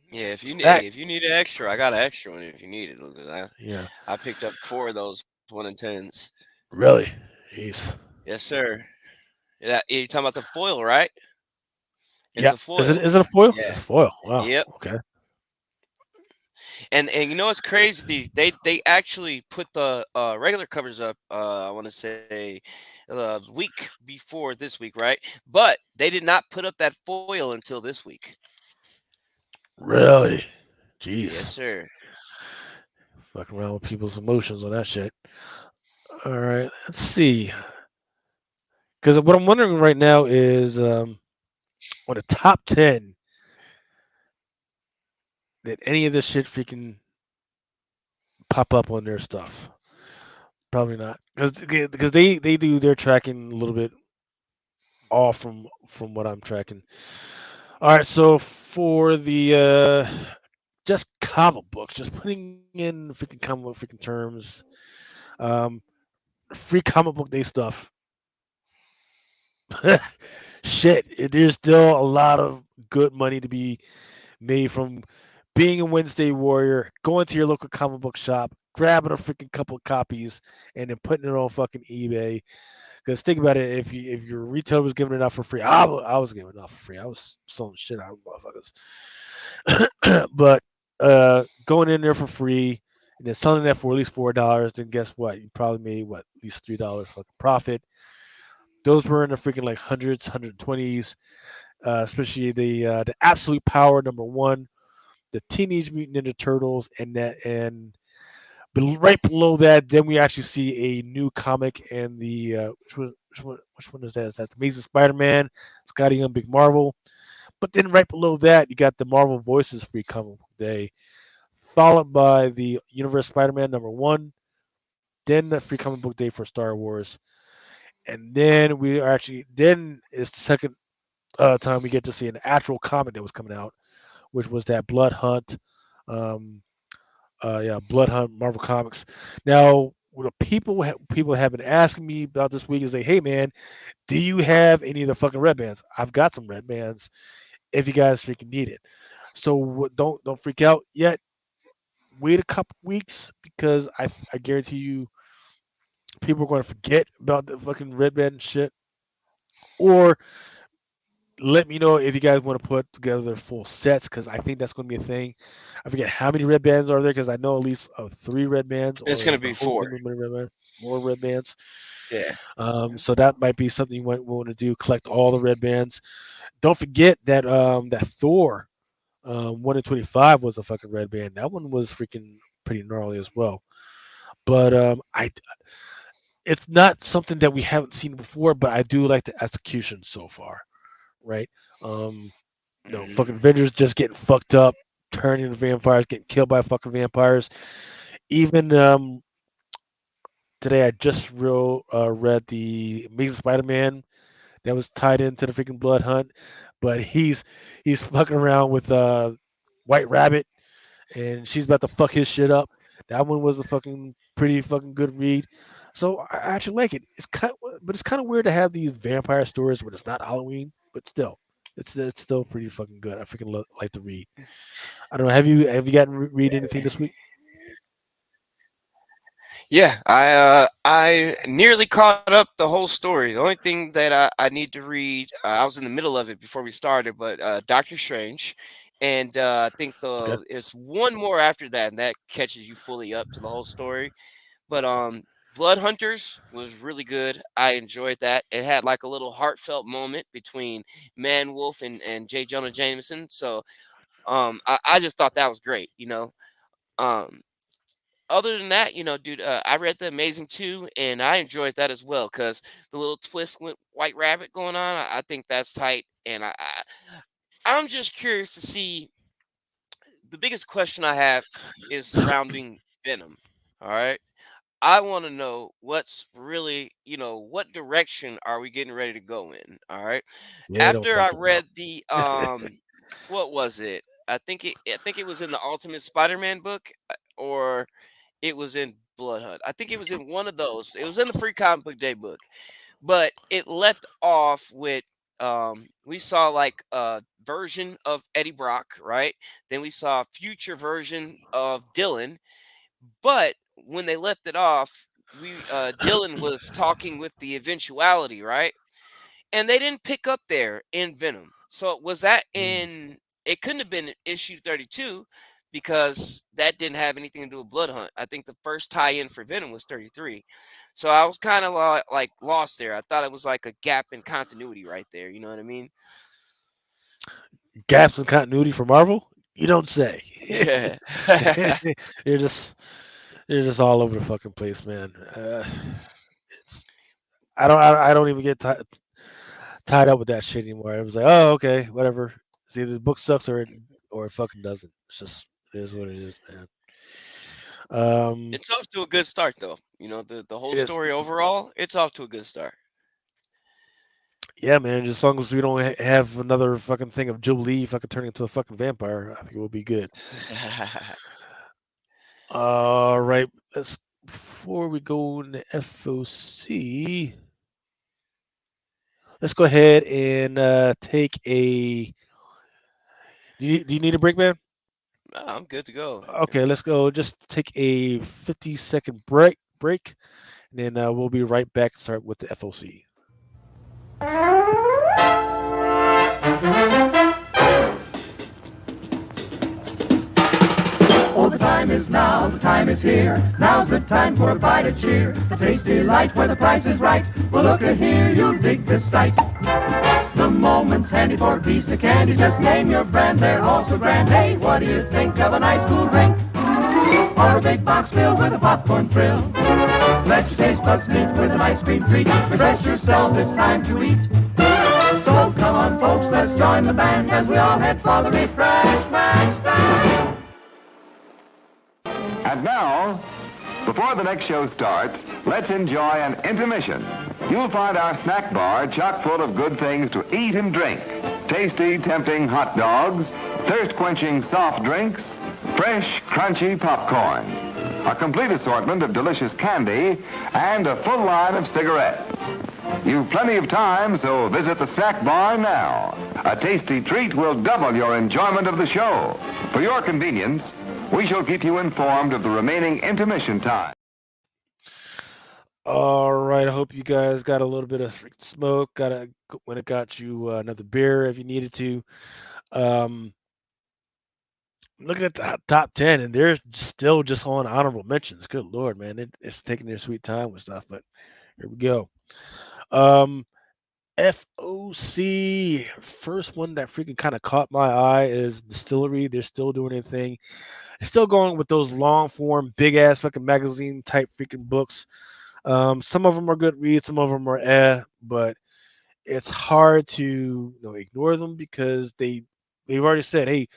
Yeah, if you need, that hey, if you need an extra, I got an extra one if you need it. Look, yeah, I picked up four of those 1 in 10s. really, jeez, Yes, sir. Yeah, you talking about the foil, right? It's yeah. a Is it foil. is it a foil? Yeah. It's foil. Wow. Yep. Okay. And you know what's crazy? They actually put the regular covers up. I want to say week before this week, right? But they did not put up that foil until this week. Really, Yes, jeez. sir. Fucking around with people's emotions on that shit. All right, let's see. Because what I'm wondering right now is, on the top 10, did any of this shit freaking pop up on their stuff? Probably not, because they do their tracking a little bit off from what I'm tracking. All right, so for the just comic books, just putting in freaking comic book freaking terms, um, free comic book day stuff. Shit, there's still a lot of good money to be made from being a Wednesday warrior, going to your local comic book shop, grabbing a freaking couple of copies, and then putting it on fucking eBay. Because think about it, if your retailer was giving it out for free, I was giving it out for free. I was selling shit out of motherfuckers. But going in there for free and then selling that for at least $4, then guess what? You probably made what at least $3 fucking profit. Those were in the freaking like hundreds, 120s, especially the Absolute Power #1, the Teenage Mutant Ninja Turtles, and right below that, then we actually see a new comic, and the which one is that? Is that the Amazing Spider-Man, Scotty Young, Big Marvel? But then right below that, you got the Marvel Voices free comic book day, followed by the Universe Spider-Man #1, then the free comic book day for Star Wars, and then we are actually then is the second time we get to see an actual comic that was coming out, which was that Blood Hunt. Um, yeah, Blood Hunt, Marvel Comics. Now, what the people have been asking me about this week is like, hey man, do you have any of the fucking red bands? I've got some red bands if you guys freaking need it. So don't freak out yet. Wait a couple weeks because I guarantee you people are going to forget about the fucking red band shit. Or let me know if you guys want to put together full sets because I think that's going to be a thing. I forget how many red bands are there because I know at least of three red bands It's or gonna the be whole four. unlimited red band, more red bands. Yeah. So that might be something you might want to do. Collect all the red bands. Don't forget that that Thor 1 in 25 was a fucking red band. That one was freaking pretty gnarly as well. But I it's not something that we haven't seen before. But I do like the execution so far, right? Um, Hmm. fucking Avengers just getting fucked up, turning into vampires, getting killed by fucking vampires. Even today, I just read the Amazing Spider-Man that was tied into the freaking Blood Hunt, but he's fucking around with White Rabbit, and she's about to fuck his shit up. That one was a fucking pretty fucking good read. So I actually like it. But it's kind of weird to have these vampire stories when it's not Halloween, but still, it's still pretty fucking good. I freaking like to read. I don't know. Have you gotten read anything this week? Yeah, I nearly caught up the whole story. The only thing that I need to read, I was in the middle of it before we started, but Doctor Strange, and I think Okay. it's one more after that, and that catches you fully up to the whole story. But Blood Hunters was really good. I enjoyed that. It had like a little heartfelt moment between Man Wolf and J. Jonah Jameson. So I just thought that was great. Um, other than that, dude, I read The Amazing 2, and I enjoyed that as well because the little twist with White Rabbit going on, I think that's tight. And I'm just curious to see. The biggest question I have is surrounding Venom. All right. I want to know what's really, what direction are we getting ready to go in? All right. Yeah, I don't After I fucking know. read the what was it? I think it was in the Ultimate Spider-Man book, or it was in Blood Hunt. I think it was in one of those. It was in the Free Comic Book Day book, but it left off with we saw like a version of Eddie Brock, right? Then we saw a future version of Dylan, but when they left it off, we Dylan was talking with the eventuality, right? And they didn't pick up there in Venom. So was that Mm. in? It couldn't have been issue 32 because that didn't have anything to do with Blood Hunt. I think the first tie-in for Venom was 33. So I was kind of like lost there. I thought it was like a gap in continuity right there. You know what I mean? Gaps in continuity for Marvel? You don't say. Yeah. you're just you're just all over the fucking place, man. It's I don't even get tied up with that shit anymore. I was like, oh, okay, whatever. See, the book sucks or it fucking doesn't. It's just it is what it is, man. Um, It's off to a good start though. The whole story it's overall, it's off to a good start. yeah, man. Just as long as we don't have another fucking thing of Jubilee fucking turning into a fucking vampire, I think we'll be good. All right, let's before we go into FOC, let's go ahead and take a. Do you need a break, man? No, I'm good to go. Okay, let's go. Just take a 50-second break, and then we'll be right back to start with the FOC. Oh, the time is now, the time is here. Now's the time for a bite of cheer. A tasty light where the price is right. Well, look at here, you'll dig this sight. The moment's handy for a piece of candy. Just name your brand, they're all so grand. Hey, what do you think of a nice cool drink? Or a big box filled with a popcorn thrill? Let your taste buds meet with an ice cream treat. Refresh yourselves, it's time to eat. So come on, folks, let's join the band as we all head for the refreshment stand. And now, before the next show starts, let's enjoy an intermission. You'll find our snack bar chock full of good things to eat and drink. Tasty, tempting hot dogs, thirst-quenching soft drinks, fresh, crunchy popcorn, a complete assortment of delicious candy, and a full line of cigarettes. You've plenty of time, so visit the snack bar now. A tasty treat will double your enjoyment of the show. For your convenience, we shall keep you informed of the remaining intermission time. All right, I hope you guys got a little bit of smoke. When it got you another beer if you needed to. Um, looking at the top 10, and they're still just on honorable mentions. Good lord, man, it's taking their sweet time with stuff. But here we go. Um, FOC, first one that freaking kind of caught my eye is Distillery. They're still doing their thing. They're still going with those long form, big ass fucking magazine type freaking books. Some of them are good reads, some of them are but it's hard to ignore them because they've already said, hey,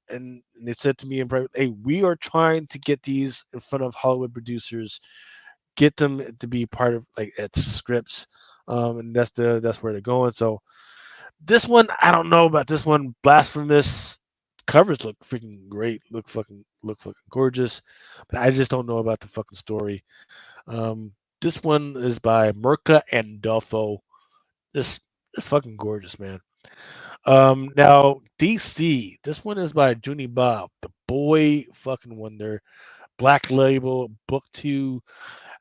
and they said to me in private, hey, we are trying to get these in front of Hollywood producers, get them to be part of like its scripts, and that's where they're going. So this one, I don't know about this one. Blasphemous covers look freaking great, look fucking gorgeous, but I just don't know about the fucking story. This one is by Merca and Duffo. This fucking gorgeous, man. Now DC. This one is by Junie Bob, the boy fucking wonder. Black Label, Book 2.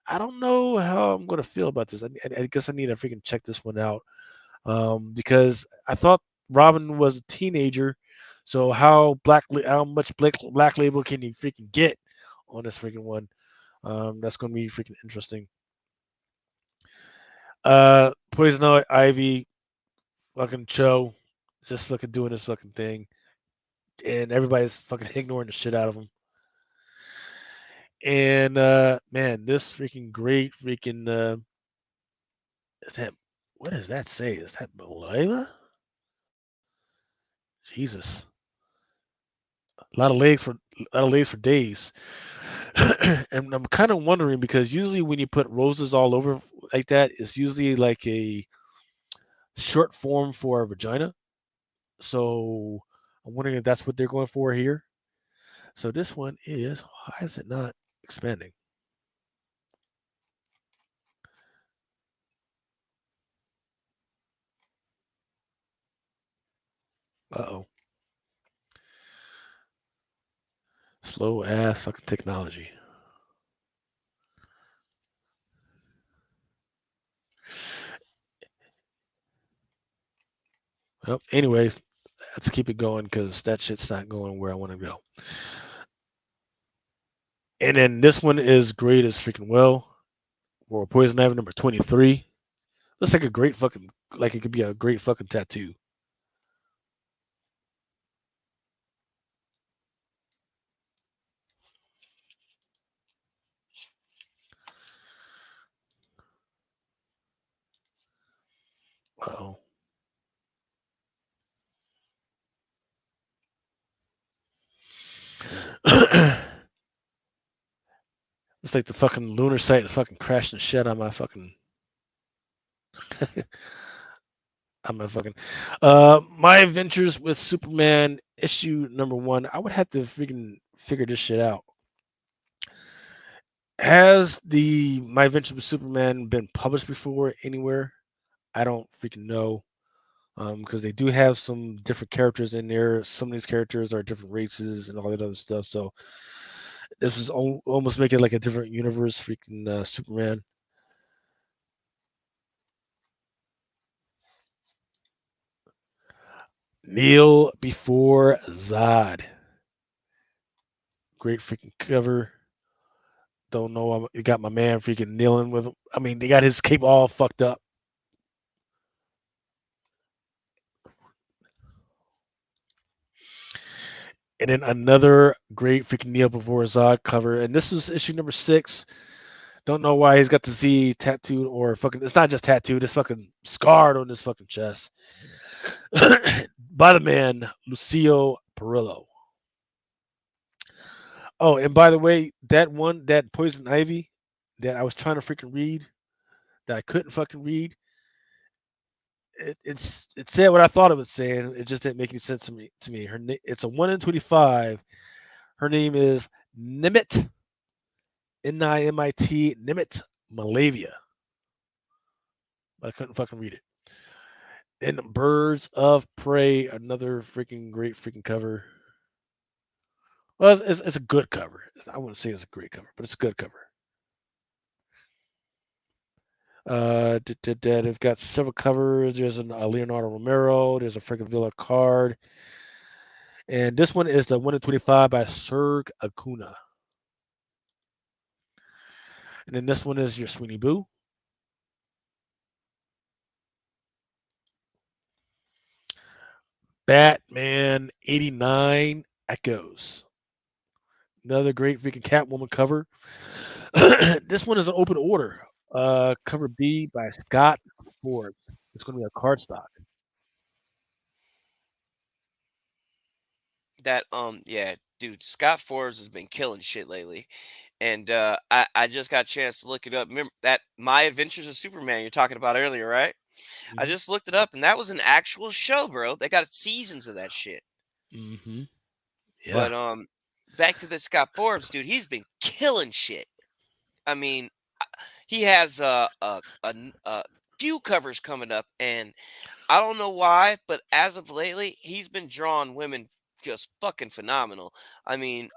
I don't know how I'm gonna feel about this. I guess I need to freaking check this one out. Because I thought Robin was a teenager. So how much Black Label can you freaking get on this freaking one? That's gonna be freaking interesting. Poison Ivy, fucking Cho, just fucking doing this fucking thing, and everybody's fucking ignoring the shit out of him. And man, this freaking great freaking is that what does that say? Is that Malala? Jesus, a lot of legs for days. And I'm kind of wondering because usually when you put roses all over like that, it's usually like a short form for a vagina. So I'm wondering if that's what they're going for here. So this one is, why is it not expanding? Uh-oh. Slow ass fucking technology. Well, anyways, let's keep it going because that shit's not going where I want to go. And then this one is great as freaking well. For Poison Ivy number 23. Looks like a great fucking, like it could be a great fucking tattoo. Uh-oh. It's like the fucking lunar site is fucking crashing shit on my fucking on my fucking My Adventures with Superman issue number 1. I would have to freaking figure this shit out. Has the My Adventures with Superman been published before anywhere? I don't freaking know. Because they do have some different characters in there. Some of these characters are different races and all that other stuff. So this was almost making like a different universe, freaking Superman. Kneel Before Zod. Great freaking cover. Don't know. You got my man freaking kneeling with him. I mean, they got his cape all fucked up. And then another great freaking Kneel Before Zod cover. And this is issue number 6. Don't know why he's got the Z tattooed or fucking. It's not just tattooed. It's fucking scarred on his fucking chest. By the man Lucio Perillo. Oh, and by the way, that Poison Ivy that I was trying to freaking read, that I couldn't fucking read, it said what I thought it was saying. It just didn't make any sense to me. It's a 1 in 25. Her name is Nimit, Nimit, Nimit Malavia. But I couldn't fucking read it. And Birds of Prey, another freaking great freaking cover. Well, it's a good cover. I wouldn't say it's a great cover, but it's a good cover. They've got several covers. There's a Leonardo Romero. There's a freaking Villa card. And this one is the 1 in 25 by Serg Acuna. And then this one is your Sweeney Boo. Batman 89 Echoes. Another great freaking Catwoman cover. This one is an open order. Cover B by Scott Forbes. It's going to be a cardstock. Yeah, dude, Scott Forbes has been killing shit lately. And I just got a chance to look it up. Remember that My Adventures of Superman you're talking about earlier, right? I Mm-hmm. just looked it up and that was an actual show, bro. They got seasons of that shit. Mm-hmm. But Yeah. back to the Scott Forbes dude, he's been killing shit. I mean, he has a few covers coming up, and I don't know why, but as of lately, he's been drawing women just fucking phenomenal. I mean,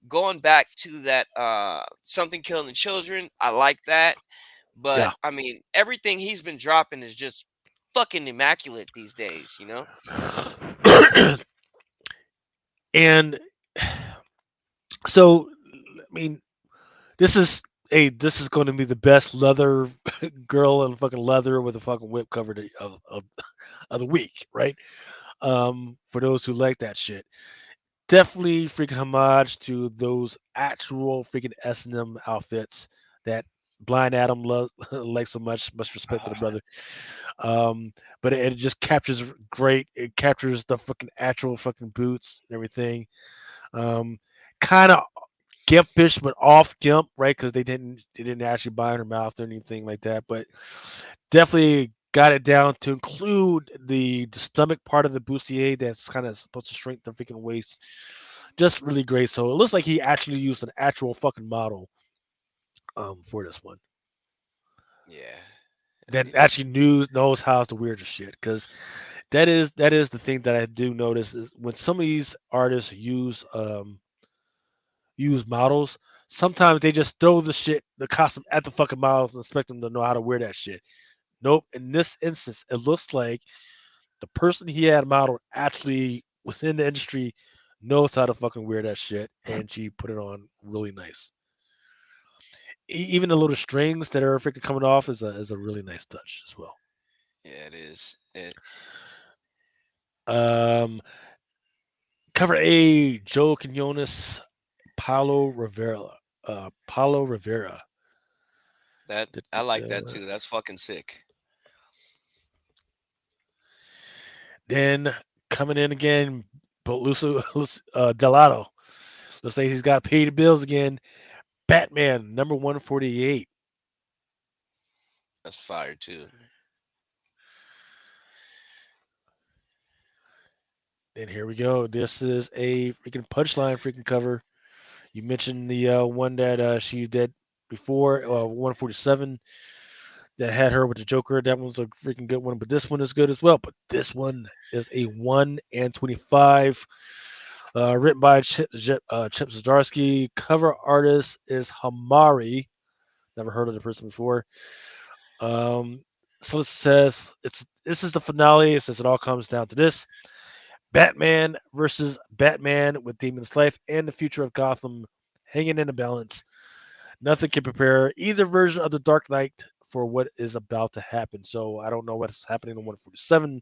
going back to that something killing the children, I like that. But Yeah. I mean, everything he's been dropping is just fucking immaculate these days, you know? And so, I mean, this is going to be the best leather girl in fucking leather with a fucking whip cover of the week, right? For those who like that shit, definitely freaking homage to those actual freaking S&M outfits that Blind Adam likes so much. Much respect to the brother. But it just captures great. It captures the fucking actual fucking boots and everything. Um, kind of Gimpish, but off Gimp, right? Because they didn't actually buy in her mouth or anything like that. But definitely got it down to include the stomach part of the bustier that's kind of supposed to shrink the freaking waist. Just really great. So it looks like he actually used an actual fucking model for this one Yeah. that Yeah. actually knows how to wear the shit. Because that is the thing that I do notice is when some of these artists use models, sometimes they just throw the costume at the fucking models and expect them to know how to wear that shit. Nope. In this instance, it looks like the person he had modeled actually was in the industry, knows how to fucking wear that shit, and she put it on really nice. Even the little strings that are freaking coming off is a really nice touch as well. Yeah, it is. Um, Cover A, Joe Quinones, Paulo Rivera. Paulo Rivera. That Da, I da, like that da. too. That's fucking sick. Then coming in again, but Delato. Let's say he's got to pay the bills again. Batman number 148. That's fire too. And here we go. This is a freaking punchline freaking cover. You mentioned the one that she did before, 147, that had her with the Joker. That one's a freaking good one, but this one is good as well. But this one is a 1 and 25, written by Chip Zdarsky. Cover artist is Hamari. Never heard of the person before. Um, so it says this is the finale. It says it all comes down to this: Batman versus Batman with Demon's Life and the future of Gotham hanging in the balance. Nothing can prepare either version of the Dark Knight for what is about to happen. So I don't know what's happening in 147,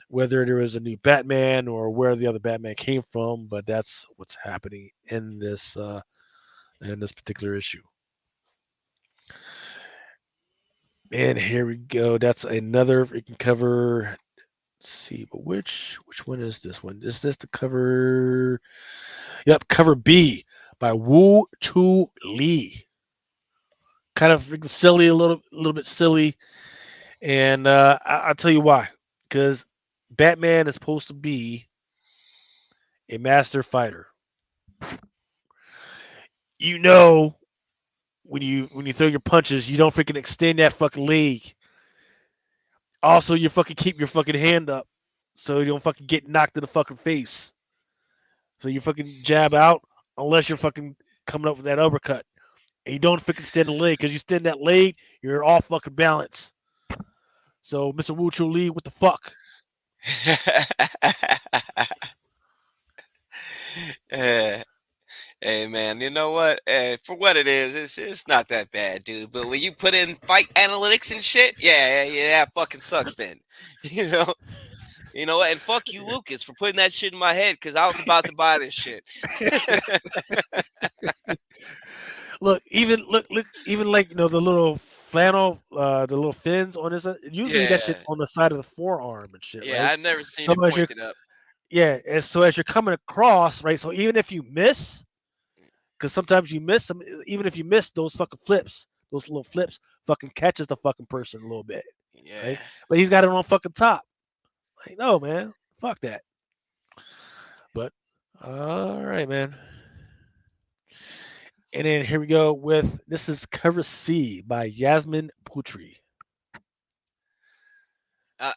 whether there is a new Batman or where the other Batman came from, but that's what's happening in this particular issue. And here we go. That's another freaking cover. Let's see, but which one is this one? Is this the cover? Yep, cover B by Woo Chu Lee. Kind of freaking silly, a little bit silly, and I'll tell you why. Because Batman is supposed to be a master fighter. You know, when you throw your punches, you don't freaking extend that fucking leg. Also, you fucking keep your fucking hand up so you don't fucking get knocked in the fucking face. So you fucking jab out unless you're fucking coming up with that uppercut. And you don't freaking stand the leg because you stand that leg, you're off fucking balance. So, Mr. Wu Chu Lee, what the fuck? Eh, hey man, you know what? For what it is, it's not that bad, dude. But when you put in fight analytics and shit, yeah, that fucking sucks. Then, you know, what? And fuck you, Lucas, for putting that shit in my head because I was about to buy this shit. Look, even like the little flannel, the little fins on this. Usually that Yeah, shit's on the side of the forearm and shit, yeah, right? I've never seen So it as you're pointed up. yeah, and so as you're coming across, right? So even if you miss, because sometimes you miss them, even if you miss those fucking flips, those little flips, fucking catches the fucking person a little bit, Yeah. right? But he's got it on fucking top. Like, no, man, fuck that. But all right, man. And then here we go with this is cover C by Yasmin Putri.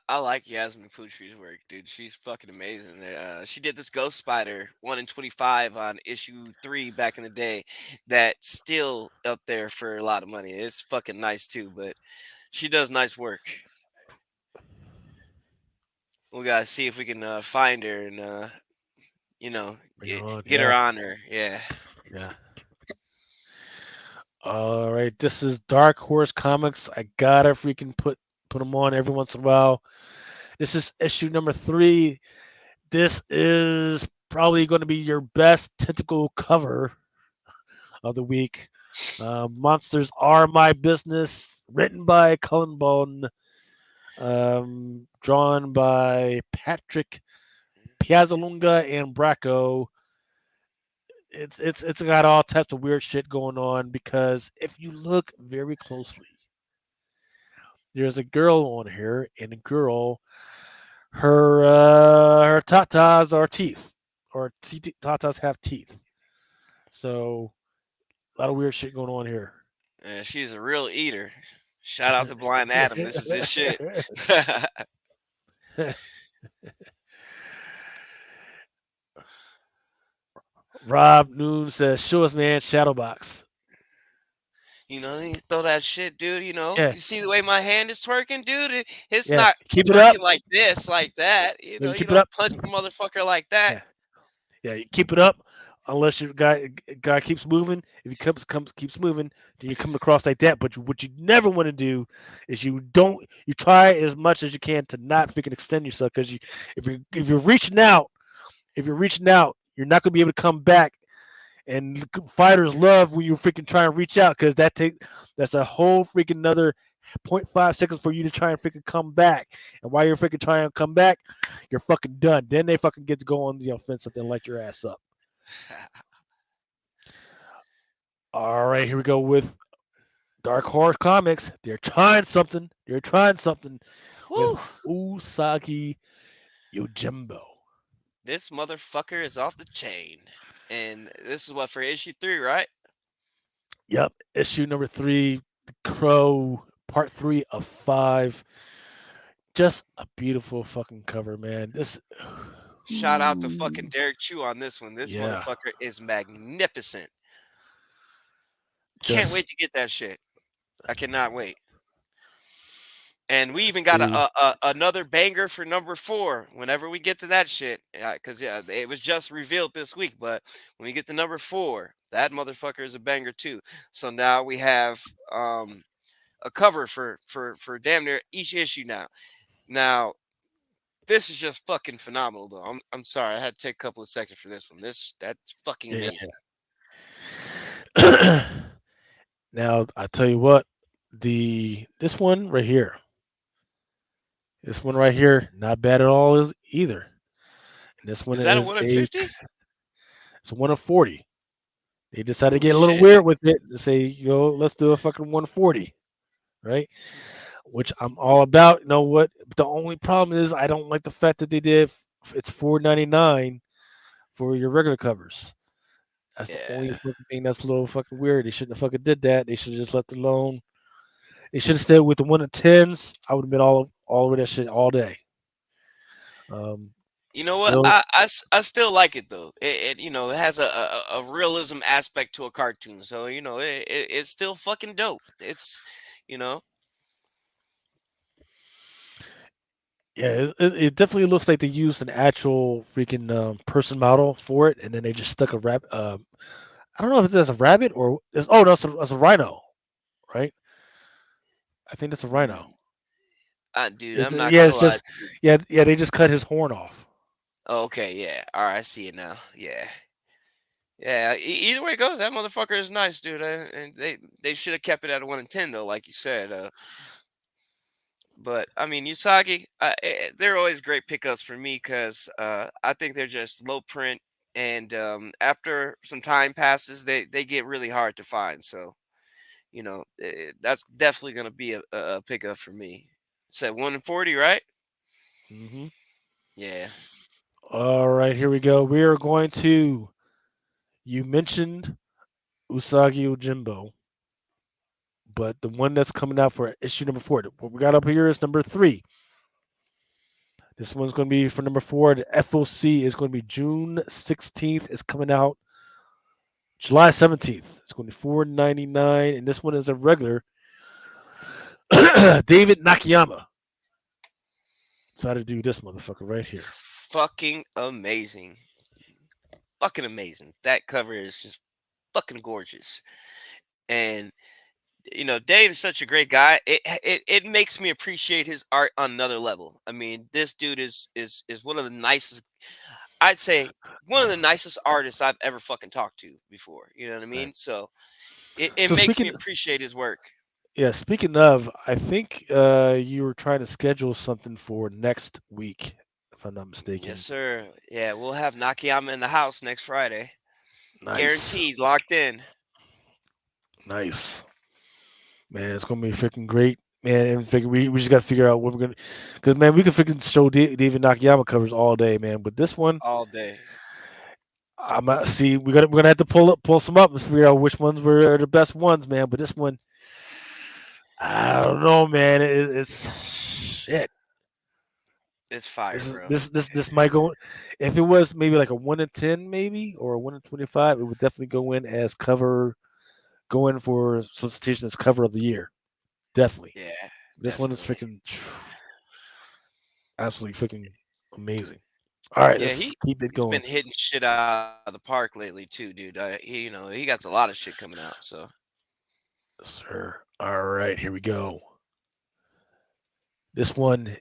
I like Yasmin Putri's work, dude. She's fucking amazing. She did this Ghost Spider 1 in 25 on issue 3 back in the day. That's still up there for a lot of money. It's fucking nice too, but she does nice work. We gotta see if we can find her and you know Bring it on, get her yeah, on her. Yeah. yeah. All right, this is Dark Horse Comics. I gotta freaking put them on every once in a while. This is issue number 3. This is probably going to be your best tentacle cover of the week. Monsters Are My Business, written by Cullen Bone, drawn by Patrick Piazzalunga and Bracco. it's got all types of weird shit going on because if you look very closely, there's a girl on here, and a girl, her tatas are teeth, or tatas have teeth. So a lot of weird shit going on here. She's a real eater. Shout out to Blind Adam. This is his shit. Rob Noon says, "Show us, man, Shadowbox." You throw that shit, dude. Yeah, You see the way my hand is twerking, dude? It's yeah. not Keep it up. twerking like this, like that. You You keep it don't up. punch a motherfucker like that. Yeah, yeah. You keep it up. Unless your guy keeps moving. If he keeps moving, then you're coming across like that. But what you never want to do is you try as much as you can to not freaking extend yourself because if you're reaching out, you're not gonna be able to come back. And fighters love when you freaking try and reach out because that's a whole freaking another point 0.5 seconds for you to try and freaking come back. And while you're freaking trying to come back, you're fucking done. Then they fucking get to go on the offensive and light your ass up. All right, here we go with Dark Horse Comics. They're trying something. Whew. With Usagi Yojimbo. This motherfucker is off the chain. And this is what for issue 3, right? Yep, issue number 3, The Crow, part 3 of 5. Just a beautiful fucking cover, man. Shout out to fucking Derek Chu on this one. This Yeah, motherfucker is magnificent. Can't just wait to get that shit. I cannot wait. And we even got see, another banger for number 4 whenever we get to that shit. Because, it was just revealed this week. But when we get to number 4, that motherfucker is a banger too. So now we have a cover for damn near each issue now. Now, this is just fucking phenomenal, though. I'm sorry. I had to take a couple of seconds for this one. That's fucking yeah. amazing. Now I tell you what, this one right here, not bad at all is either. And this one Is that a is 1 in 50? it's a 1 of 40. They decided to Oh, get a little shit. weird with it and say, let's do a fucking 140, right? Which I'm all about. You know what? The only problem is I don't like the fact that they did it's $4.99 for your regular covers. That's the only Yeah. fucking thing that's a little fucking weird. They shouldn't have fucking did that. They should have just left it alone. They should have stayed with the 1 of 10s. I would have been all over that shit all day. You know what? Still, I still like it though. It has a realism aspect to a cartoon, so it's still fucking dope. It's you know yeah, it definitely looks like they used an actual freaking person model for it, and then they just stuck a rabbit. I don't know if that's a rabbit or that's a rhino, right? I think that's a rhino. dude, I'm not Yeah, gonna it's lie just to you. yeah. They just cut his horn off. Oh, okay, yeah. All right, I see it now. Yeah, yeah. Either way it goes, that motherfucker is nice, dude. And they should have kept it at a 1 in 10 though, like you said. But I mean, Usagi, they're always great pickups for me because I think they're just low print, and after some time passes, they get really hard to find. So that's definitely gonna be a pickup for me. Said 1 in 40, right? Hmm. Yeah. All right, here we go. We are going to. You mentioned Usagi Ojimbo, but the one that's coming out for issue number 4, what we got up here is number 3. This one's going to be for number 4. The FOC is going to be June 16th. It's coming out July 17th. It's going to be $4.99, and this one is a regular. David Nakayama decided to do this motherfucker right here. Fucking amazing. Fucking amazing. That cover is just fucking gorgeous. And Dave is such a great guy. It makes me appreciate his art on another level. I mean, this dude is one of the nicest. I'd say one of the nicest artists I've ever fucking talked to before. You know what I Right. mean? So it So makes me appreciate his work. speaking of, I think you were trying to schedule something for next week, if I'm not mistaken. Yes, sir. Yeah, we'll have Nakayama in the house next Friday. Nice. Guaranteed, locked in. Nice. Man, it's gonna be freaking great. Man, and we just gotta figure out what we're gonna, cause man, we can freaking show David Nakayama covers all day, man. But this one, All day. I'm see we're gonna have to pull some up and figure out which ones were the best ones, man. But this one, I don't know, man. It's shit. It's fire, This is bro. this might go. If it was maybe like a 1 in 10, maybe, or a 1 in 25, it would definitely go in for solicitation as cover of the year. Definitely. Yeah, This one is definitely. freaking absolutely freaking amazing. All right, Yeah, let's keep it he's going. been hitting shit out of the park lately too, dude. He got a lot of shit coming out. So Yes, sir. All right, here we go. This one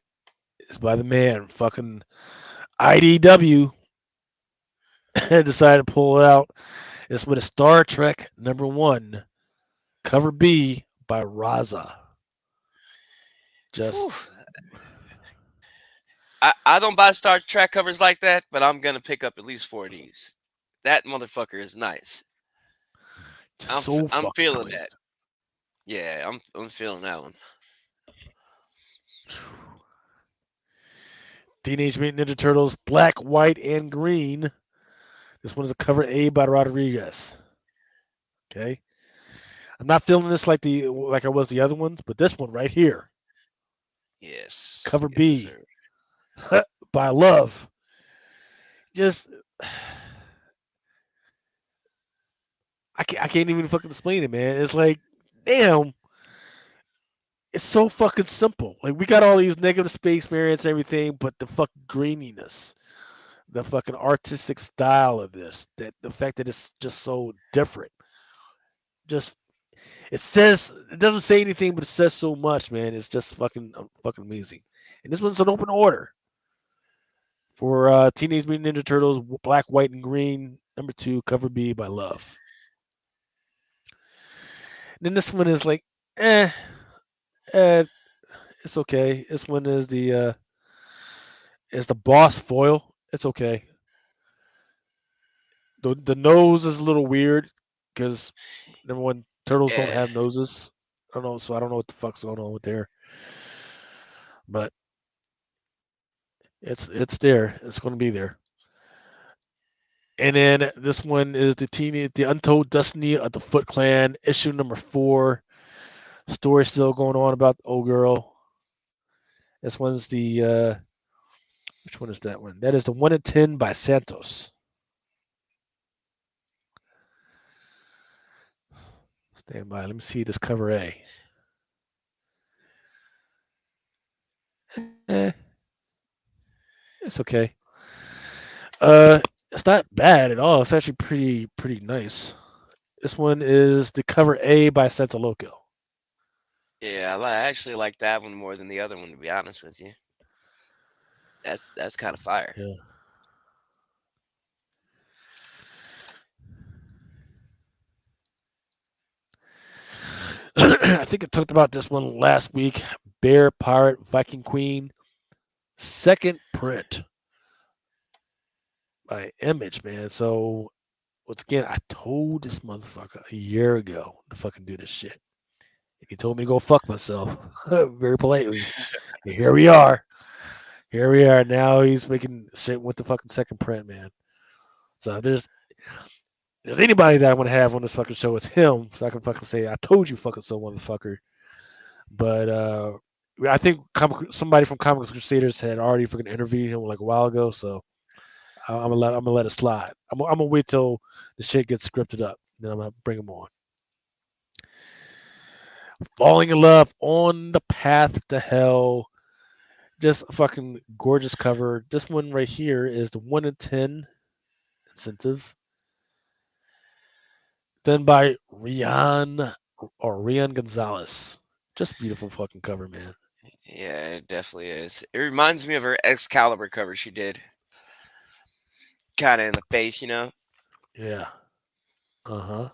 is by the man, fucking IDW. Decided to pull it out. This one is Star Trek #1, cover B by Raza. Just whew. I don't buy Star Trek covers like that, but I'm gonna pick up at least 4 of these. That motherfucker is nice. so I'm fucking feeling clean. that. Yeah, I'm feeling that one. Teenage Mutant Ninja Turtles, black, white, and green. This one is a cover A by Rodriguez. Okay. I'm not feeling this like I was the other ones, but this one right here, Yes, cover yes, B sir. by Love. Just I can't even fucking explain it, man. It's like, damn, it's so fucking simple. Like we got all these negative space variants and everything, but the fucking graininess, the fucking artistic style of this, that the fact that it's just so different. Just it doesn't say anything, but it says so much, man. It's just fucking amazing. And this one's an open order for Teenage Mutant Ninja Turtles, black, white, and green, #2, cover B by Love. And then this one is like, eh, eh, it's okay. This one is the boss foil. It's okay. The nose is a little weird because number one, turtles don't Yeah, have noses. I don't know, so I don't know what the fuck's going on with there. But it's there. It's going to be there. And then this one is the Untold Destiny of the Foot Clan, issue #4. Story still going on about the old girl. This one's the which one is that one? That is the 1 in 10 by Santos. Stand by. Let me see this cover A. Eh, it's okay. It's not bad at all. It's actually pretty nice. This one is the cover A by Santa Loco. yeah. I actually like that one more than the other one, to be honest with you. That's kind of fire. Yeah. I think I talked about this one last week. Bear Pirate Viking Queen, second print by Image, man. So once again, I told this motherfucker a year ago to fucking do this shit. And he told me to go fuck myself very politely. And here we are. Here we are. Now he's making shit with the fucking second print, man. So if there's anybody that I want to have on this fucking show, it's him. So I can fucking say, I told you fucking so, motherfucker. But I think somebody from Comic Crusaders had already fucking interviewed him like a while ago. So I'm gonna let it slide. I'm gonna wait till the shit gets scripted up. Then I'm gonna bring him on. Falling in Love on the Path to Hell. Just a fucking gorgeous cover. This one right here is the 1 in 10 incentive. Then by Rian Gonzalez. Just beautiful fucking cover, man. Yeah, it definitely is. It reminds me of her Excalibur cover she did, kind of in the face. Yeah. Uh huh.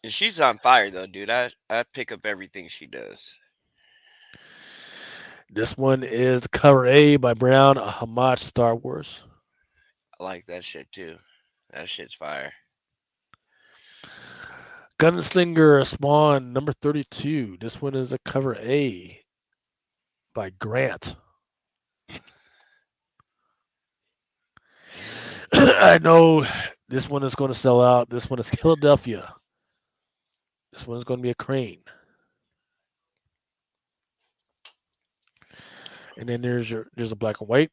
And she's on fire though, dude. I pick up everything she does. This one is cover A by Brown, a homage Star Wars. I like that shit too. That shit's fire. Gunslinger Spawn number 32. This one is a cover A by Grant. I know this one is going to sell out. This one is Philadelphia. This one is going to be a crane. And then there's a black and white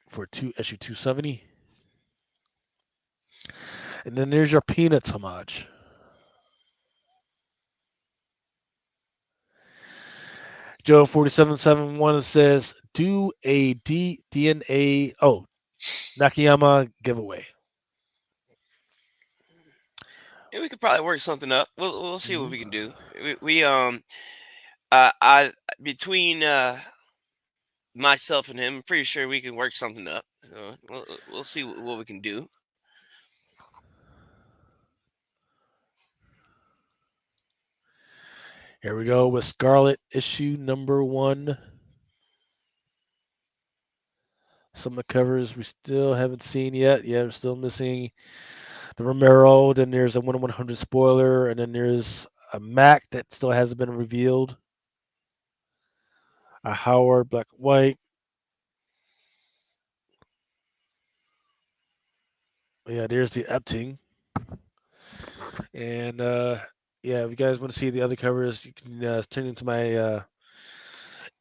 for issue 270. And then there's your Peanuts homage. Joe 4771 says, do a DNA Nakayama giveaway. Yeah, we could probably work something up. We'll see what we can do. We between myself and him, I'm pretty sure we can work something up. So we'll see what we can do. Here we go with Scarlet issue number 1. Some of the covers we still haven't seen yet. Yeah, we're still missing the Romero. Then there's a 1/100 spoiler, and then there's a Mac that still hasn't been revealed. A Howard black and white. Yeah, there's the Epting. And yeah, if you guys want to see the other covers, you can tune into my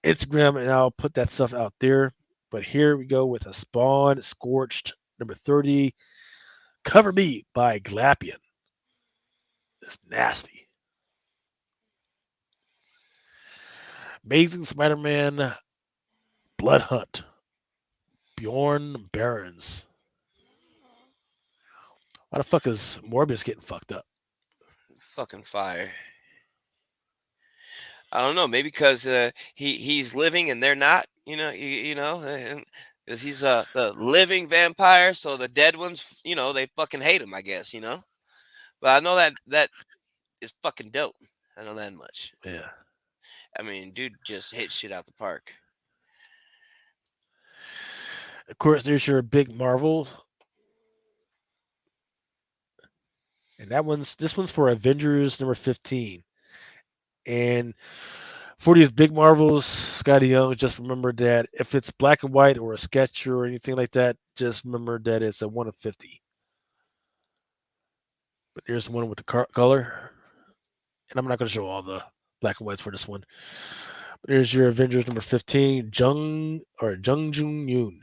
Instagram, and I'll put that stuff out there. But here we go with a Spawn Scorched number 30. Cover Me by Glapian. It's nasty. Amazing Spider-Man Blood Hunt. Bjorn Barons. Why the fuck is Morbius getting fucked up? Fucking fire. I don't know. Maybe because he's living and they're not. You know, because he's the living vampire, so the dead ones, they fucking hate him. I guess. But I know that is fucking dope. I know that much. Yeah. I mean, dude just hit shit out the park. Of course, there's your big Marvel. And this one's for Avengers number 15. And for these big Marvels, Scotty Young, just remember that if it's black and white or a sketch or anything like that, just remember that it's a 1 of 50. But here's the one with the color. And I'm not going to show all the black and whites for this one. But here's your Avengers number 15, Jung Jung Yoon.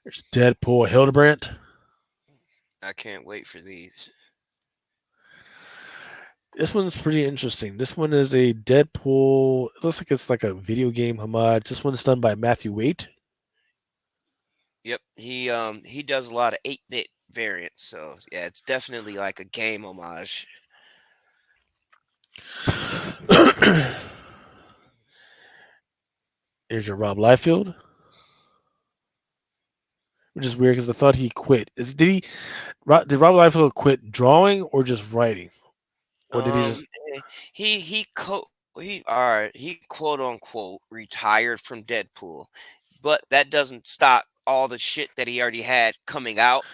There's Deadpool Hildebrandt. I can't wait for these. This one's pretty interesting. This one is a Deadpool. It looks like it's like a video game homage. This one's done by Matthew Waite. Yep, he does a lot of 8-bit variants, so yeah, it's definitely like a game homage. Here's your Rob Liefeld, which is weird because I thought he quit. Did Rob Liefeld quit drawing or just writing, or did he just? He quote unquote retired from Deadpool, but that doesn't stop all the shit that he already had coming out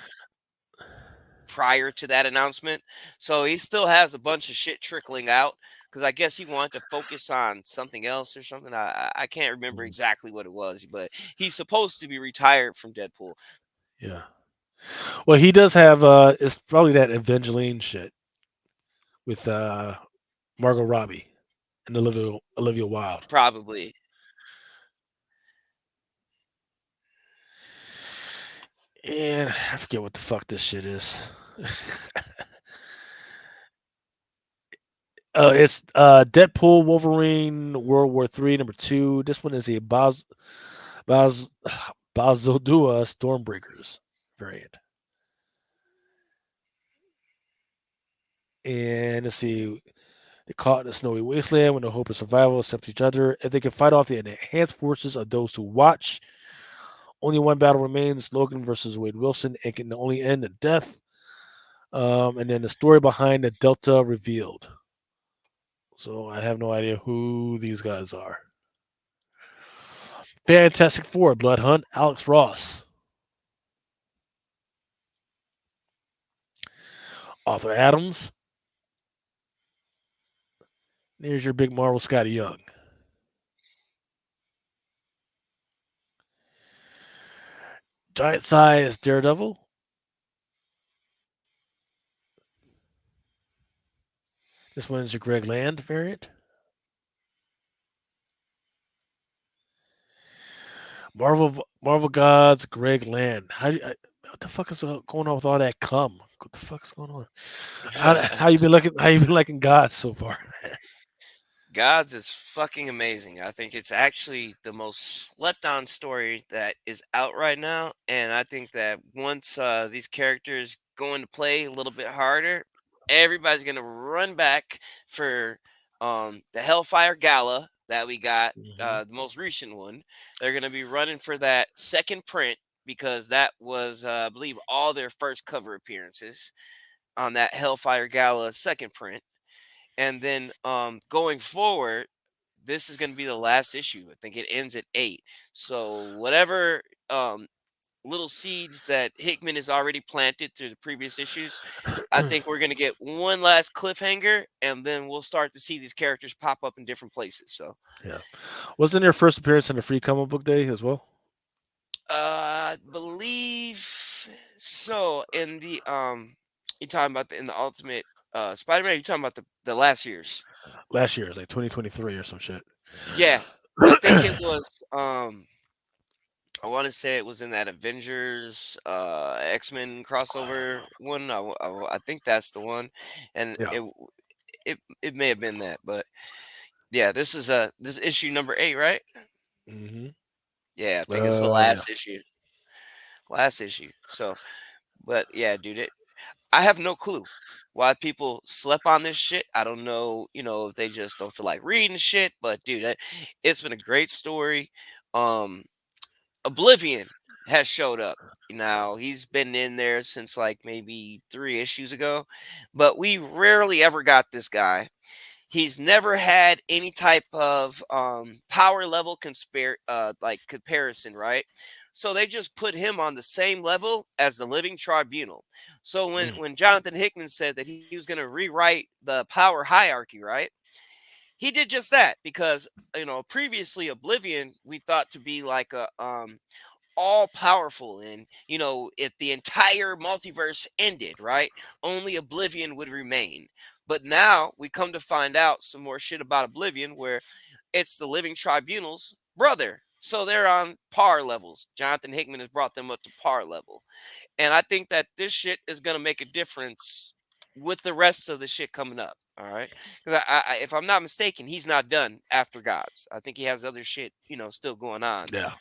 prior to that announcement. So he still has a bunch of shit trickling out because I guess he wanted to focus on something else or something. I can't remember exactly what it was, but he's supposed to be retired from Deadpool. Yeah. Well, he does have. It's probably that Evangeline shit with Margot Robbie and Olivia Wilde. Probably. And I forget what the fuck this shit is. It's Deadpool Wolverine World War III number 2. This one is a Bazaldua Stormbreakers variant. And let's see. They're caught in a snowy wasteland with no hope of survival except each other. If they can fight off the enhanced forces of those who watch, only one battle remains: Logan versus Wade Wilson. It can only end in death. And then the story behind the Delta revealed. So I have no idea who these guys are. Fantastic Four, Blood Hunt, Alex Ross. Arthur Adams. There's your big Marvel Scotty Young. Giant size Daredevil. This one's your Greg Land variant. Marvel Gods Greg Land. What the fuck is going on with all that cum? What the fuck is going on? How you been looking? How you been liking Gods so far? Gods is fucking amazing. I think it's actually the most slept on story that is out right now. And I think that once these characters go into play a little bit harder, everybody's going to run back for the Hellfire Gala that we got, Hmm. the most recent one. They're going to be running for that second print because that was, I believe, all their first cover appearances on that Hellfire Gala second print. And then going forward, this is going to be the last issue. I think it ends at 8. So whatever um, little seeds that Hickman has already planted through the previous issues, I think we're going to get one last cliffhanger, and then we'll start to see these characters pop up in different places. So Yeah. Wasn't their first appearance on the Free Comic Book Day as well? I believe so. In the you talking about in the Ultimate Spider-Man? You talking about the last year's? Last year, it was like 2023 or some shit. Yeah, I think it was. I want to say it was in that Avengers X-Men crossover one. I think that's the one, and Yeah. it may have been that, but yeah, this issue number 8, right? Hmm. Yeah, I think it's the Yeah. last issue. So, but yeah, dude, I have no clue why people slept on this shit. I don't know, if they just don't feel like reading shit. But dude, it's been a great story. Um, Oblivion has showed up. Now he's been in there since like maybe 3 issues ago, but we rarely ever got this guy. He's never had any type of power level like comparison, right? So they just put him on the same level as the Living Tribunal. So when Mm. when Jonathan Hickman said that he was going to rewrite the power hierarchy, right? He did just that because previously Oblivion we thought to be like a all powerful, and if the entire multiverse ended, right, only Oblivion would remain. But now we come to find out some more shit about Oblivion where it's the Living Tribunal's brother, so they're on par levels. Jonathan Hickman has brought them up to par level, and I think that this shit is going to make a difference with the rest of the shit coming up. All right, because if I'm not mistaken, he's not done after Gods. I think he has other shit, still going on. Yeah.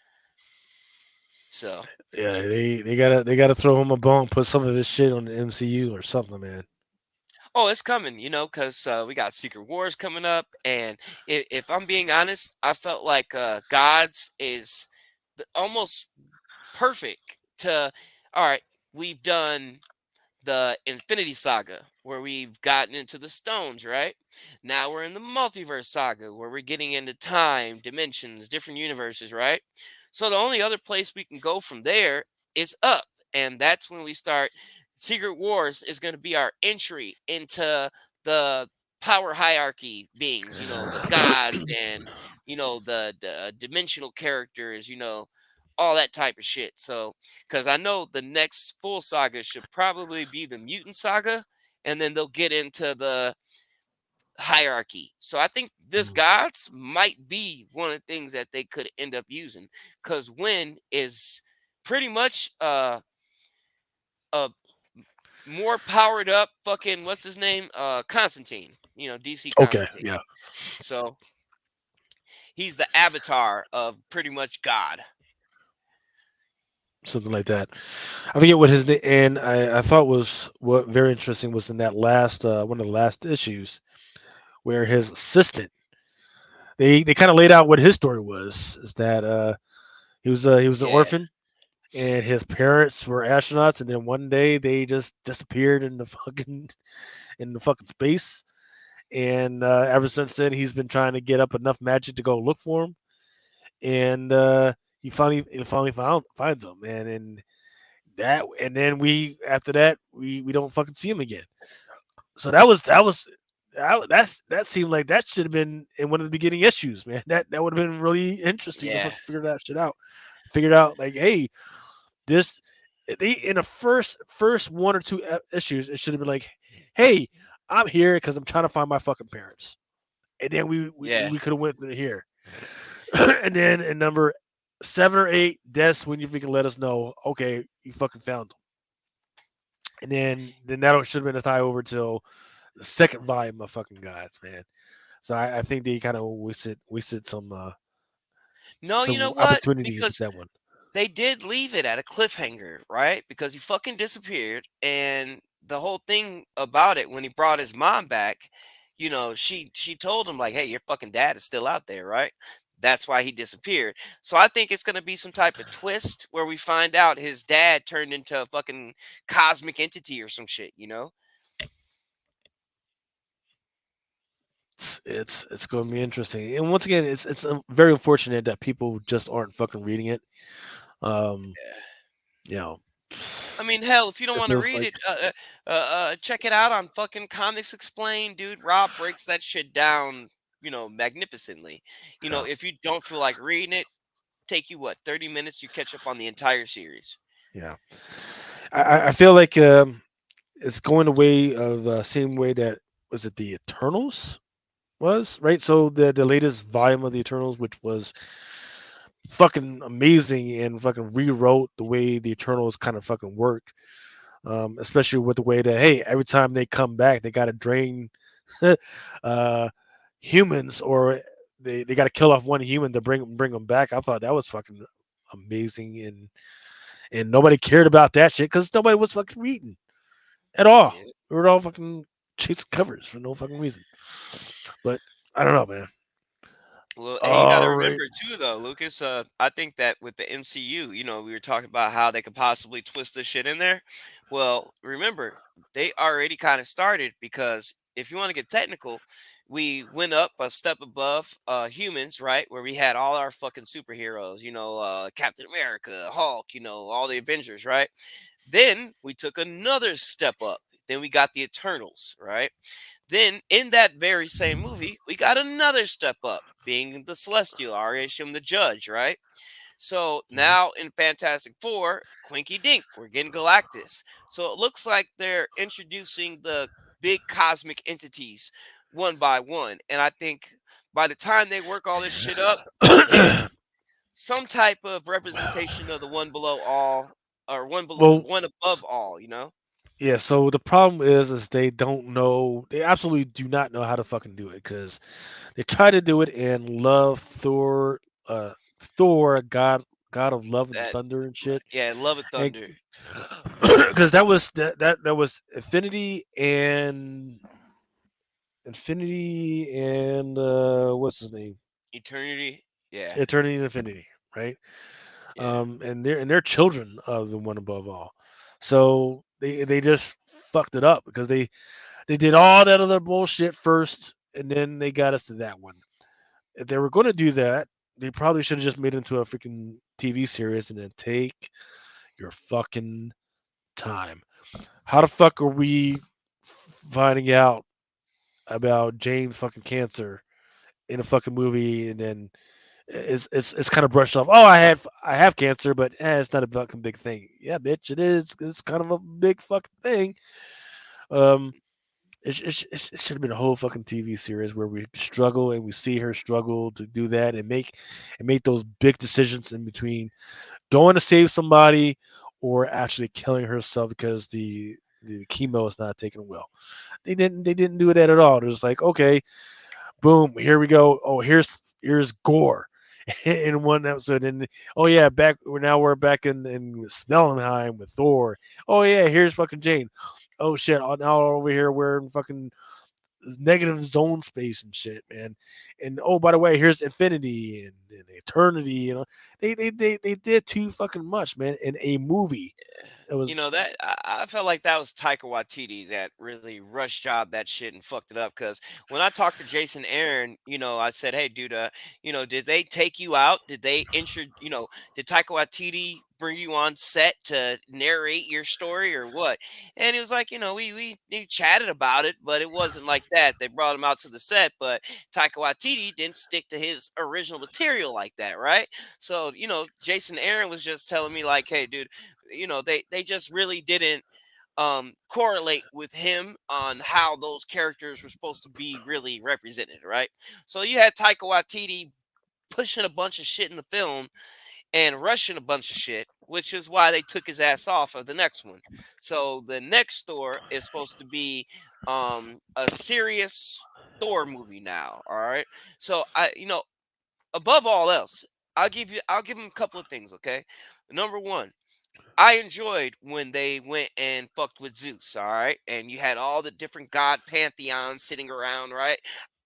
So Yeah. They gotta throw him a bone, put some of his shit on the MCU or something, man. oh, it's coming, because we got Secret Wars coming up, and if I'm being honest, I felt like Gods is almost perfect to. All right, we've done the Infinity Saga, where we've gotten into the stones, right? Now we're in the multiverse saga, where we're getting into time, dimensions, different universes, right? So the only other place we can go from there is up. And that's when we start. Secret Wars is going to be our entry into the power hierarchy beings, the gods and, the dimensional characters, all that type of shit. So, because I know the next full saga should probably be the mutant saga, and then they'll get into the hierarchy. So I think this Mm. gods might be one of the things that they could end up using, because Win is pretty much a more powered up fucking what's his name, Constantine, DC Okay. Constantine. Yeah. So he's the avatar of pretty much God. Something like that. I forget what his name. And I thought was what very interesting was in that last one of the last issues where his assistant they kind of laid out what his story was. Is that he was an Yeah. orphan and his parents were astronauts, and then one day they just disappeared in the fucking space. And ever since then, he's been trying to get up enough magic to go look for him, and he finally finds him, man. And that, and then we after that we don't fucking see him again. So that seemed like that should have been in one of the beginning issues, man. That would have been really interesting to Yeah. fucking figure that shit out. Figured out like, hey, this they in the first one or two issues, it should have been like, hey, I'm here because I'm trying to find my fucking parents, and then Yeah. we could have went through here, and then in number 7 or 8, that's when you can let us know, okay, you fucking found them, and then that should have been a tie over till the second volume of fucking Gods, man. So I think they kind of wasted No, you know some what? opportunities with Because that one. they did leave it at a cliffhanger, right? Because he fucking disappeared, and the whole thing about it when he brought his mom back, she told him like, "Hey, your fucking dad is still out there, right?" That's why he disappeared. So I think it's gonna be some type of twist where we find out his dad turned into a fucking cosmic entity or some shit, you know? It's going to be interesting, and once again, it's very unfortunate that people just aren't fucking reading it. Um, you know, I mean, hell, if you don't it want to feels read like it, check it out on fucking Comics Explained, dude. Rob breaks that shit down, magnificently. yeah, If you don't feel like reading it, take you what 30 minutes. You catch up on the entire series. yeah. I feel like it's going the way of same way that was it the Eternals was, right? So the latest volume of the Eternals, which was fucking amazing and fucking rewrote the way the Eternals kind of fucking work. Especially with the way that, hey, every time they come back, they got to drain uh, humans, or they got to kill off one human to bring them back. I thought that was fucking amazing, and nobody cared about that shit because nobody was fucking reading at all. Yeah. We were all fucking chasing covers for no fucking reason. But I don't know, man. Well, hey, you got to All right. remember too, though, Lucas. I think that with the MCU, we were talking about how they could possibly twist this shit in there. Well, remember, they already kind of started because if you want to get technical, we went up a step above humans, right? Where we had all our fucking superheroes, Captain America, Hulk, all the Avengers, right? Then we took another step up. Then we got the Eternals, right? Then in that very same movie, we got another step up, being the Celestial, Ariashim the Judge, right? So Mhm. now in Fantastic Four, Quinky Dink, we're getting Galactus. So it looks like they're introducing the big cosmic entities one by one. And I think by the time they work all this shit up, we'll get some type of representation of the one below all or Well, one above all. yeah. So the problem is they don't know. They absolutely do not know how to fucking do it because they try to do it in Love Thor, Thor, God of Love and That Thunder and shit, Yeah, Love and and Thunder, because that was Infinity and what's his name, Eternity. Yeah, Eternity and Infinity, right? yeah. And they're children of the one above all, so they just fucked it up because they did all that other bullshit first, and then they got us to that one. If they were going to do that, they probably should have just made it into a freaking TV series and then take your fucking time. How the fuck are we finding out about Jane's fucking cancer in a fucking movie, and then it's kind of brushed off? Oh, I have cancer, but it's not a fucking big thing. Yeah, bitch, it is. It's kind of a big fucking thing. Um, it should have been a whole fucking TV series where we struggle and we see her struggle to do that and make those big decisions in between going to save somebody or actually killing herself because the chemo is not taken well. They didn't do that at all. It was like, okay, boom, here we go. Oh, here's gore in one episode, and oh yeah, we're back in Snellenheim with Thor. Oh yeah, here's fucking Jane. Oh shit, now over here we're in fucking negative zone space and shit, man. And oh, by the way, here's Infinity and Eternity. They did too fucking much, man. In a movie, it was That I felt like that was Taika Waititi that really rush job that shit and fucked it up. Because when I talked to Jason Aaron, I said, "Hey, dude, did they take you out? Did they did Taika Waititi bring you on set to narrate your story or what? And he was like, we chatted about it, but it wasn't like that. They brought him out to the set, but Taika Waititi didn't stick to his original material like that, right? So, Jason Aaron was just telling me like, hey, dude, they just really didn't correlate with him on how those characters were supposed to be really represented, right? So you had Taika Waititi pushing a bunch of shit in the film and rushing a bunch of shit, which is why they took his ass off of the next one. So the next Thor is supposed to be a serious Thor movie now. All right. So above all else, I'll give him a couple of things, okay? Number one, I enjoyed when they went and fucked with Zeus, all right? And you had all the different god pantheons sitting around, right?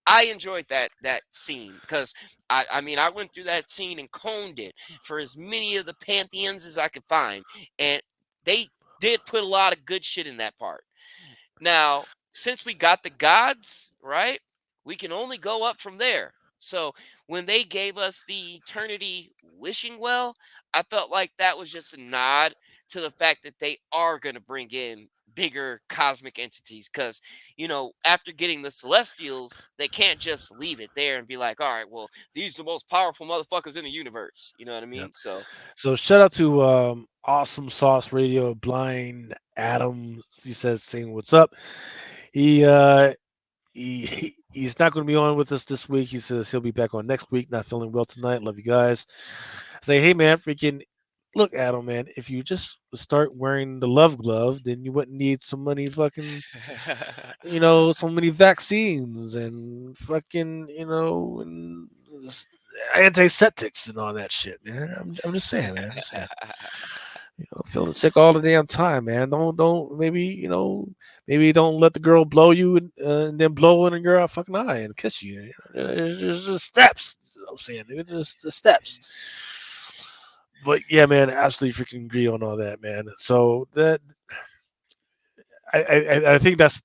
I enjoyed that scene because I mean I went through that scene and combed it for as many of the pantheons as I could find, and they did put a lot of good shit in that part. Now, since we got the gods, right, we can only go up from there. So when they gave us the eternity wishing well, I felt like that was just a nod to the fact that they are going to bring in bigger cosmic entities because after getting the celestials they can't just leave it there and be like, all right, well, these are the most powerful motherfuckers in the universe, you know what I Yeah. mean? So So shout out to Awesome Sauce Radio, Blind Adam. He says, saying what's up. He he's not going to be on with us this week. He says he'll be back on next week. Not feeling well tonight. Love you guys. Say, hey man, freaking look, Adam, man. If you just start wearing the love glove, then you wouldn't need so many fucking, so many vaccines and fucking, and antiseptics and all that shit, man. I'm just saying, man. I'm just saying. Feeling sick all the damn time, man. Don't maybe don't let the girl blow you and then blow in a girl fucking eye and kiss you. There's just steps. I'm saying, dude, just the steps. But yeah, man, absolutely freaking agree on all that, man. So that I think that's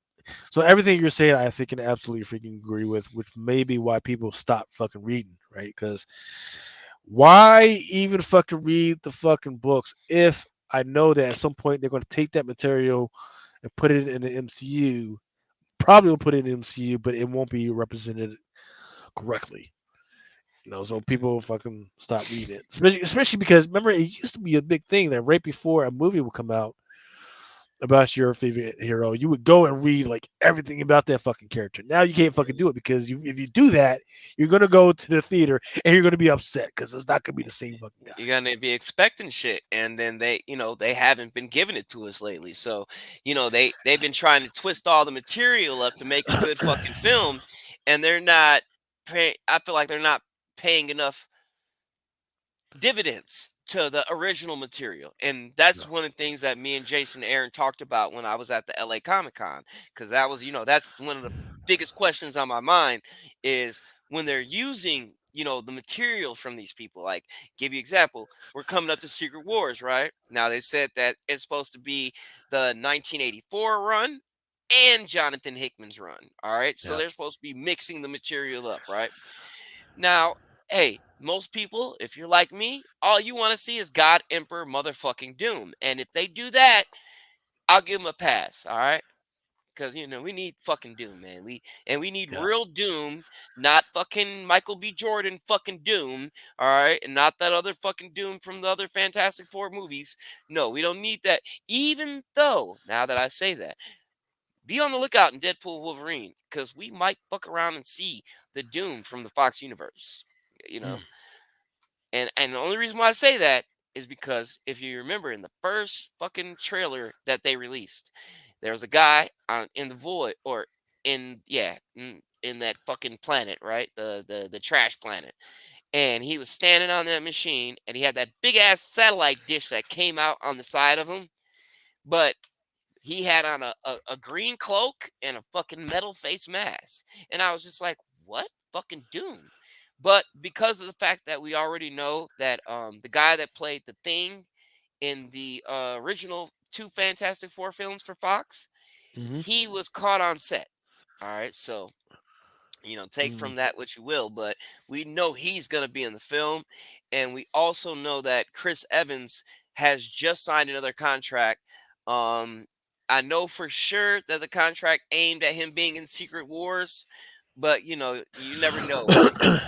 so everything you're saying, I think, can absolutely freaking agree with, which may be why people stop fucking reading, right? Because why even fucking read the fucking books if I know that at some point they're going to take that material and put it in the MCU? Probably will put it in the MCU, but it won't be represented correctly. So people fucking stop reading it, especially because remember it used to be a big thing that right before a movie would come out about your favorite hero, you would go and read like everything about that fucking character. Now you can't fucking do it because if you do that, you're gonna go to the theater and you're gonna be upset because it's not gonna be the same fucking guy. you're gonna be expecting shit, and then they haven't been giving it to us lately. So they've been trying to twist all the material up to make a good fucking film, and they're not I feel like they're not paying enough dividends to the original material. And that's No. one of the things that me and Jason Aaron talked about when I was at the LA Comic Con. Because that was, that's one of the biggest questions on my mind is when they're using, the material from these people. Like, give you example, we're coming up to Secret Wars, right? Now they said that it's supposed to be the 1984 run and Jonathan Hickman's run. All right. So Yeah. they're supposed to be mixing the material up, right? Now, hey, most people, if you're like me, all you want to see is God Emperor motherfucking Doom. And if they do that, I'll give them a pass, all right? Because we need fucking Doom, man. We need Yeah. real Doom, not fucking Michael B. Jordan fucking Doom, all right? And not that other fucking Doom from the other Fantastic Four movies. No, we don't need that. Even though, now that I say that, be on the lookout in Deadpool Wolverine, because we might fuck around and see the Doom from the Fox universe. You know, Mm. and the only reason why I say that is because if you remember in the first fucking trailer that they released, there was a guy in the void or in that fucking planet, right? The trash planet. And he was standing on that machine and he had that big ass satellite dish that came out on the side of him. But he had on a green cloak and a fucking metal face mask. And I was just like, what? Fucking Doom. But because of the fact that we already know that the guy that played the Thing in the original two Fantastic Four films for Fox, Hmm. he was caught on set. All right. So take Mm. from that what you will, but we know he's going to be in the film. And we also know that Chris Evans has just signed another contract. Um, I know for sure that the contract aimed at him being in Secret Wars, but you never know.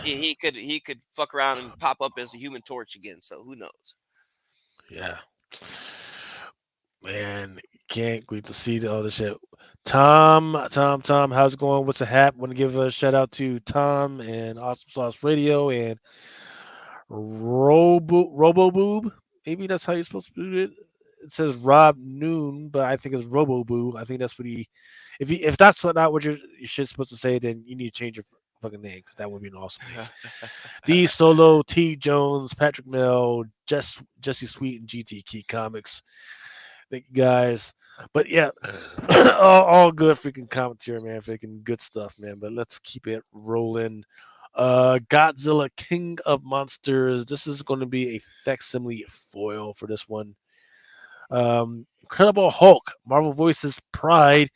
He could fuck around and pop up as a Human Torch again. So who knows? Yeah. Man, can't wait to see all this shit. Tom, how's it going? What's the hap? Want to give a shout out to Tom and Awesome Sauce Radio and Robo Boob. Maybe that's how you're supposed to do it. It says Rob Noon, but I think it's Robo Boob. I think that's what he. If that's not what your shit's supposed to say, then you need to change your fucking name because that would be an awesome name. D Solo, T Jones, Patrick Mill, Jesse Sweet, and GT Key Comics. Thank you guys. But yeah, all good freaking commentary, man. Freaking good stuff, man. But let's keep it rolling. Godzilla King of Monsters. This is going to be a facsimile foil for this one. Incredible Hulk. Marvel Voices Pride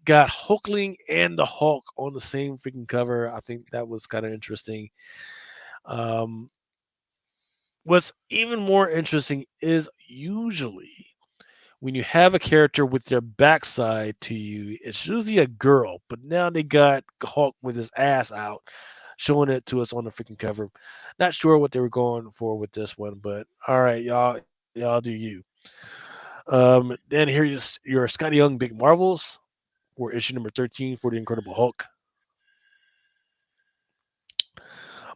got Hulkling and the Hulk on the same freaking cover. I think that was kind of interesting. Um, what's even more interesting is usually when you have a character with their backside to you, it's usually a girl. But now they got Hulk with his ass out, showing it to us on the freaking cover. Not sure what they were going for with this one, but all right, y'all do you. Then here's your Scotty Young Big Marvels for issue number 13 for the Incredible Hulk.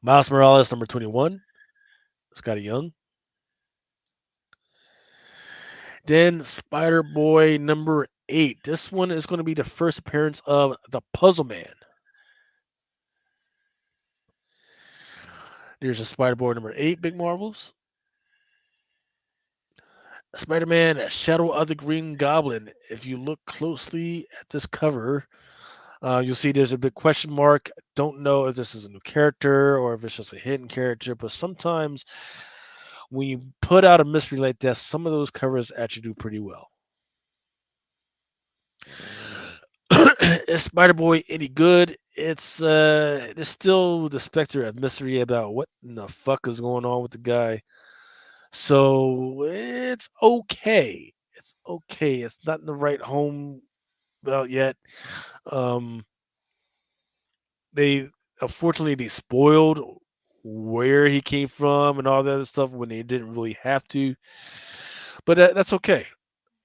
Miles Morales number 21, Scotty Young. Then Spider Boy number 8. This one is going to be the first appearance of the Puzzle Man. There's a Spider Boy number 8, Big Marvels. Spider Man Shadow of the Green Goblin. If you look closely at this cover, you'll see there's a big question mark. Don't know if this is a new character or if it's just a hidden character, but sometimes when you put out a mystery like this, some of those covers actually do pretty well. Is Spider Boy any good? There's still the specter of mystery about what in the fuck is going on with the guy. So it's okay. It's okay. It's not in the right home belt yet. Um, they unfortunately they spoiled where he came from and all that other stuff when they didn't really have to. But that's okay.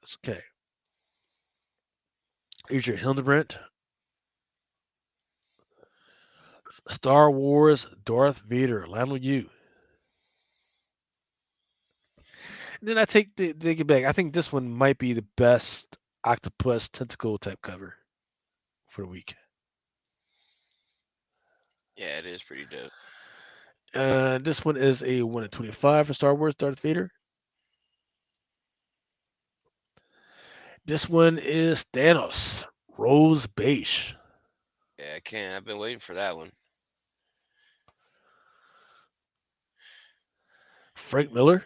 It's okay. Here's your Hildebrand. Star Wars Darth Vader. Lionel Yu. And then I take it back. I think this one might be the best octopus tentacle type cover for the week. Yeah, it is pretty dope. This one is a 1 in 25 for Star Wars Darth Vader. This one is Thanos Rose Beige. Yeah, I can't. I've been waiting for that one. Frank Miller.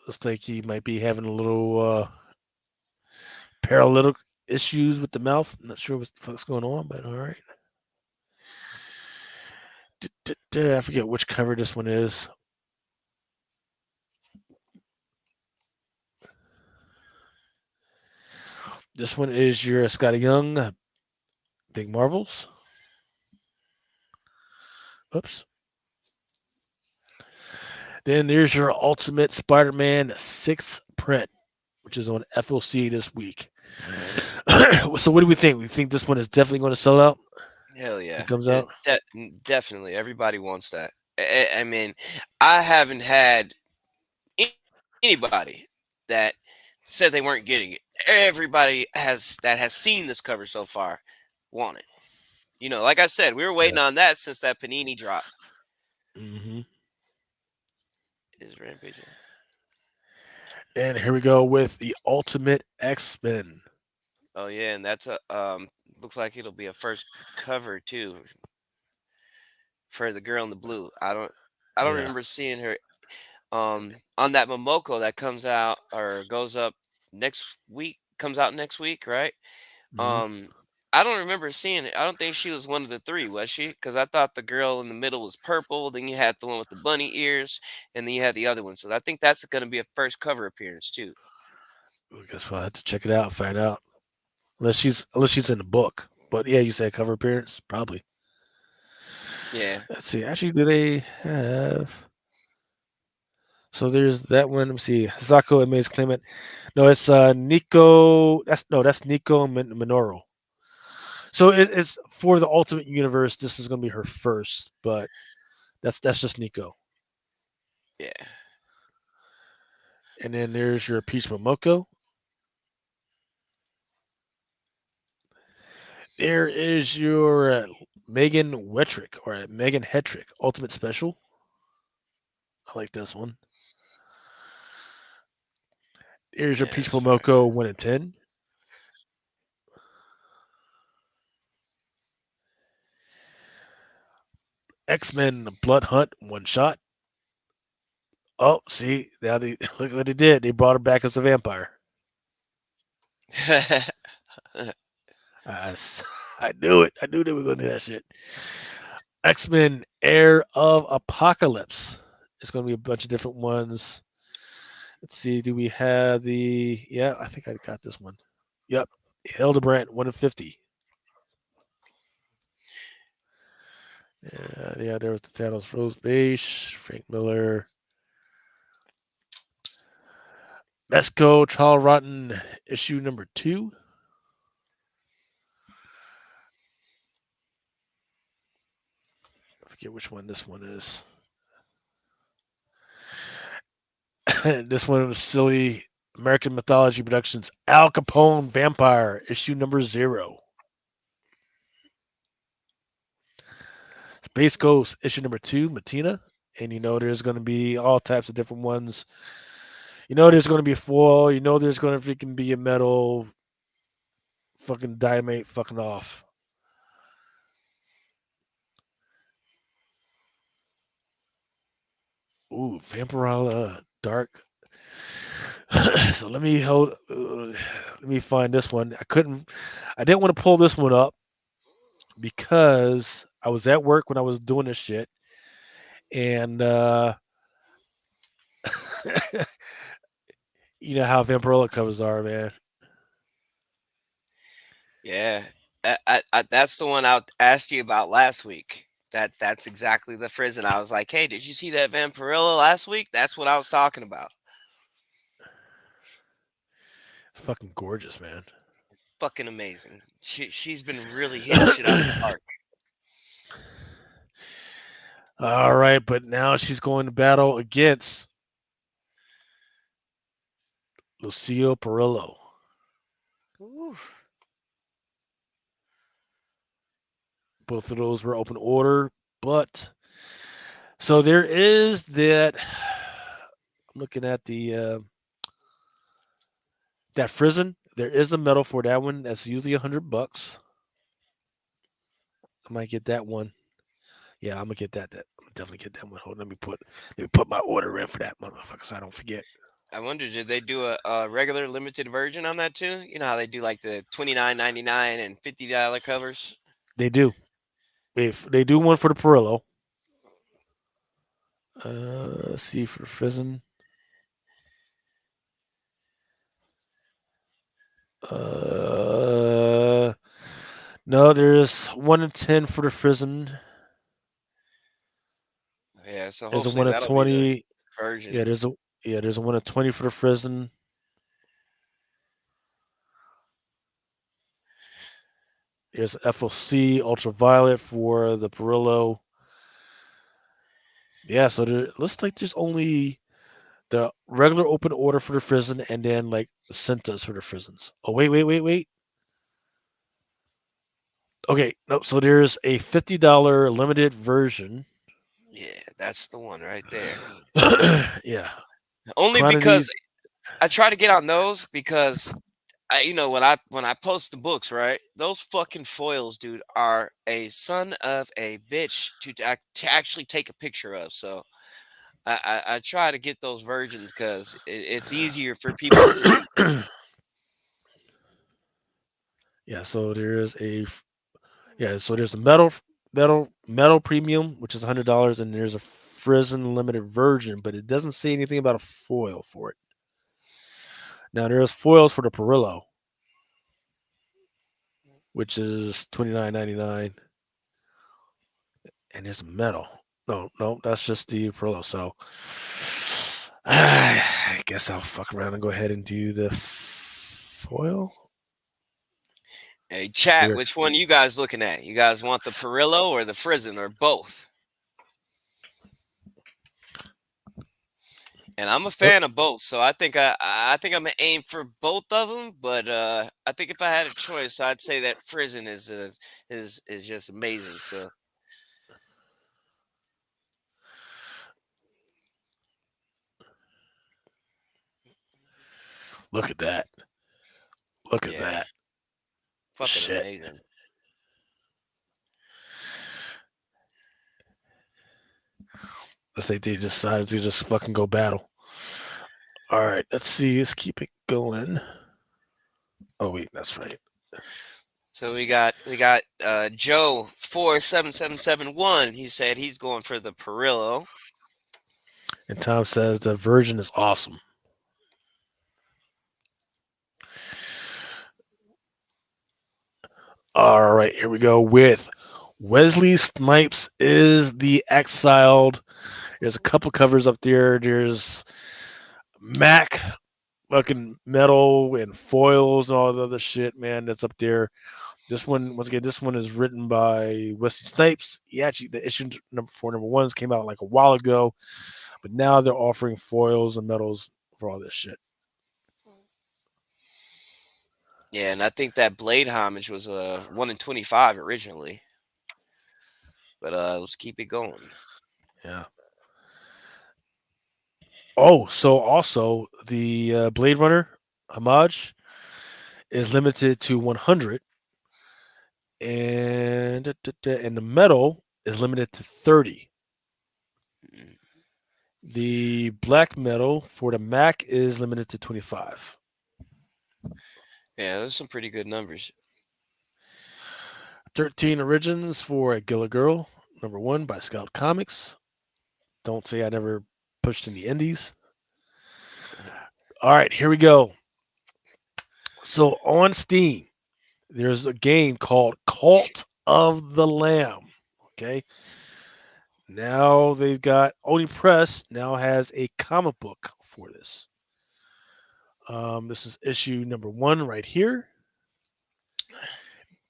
Looks like he might be having a little paralytic issues with the mouth. Not sure what the fuck's going on, but all right. I forget which cover this one is. This one is your Scotty Young Big Marvels. Oops. Then there's your Ultimate Spider-Man 6th print, which is on FOC this week. So what do we think? We think this one is definitely going to sell out? Hell yeah. It comes out? Definitely. Everybody wants that. I mean, I haven't had anybody that said they weren't getting it. Everybody that has seen this cover so far want it. Like I said, we were waiting on that since that Panini drop. Mm-hmm. Is Rampage. And here we go with the Ultimate X-Men. Oh yeah, and that's a looks like it'll be a first cover too for the girl in the blue. I don't Yeah. remember seeing her on that Momoko that comes out or goes up next week, right? Mhm. I don't remember seeing it. I don't think she was one of the three, was she? Because I thought the girl in the middle was purple. Then you had the one with the bunny ears, and then you had the other one. So I think that's going to be a first cover appearance too. I guess we'll have to check it out, find out. Unless she's in the book. But yeah, you said cover appearance, probably. Yeah. Let's see. Actually, do they have? So there's that one. Let me see. Hisako and Maze Claimant. No, it's Nico. That's Nico Minoru. So it's for the Ultimate Universe. This is going to be her first, but that's just Nico. Yeah. And then there's your Peach Momoko. There is your Megan Wetrick or Megan Hetrick Ultimate Special. I like this one. Here's your Yeah. Peach That's right. Momoko 1 and 10. X-Men Blood Hunt one shot. Oh, see, now they look what they did. They brought her back as a vampire. I, s- I knew it. I knew they were gonna do that shit. X-Men Heir of Apocalypse. It's gonna be a bunch of different ones. Let's see. Do we have the? Yeah, I think I got this one. Yep, Hildebrandt 1 in 50. Yeah, there was the Thanos Rose Base, Frank Miller, Mesco, Trial Rotten, issue number 2. I forget which one this one is. This one was silly. American Mythology Productions, Al Capone Vampire, issue number 0. Space Ghost, issue number 2, Matina. And you know there's going to be all types of different ones. You know there's going to be a foil. You know there's going to freaking be a metal fucking dynamite fucking off. Ooh, Vampirella Dark. So let me find this one. I didn't want to pull this one up because I was at work when I was doing this shit, and you know how Vampirella covers are, man. Yeah. That's the one I asked you about last week. That's exactly the Frizzen. I was like, hey, did you see that Vampirilla last week? That's what I was talking about. It's fucking gorgeous, man. Fucking amazing. She's been really hitting shit out of the park. All right, but now she's going to battle against Lucio Perillo. Ooh. Both of those were open order, but so there is that. I'm looking at the that Frizzen. There is a medal for that one. That's usually $100. I might get that one. Yeah, I'm gonna get that. I'm definitely get that one. Hold on, let me put my order in for that motherfucker so I don't forget. I wonder, did they do a regular limited version on that too? You know how they do like the $29.99 and $50 covers? They do. If they do one for the Perillo. Let's see for Frizzen. Uh, no, there's 1 in 10 for the Frizzen. Yeah, so There's a hopefully 1 in that'll be the 20. version. Yeah, there's a 1 in 20 for the Frizzen. There's FOC Ultraviolet for the Perillo. Yeah, so there looks like there's only the regular open order for the Frizzen and then like Centas for the Frizzens. Oh wait. Okay, nope. So there's a $50 limited version. Yeah, that's the one right there. Yeah, Only quantity. because I try to get on those because when I post the books, right? Those fucking foils, dude, are a son of a bitch to actually take a picture of. So I try to get those virgins because it's easier for people to see. Yeah, so there's a metal premium, which is $100, and there's a Frozen limited version, but it doesn't say anything about a foil for it. Now there's foils for the Perillo, which is $29.99, and there's a metal. No, that's just the Perillo. So I guess I'll fuck around and go ahead and do the foil. Hey, chat, Here, which one you guys looking at? You guys want the Perillo or the Frizzen or both? And I'm a fan of both, so I think I'm gonna aim for both of them. But I think if I had a choice, I'd say that Frizzen is just amazing. So look at that. Look at yeah, that. fucking Shit. amazing. Let's say they decided to just fucking go battle. All right, let's see. Let's keep it going. Oh wait, that's right. So we got Joe 47771. He said he's going for the Perillo. And Tom says the version is awesome. All right, here we go with Wesley Snipes is the exiled. There's a couple covers up there. There's Mac, fucking metal and foils and all the other shit, man. That's up there. This one, once again, this one is written by Wesley Snipes. He actually, the issue number ones came out like a while ago, but now they're offering foils and metals for all this shit. Yeah, and I think that Blade homage was a 1 in 25 originally. But let's keep it going. Yeah. Oh, so also the Blade Runner homage is limited to 100, and the metal is limited to 30. Mm. The black metal for the Mac is limited to 25. Yeah, those are some pretty good numbers. 13 origins for a Gilla Girl, number 1 by Scout Comics. Don't say I never pushed in the indies. All right, here we go. So on Steam, there's a game called Cult of the Lamb. Okay. Now they've got Oni Press now has a comic book for this. This is issue number 1 right here.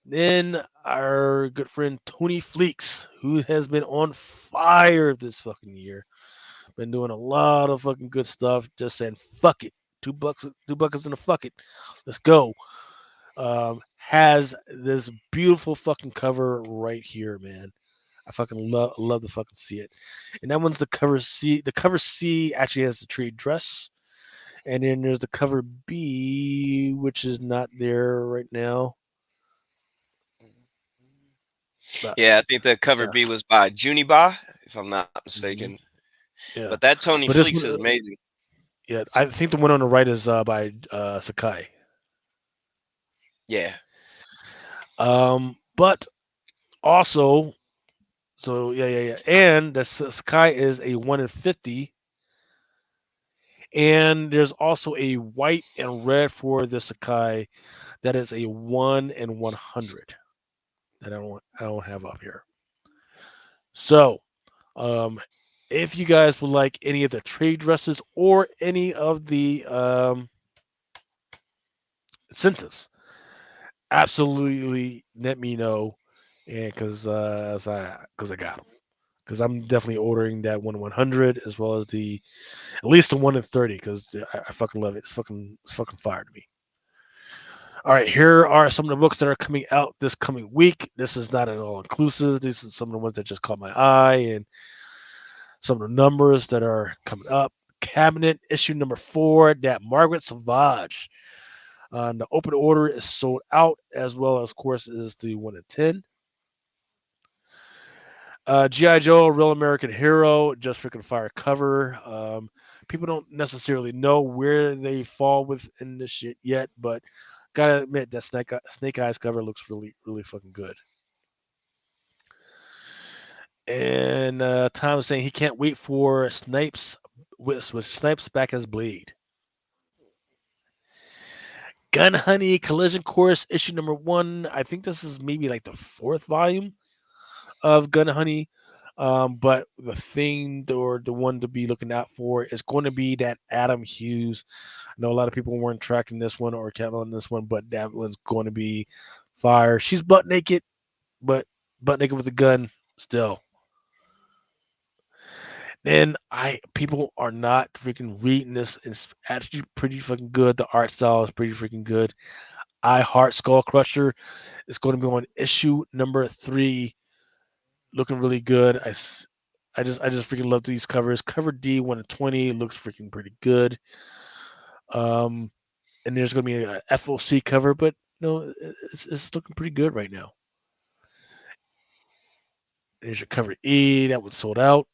Then our good friend Tony Fleeks, who has been on fire this fucking year, been doing a lot of fucking good stuff. Just saying, fuck it, $2 in a fuck it, let's go. Has this beautiful fucking cover right here, man. I fucking love to fucking see it. And that one's the cover C. The cover C actually has the trade dress. And then there's the cover B, which is not there right now. But, Yeah, I think the cover yeah. B was by Juniba, if I'm not Mhm. mistaken. Yeah. But that Tony But this Fleeks is one, amazing. yeah, I think the one on the right is by Sakai. Yeah. But also, so yeah. And the Sakai is a 1 in 50. And there's also a white and red for the Sakai that is a 1 in 100 that I don't have up here. So, if you guys would like any of the trade dresses or any of the incentives, absolutely let me know, and because I got them. Because I'm definitely ordering that 1/100 as well as the at least the 1 in 30 because I fucking love it. It's fucking fire to me. All right, here are some of the books that are coming out this coming week. This is not at all inclusive. These are some of the ones that just caught my eye and some of the numbers that are coming up. Cabinet issue number 4, that Margaret Savage. The open order is sold out, as well as, of course, is the 1 in 10. G.I. Joe, Real American Hero, just freaking fire cover. People don't necessarily know where they fall within this shit yet, but gotta admit that Snake Eyes cover looks really, really fucking good. And Tom is saying he can't wait for Snipes with Snipes back as Blade. Gun Honey Collision Course issue number 1. I think this is maybe like the 4th volume of Gun Honey. But the thing or the one to be looking out for is going to be that Adam Hughes. I know a lot of people weren't tracking this one or counting on this one, but that one's going to be fire. She's butt naked, but butt naked with a gun still. Then people are not freaking reading this. It's actually pretty fucking good. The art style is pretty freaking good. I Heart Skull Crusher is going to be on issue number 3, looking really good. I just freaking love these covers. Cover D 120 looks freaking pretty good. And there's going to be a FOC cover, but it's looking pretty good right now. There's your cover E, that one's sold out.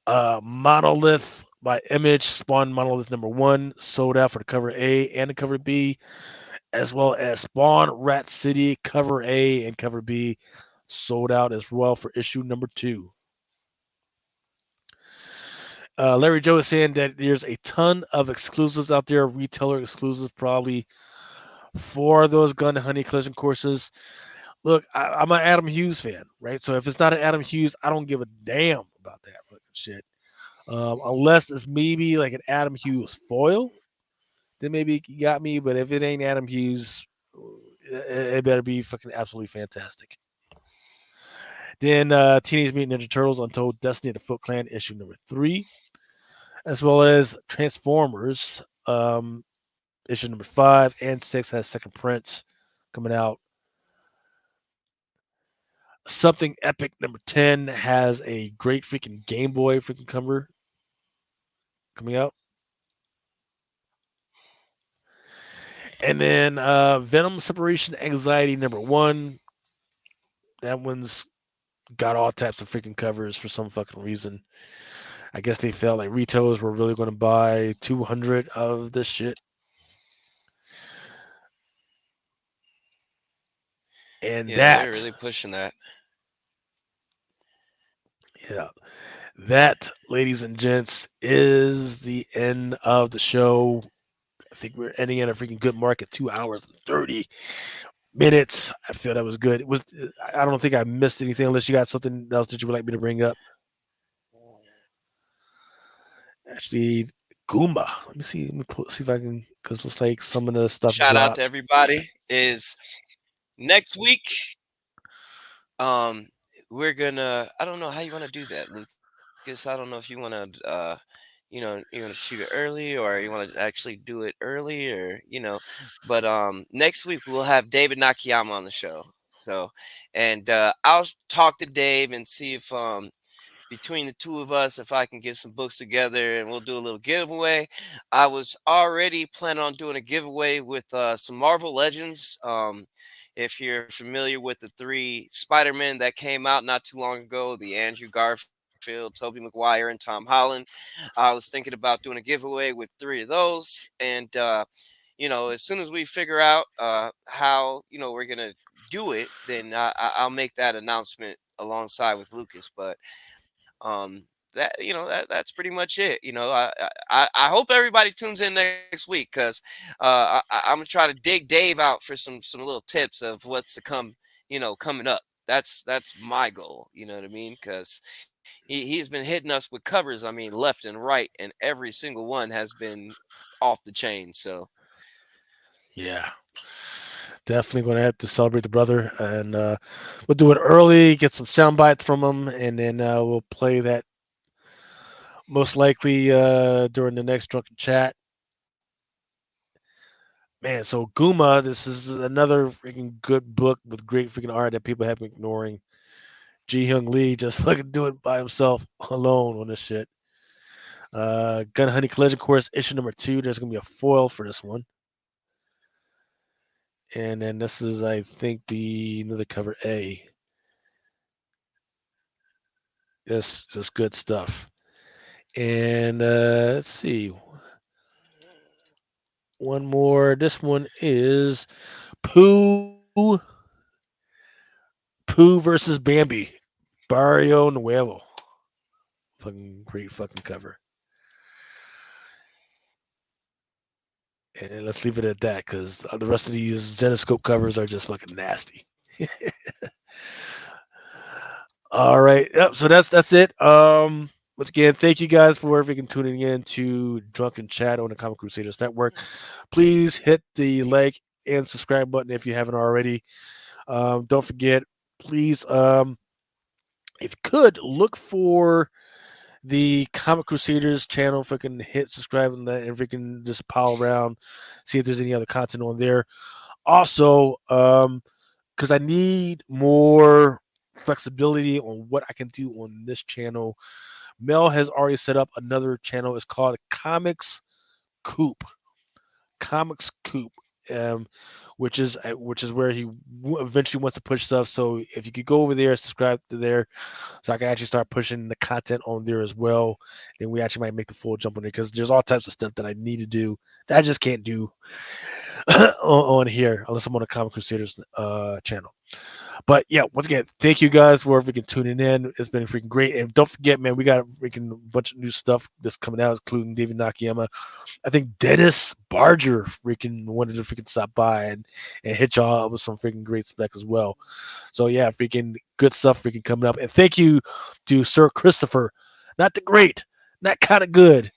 Monolith by Image, Spawn Monolith number 1, sold out for the cover A and the cover B, as well as Spawn Rat City cover A and cover B, sold out as well for issue number 2. Larry Joe is saying that there's a ton of exclusives out there, retailer exclusives probably for those Gun Honey Collision courses. Look, I'm an Adam Hughes fan, right? So if it's not an Adam Hughes, I don't give a damn about that fucking shit. Unless it's maybe like an Adam Hughes foil, then maybe you got me. But if it ain't Adam Hughes, it better be fucking absolutely fantastic. Then Teenage Mutant Ninja Turtles Untold Destiny of the Foot Clan issue number 3, as well as Transformers issue number 5 and 6 has second prints coming out. Something Epic number 10 has a great freaking Game Boy freaking cover coming out. And then Venom Separation Anxiety number 1. That one's got all types of freaking covers for some fucking reason. I guess they felt like retailers were really going to buy 200 of this shit. And Yeah, they're really pushing that. Yeah. That, ladies and gents, is the end of the show. I think we're ending at a freaking good mark at 2 hours and 30 minutes. I feel that was good. It was. I don't think I missed anything unless you got something else that you would like me to bring up. Actually, Goomba. Let me see. Let me see if I can, because it looks like some of the stuff Shout out dropped. to everybody. Is next week. We're gonna. I don't know how you want to do that, Lucas. I don't know if you want to. You want to shoot it early, or you want to actually do it early, or But next week we'll have David Nakayama on the show. So, and I'll talk to Dave and see if between the two of us, if I can get some books together, and we'll do a little giveaway. I was already planning on doing a giveaway with some Marvel Legends. If you're familiar with the 3 Spider-Men that came out not too long ago, the Andrew Garfield, Tobey Maguire, and Tom Holland, I was thinking about doing a giveaway with 3 of those. And as soon as we figure out how we're gonna do it, then I'll make that announcement alongside with Lucas. But that's pretty much it. I hope everybody tunes in next week, because I'm gonna try to dig Dave out for some little tips of what's to come, coming up. That's my goal, you know what I mean? Because he's been hitting us with covers, I mean, left and right, and every single one has been off the chain. So Yeah. Definitely going to have to celebrate the brother, and we'll do it early, get some sound bites from him, and then we'll play that most likely during the next Drunken Chat. Man, so Guma, this is another freaking good book with great freaking art that people have been ignoring. Ji Hyung Lee just fucking do it by himself alone on this shit. Gun Honey Collision Course issue number 2. There's gonna be a foil for this one. And then this is, I think, another cover A. Just good stuff. And let's see. one more. This one is Pooh versus Bambi. Barrio Nuevo. Fucking great fucking cover. And let's leave it at that because the rest of these Zenoscope covers are just fucking nasty. All right. Yep. So that's it. Once again, thank you guys for freaking tuning in to Drunken Chat on the Comic Crusaders Network. Please hit the like and subscribe button if you haven't already. Don't forget, please, if you could look for the Comic Crusaders channel, freaking hit subscribe on that, and freaking just pile around, see if there's any other content on there. Also, because I need more flexibility on what I can do on this channel. Mel has already set up another channel. It's called Comics Coop. Comics Coop, which is where he eventually wants to push stuff. So if you could go over there, subscribe to there, so I can actually start pushing the content on there as well. Then we actually might make the full jump on it because there's all types of stuff that I need to do that I just can't do on here unless I'm on the Comic Crusaders channel. But yeah, once again, thank you guys for freaking tuning in. It's been freaking great. And don't forget, man, we got a freaking bunch of new stuff that's coming out, including David Nakayama. I think Dennis Barger freaking wanted to freaking stop by and hit y'all up with some freaking great specs as well. So yeah, freaking good stuff freaking coming up. And thank you to Sir Christopher, not the great, not kind of good,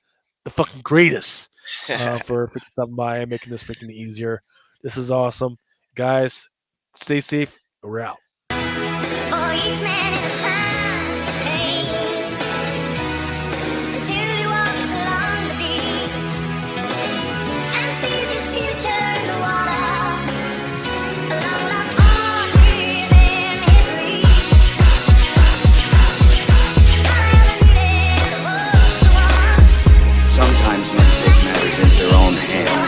the fucking greatest, for freaking stopping by and making this freaking easier. This is awesome. Guys, stay safe. We're out. For each man in his time to stay, until he walks along the beach and sees his future in the water, along the arm within his reach. I ever needed was the one. Sometimes men take matters into their own hands.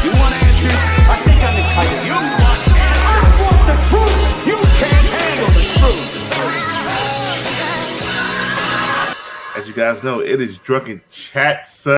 You want answers? I think I'm entitled. You want answers? I want the truth. You can't handle the truth. As you guys know, it is Drunken Chat, son.